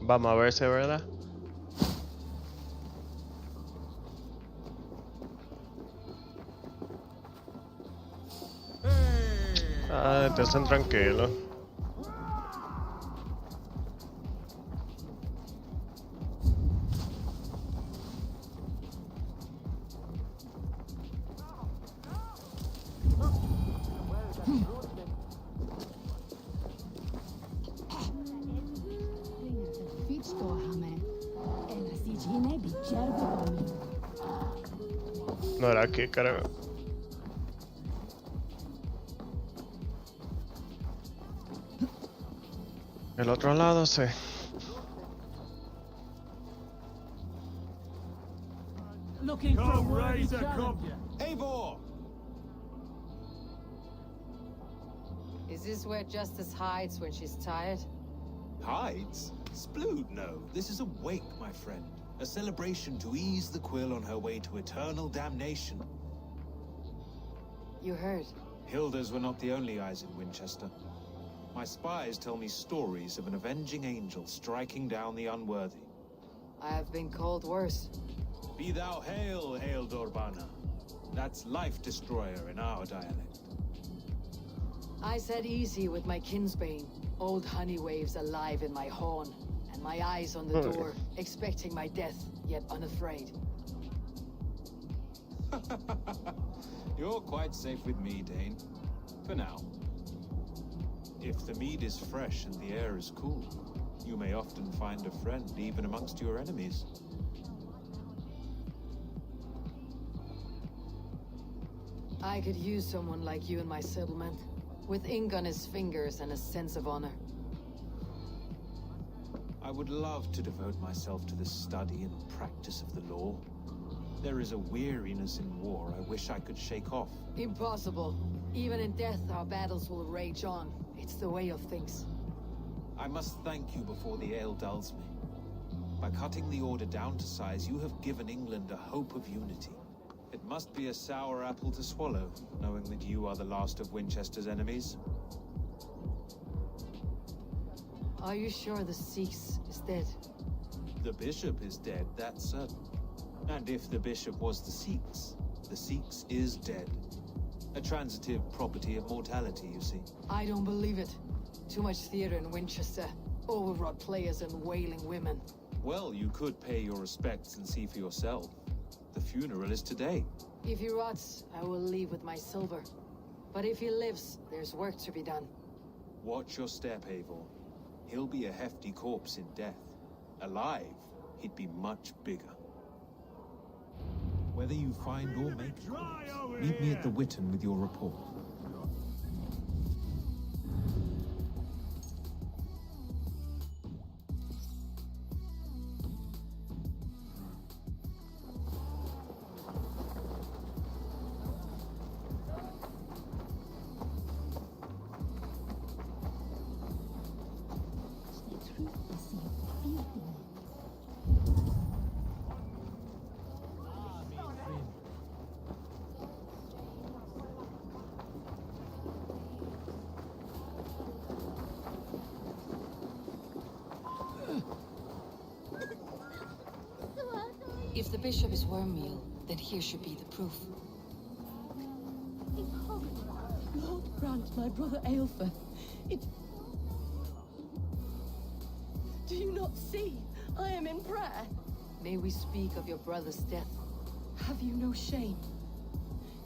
[SPEAKER 1] Vamos a ver si es verdad. Ah, te hacen tranquilo. No era aquí, creo. El otro lado, sí.
[SPEAKER 16] Looking for a worthy
[SPEAKER 4] Eivor!
[SPEAKER 3] Is this where Justice hides when she's tired?
[SPEAKER 15] Hides? Splood, no. This is a wake, my friend. A celebration to ease the quill on her way to eternal damnation.
[SPEAKER 3] You heard.
[SPEAKER 15] Hilda's were not the only eyes in Winchester. My spies tell me stories of an avenging angel striking down the unworthy.
[SPEAKER 3] I have been called worse.
[SPEAKER 15] Be thou hail, Hail Dorbana. That's Life Destroyer in our dialect.
[SPEAKER 3] I said easy with my kinsbane. Old honey waves alive in my horn, and my eyes on the door, expecting my death, yet unafraid.
[SPEAKER 15] You're quite safe with me, Dane. For now. If the mead is fresh and the air is cool, you may often find a friend even amongst your enemies.
[SPEAKER 3] I could use someone like you in my settlement, with ink on his fingers and a sense of honor.
[SPEAKER 15] I would love to devote myself to the study and practice of the law. There is a weariness in war I wish I could shake off.
[SPEAKER 3] Impossible. Even in death, our battles will rage on. It's the way of things.
[SPEAKER 15] I must thank you before the ale dulls me. By cutting the Order down to size, you have given England a hope of unity. It must be a sour apple to swallow, knowing that you are the last of Winchester's enemies.
[SPEAKER 3] Are you sure the Sikhs is dead?
[SPEAKER 15] The bishop is dead, that's certain. And if the bishop was the Sikhs is dead. A transitive property of mortality, you see.
[SPEAKER 3] I don't believe it. Too much theater in Winchester. Overwrought players and wailing women.
[SPEAKER 15] Well, you could pay your respects and see for yourself. The funeral is today.
[SPEAKER 3] If he rots, I will leave with my silver. But if he lives, there's work to be done.
[SPEAKER 15] Watch your step, Eivor. He'll be a hefty corpse in death. Alive, he'd be much bigger. Whether you find or make a corpse, meet me at the Witten with your report.
[SPEAKER 13] If the bishop is wormmeal, then here should be the proof.
[SPEAKER 16] Lord grant my brother Aelfir. Do you not see? I am in prayer.
[SPEAKER 3] May we speak of your brother's death?
[SPEAKER 16] Have you no shame?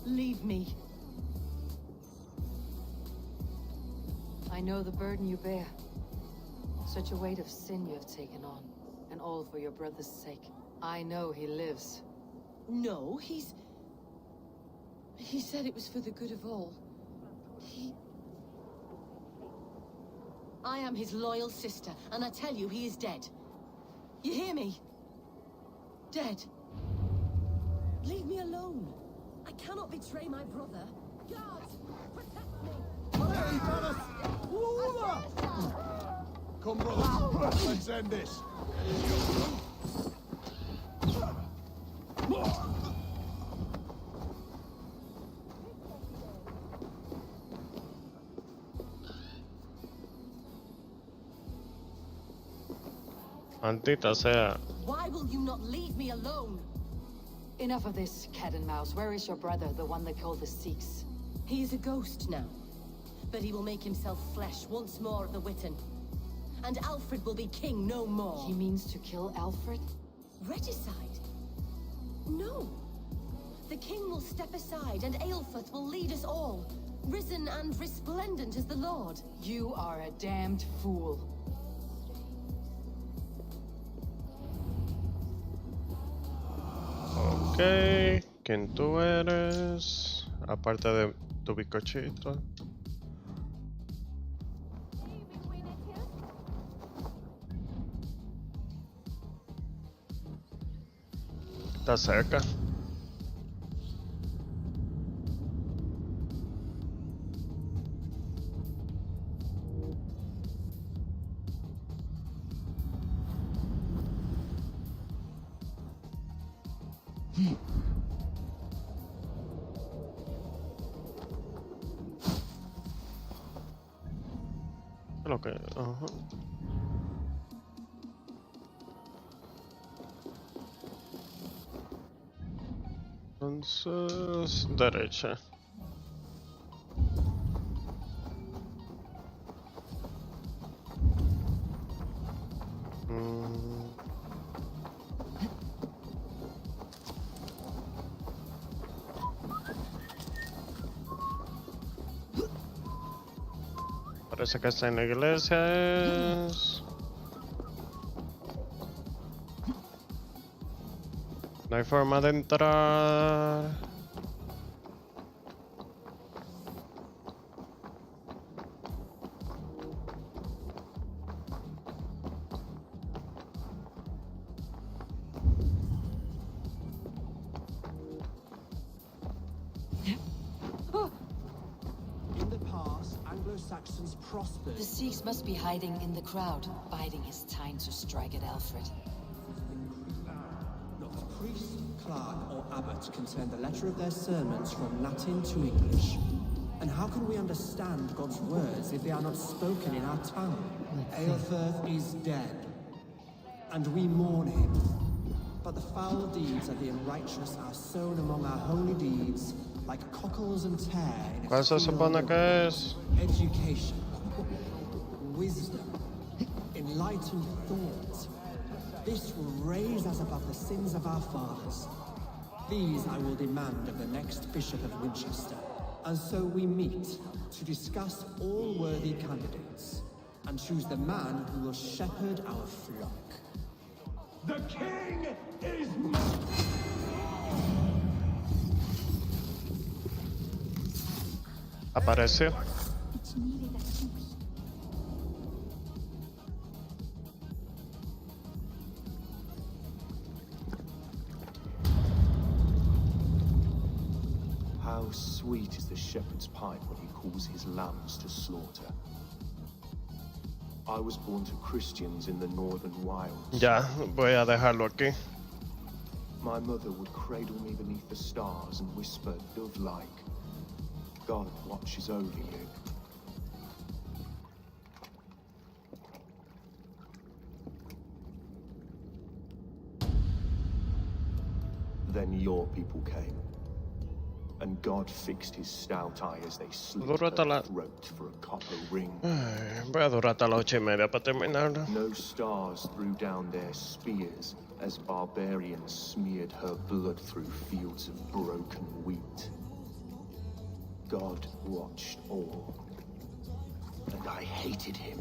[SPEAKER 16] Leave me.
[SPEAKER 3] I know the burden you bear. Such a weight of sin you have taken on, and all for your brother's sake. I know he lives.
[SPEAKER 16] No, he said it was for the good of all. I am his loyal sister, and I tell you, he is dead. You hear me? Dead. Leave me alone. I cannot betray my brother. Guards, protect me.
[SPEAKER 14] Hey, fellas! Come, brothers. Let's end this.
[SPEAKER 1] Maldita sea.
[SPEAKER 16] Why will you not leave me alone?
[SPEAKER 3] Enough of this, cat and mouse. Where is your brother, the one they call the Sikhs?
[SPEAKER 16] He is a ghost now. But he will make himself flesh once more at the Witten. And Alfred will be king no more.
[SPEAKER 3] He means to kill Alfred?
[SPEAKER 16] Regicide? No. The king will step aside and Aelfir will lead us all. Risen and resplendent as the Lord.
[SPEAKER 3] You are a damned fool.
[SPEAKER 1] Ok, ¿quién tú eres? Aparte de tu bizcochito. Está cerca. Lo que, ajá. Entonces, derecha. Parece que está en la iglesia. No hay forma de entrar.
[SPEAKER 13] The Sikhs must be hiding in the crowd, biding his time to strike at Alfred.
[SPEAKER 9] Not priests
[SPEAKER 2] clerk or abbot can turn the letter of their sermons from Latin to English. And how can we understand God's words if they are not spoken in our tongue? Aelfirth is dead, and we mourn him. But the foul deeds of the unrighteous are sown among our holy deeds, like cockles and tare in a
[SPEAKER 1] ¿Cuál se supone que es?
[SPEAKER 2] education, wisdom, enlightened thought. This will raise us above the sins of our fathers. These I will demand of the next Bishop of Winchester. And so we meet to discuss all worthy candidates and choose the man who will shepherd our flock.
[SPEAKER 4] The king is
[SPEAKER 1] Apareció.
[SPEAKER 18] How sweet is the shepherd's pipe when he calls his lambs to slaughter. I was born to Christians in the northern wilds.
[SPEAKER 1] Ya, voy a dejarlo aquí.
[SPEAKER 18] My mother would cradle me beneath the stars and whisper, dove-like, God watches over you. Then your people came, and God fixed his stout eye as they slit her throat for a copper ring.
[SPEAKER 1] Voy a durar hasta las 8:30 para terminarlo.
[SPEAKER 18] No stars threw down their spears as barbarians smeared her blood through fields of broken wheat. God watched all, and I hated him.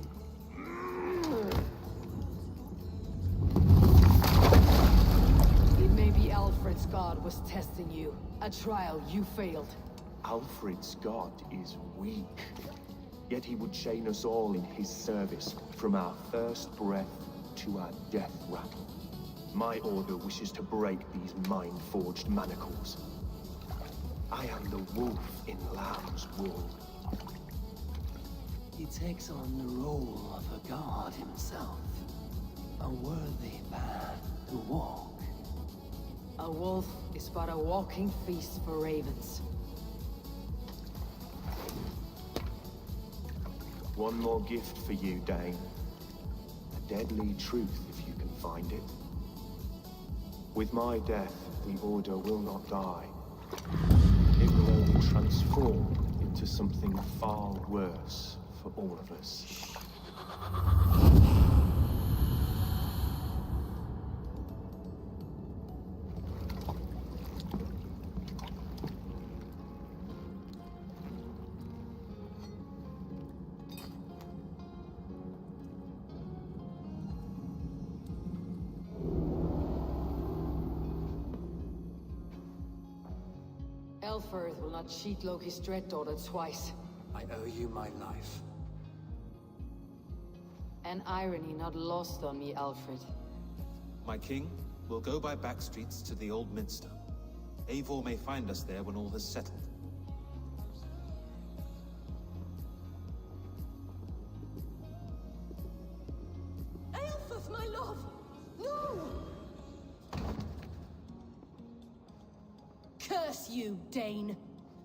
[SPEAKER 3] It may be Alfred's god was testing you. A trial you failed.
[SPEAKER 18] Alfred's god is weak, yet he would chain us all in his service from our first breath to our death rattle. My order wishes to break these mind-forged manacles. I am the wolf in lamb's wool.
[SPEAKER 6] He takes on the role of a god himself. A worthy path to walk.
[SPEAKER 3] A wolf is but a walking feast for ravens.
[SPEAKER 18] One more gift for you, Dane. A deadly truth, if you can find it. With my death, the Order will not die. It will only transform into something far worse for all of us.
[SPEAKER 3] Elfirth will not cheat Loki's dread-daughter twice.
[SPEAKER 2] I owe you my life.
[SPEAKER 3] An irony not lost on me, Alfred.
[SPEAKER 15] My king, we'll go by back streets to the Old Minster. Eivor may find us there when all has settled.
[SPEAKER 16] Aelfirth, my love! No!
[SPEAKER 23] Curse you, Dane!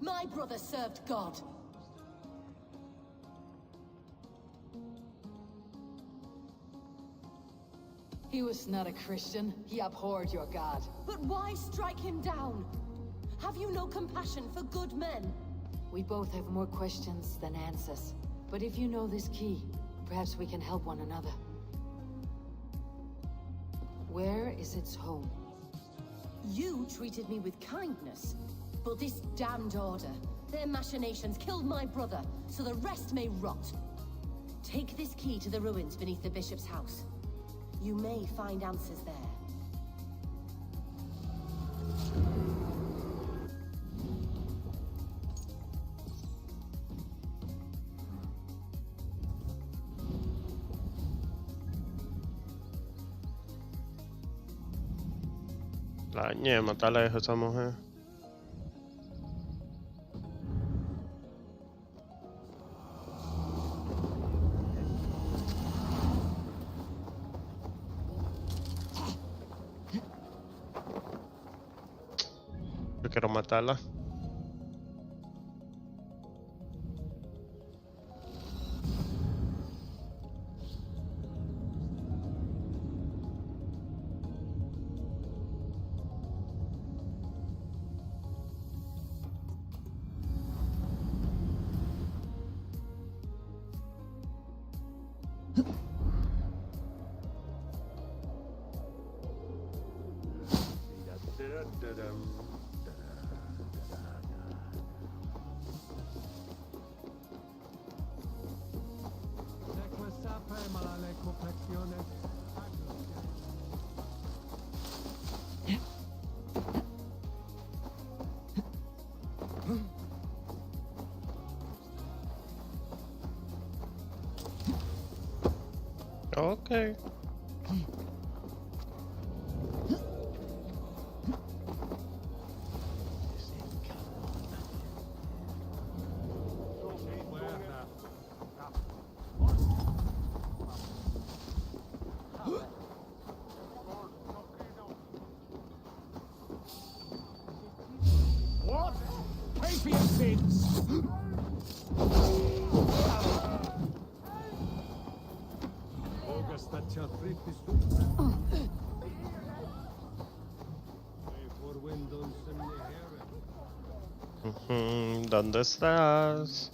[SPEAKER 23] My brother served God.
[SPEAKER 3] He was not a Christian. He abhorred your god.
[SPEAKER 23] But why strike him down? Have you no compassion for good men?
[SPEAKER 3] We both have more questions than answers. But if you know this key, perhaps we can help one another. Where is its home?
[SPEAKER 23] You treated me with kindness, but this damned order, their machinations killed my brother, so the rest may rot. Take this key to the ruins beneath the bishop's house. You may find answers there.
[SPEAKER 1] La ñema está lejos esa mujer. quiero matarla. Okay.
[SPEAKER 14] What? Pay for your sins!
[SPEAKER 1] ¿Dónde estás?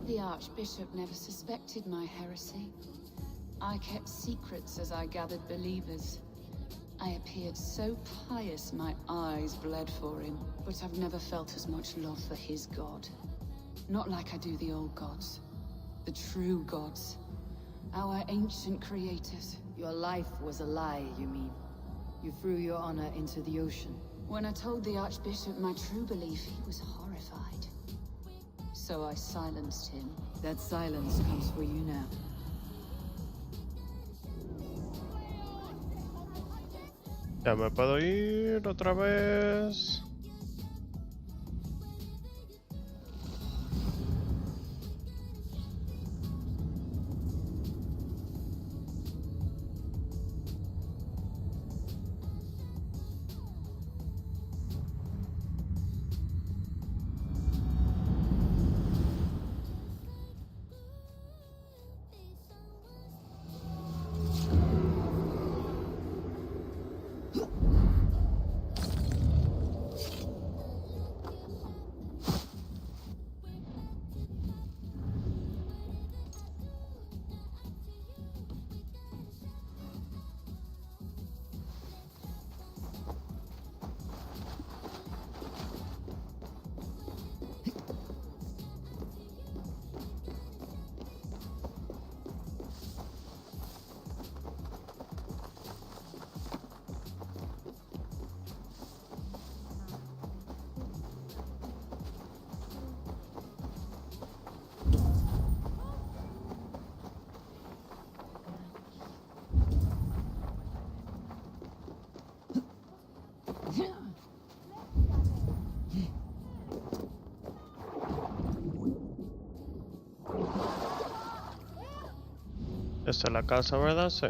[SPEAKER 20] The Archbishop never suspected my heresy. I kept secrets as I gathered believers. I appeared so pious my eyes bled for him, but I've never felt as much love for his god. Not like I do the old gods. The true gods. Our ancient creators.
[SPEAKER 3] Your life was a lie, you mean? You threw your honor into the ocean.
[SPEAKER 20] When I told the Archbishop my true belief, he was horrified. So I silenced him.
[SPEAKER 3] That silence comes for you now.
[SPEAKER 1] Ya me puedo ir otra vez. Esta es la casa, ¿verdad? Sí.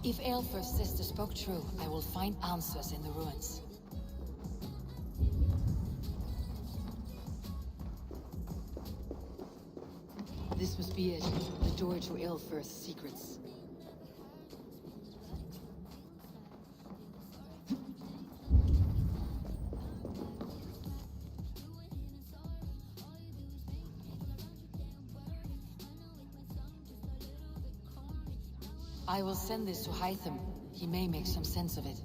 [SPEAKER 13] If Aelfir's sister spoke true, I will find answers in the ruins.
[SPEAKER 3] This must be it. The door to Ilfurth's secrets. I will send this to Hytham. He may make some sense of it.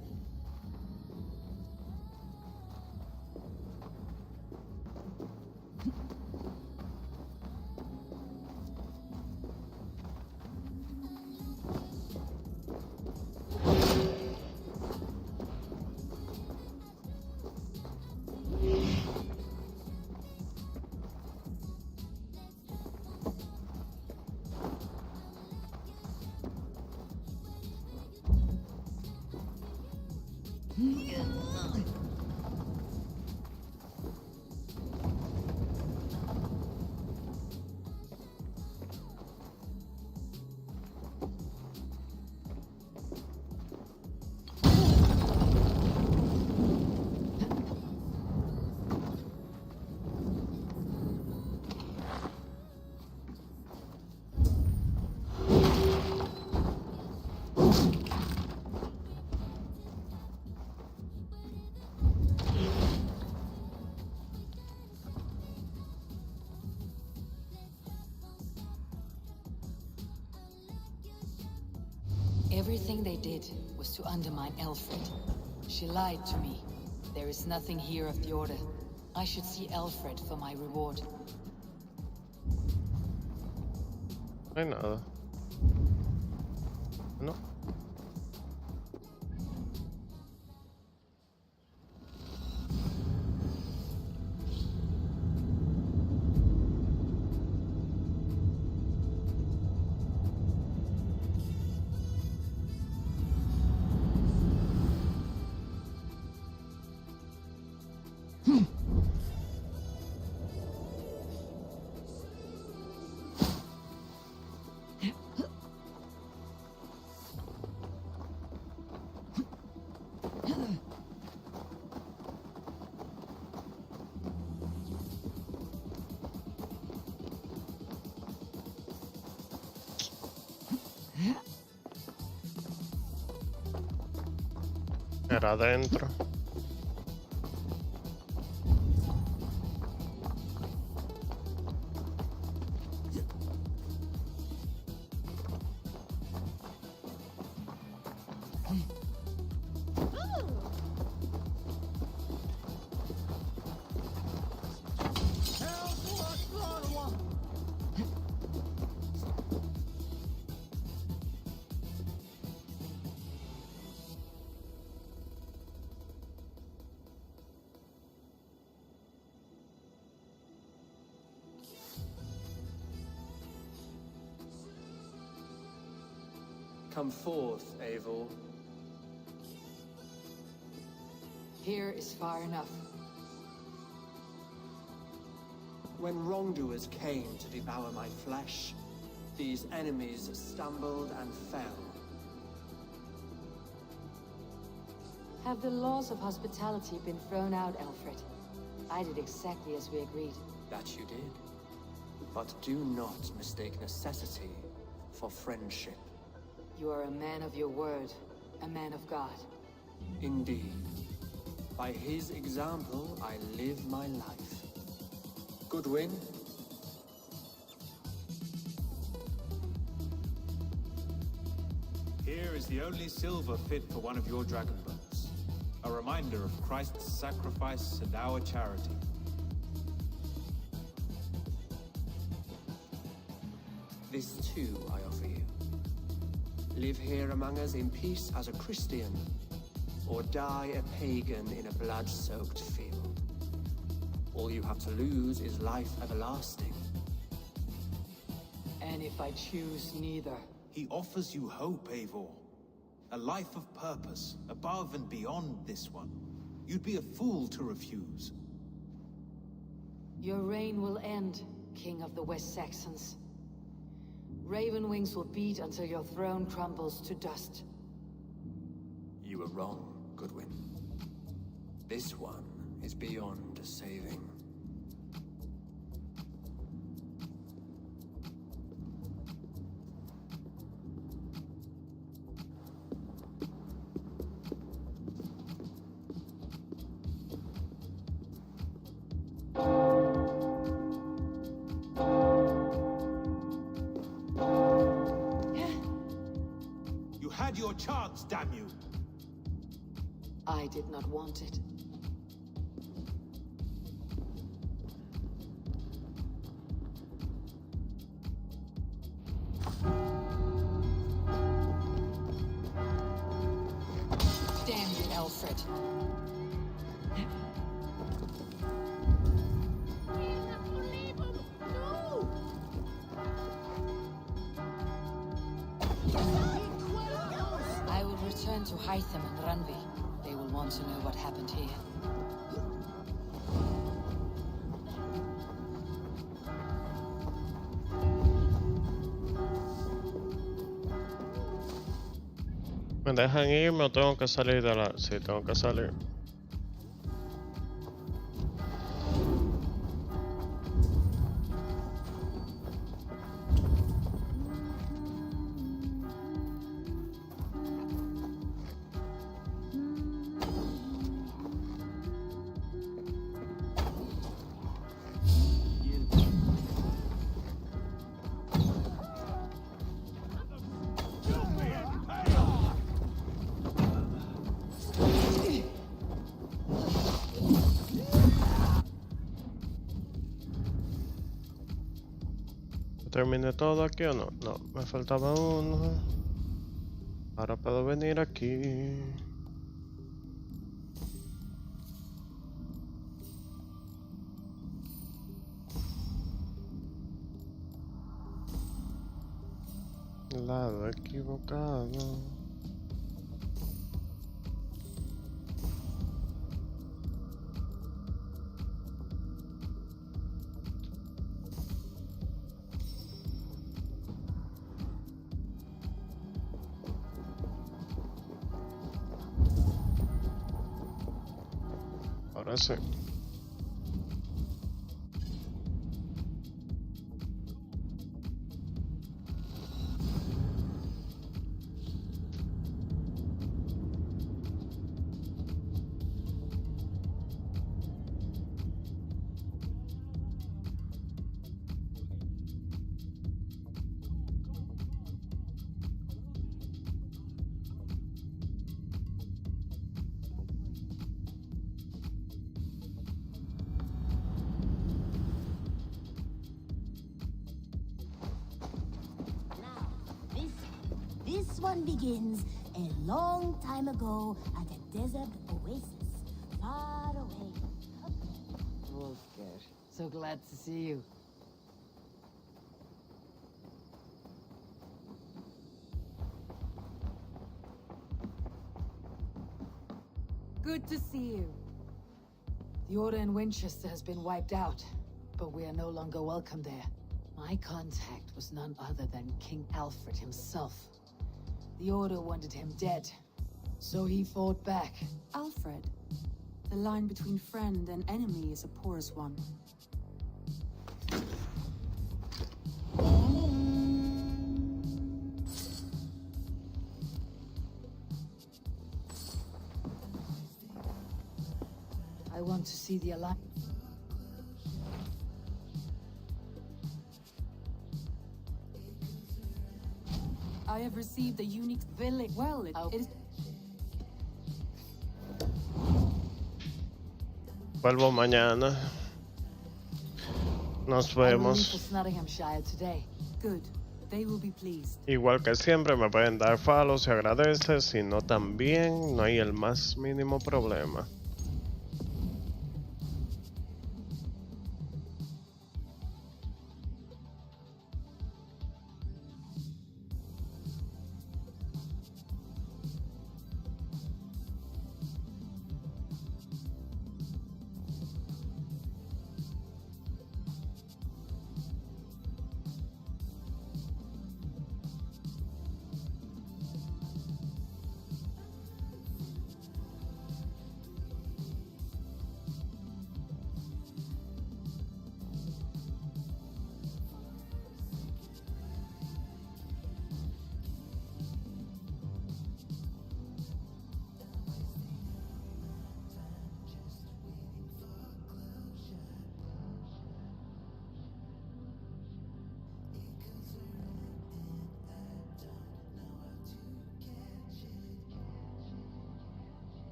[SPEAKER 3] Everything they did was to undermine Alfred. She lied to me. There is nothing here of the Order. I should see Alfred for my reward.
[SPEAKER 1] No hay nada. No. Era adentro.
[SPEAKER 9] Come forth, Eivor.
[SPEAKER 3] Here is far enough.
[SPEAKER 2] When wrongdoers came to devour my flesh, these enemies stumbled and fell.
[SPEAKER 3] Have the laws of hospitality been thrown out, Alfred? I did exactly as we agreed.
[SPEAKER 9] That you did. But do not mistake necessity for friendship.
[SPEAKER 3] You are a man of your word, a man of God.
[SPEAKER 9] Indeed. By his example, I live my life. Goodwin?
[SPEAKER 15] Here is the only silver fit for one of your dragon boats. A reminder of Christ's sacrifice and our charity.
[SPEAKER 9] This too I offer you. Live here among us in peace as a Christian, or die a pagan in a blood-soaked field. All you have to lose is life everlasting.
[SPEAKER 3] And if I choose neither?
[SPEAKER 15] He offers you hope, Eivor. A life of purpose, above and beyond this one. You'd be a fool to refuse.
[SPEAKER 3] Your reign will end, King of the West Saxons. Raven wings will beat until your throne crumbles to dust.
[SPEAKER 9] You were wrong, Goodwin. This one is beyond saving.
[SPEAKER 15] had your chance, damn you!
[SPEAKER 3] I did not want it. Damn you, Alfred. I will return to Hytham and Randvi. They will want to know what happened here.
[SPEAKER 1] ¿Me dejan irme o tengo que salir de la...? Sí, tengo que salir. ¿Terminé todo aquí o no? No, me faltaba uno. Ahora puedo venir aquí. Lado equivocado. Ahora sí.
[SPEAKER 12] This one begins a long time ago at a desert oasis, far away.
[SPEAKER 3] Wolfgar, so glad to see you. Good to see you. The Order in Winchester has been wiped out, but we are no longer welcome there. My contact was none other than King Alfred himself. The Order wanted him dead, so he fought back.
[SPEAKER 5] Alfred, the line between friend and enemy is a porous one.
[SPEAKER 3] I want to see the Alliance.
[SPEAKER 5] I have received a unique village. Well, it is.
[SPEAKER 1] Vuelvo mañana. Nos
[SPEAKER 3] I will leave
[SPEAKER 1] vemos.
[SPEAKER 3] for Nottinghamshire today.
[SPEAKER 5] Good. They will be pleased.
[SPEAKER 1] Igual que siempre me pueden dar follow si agradeces, si no también, no hay el más mínimo problema.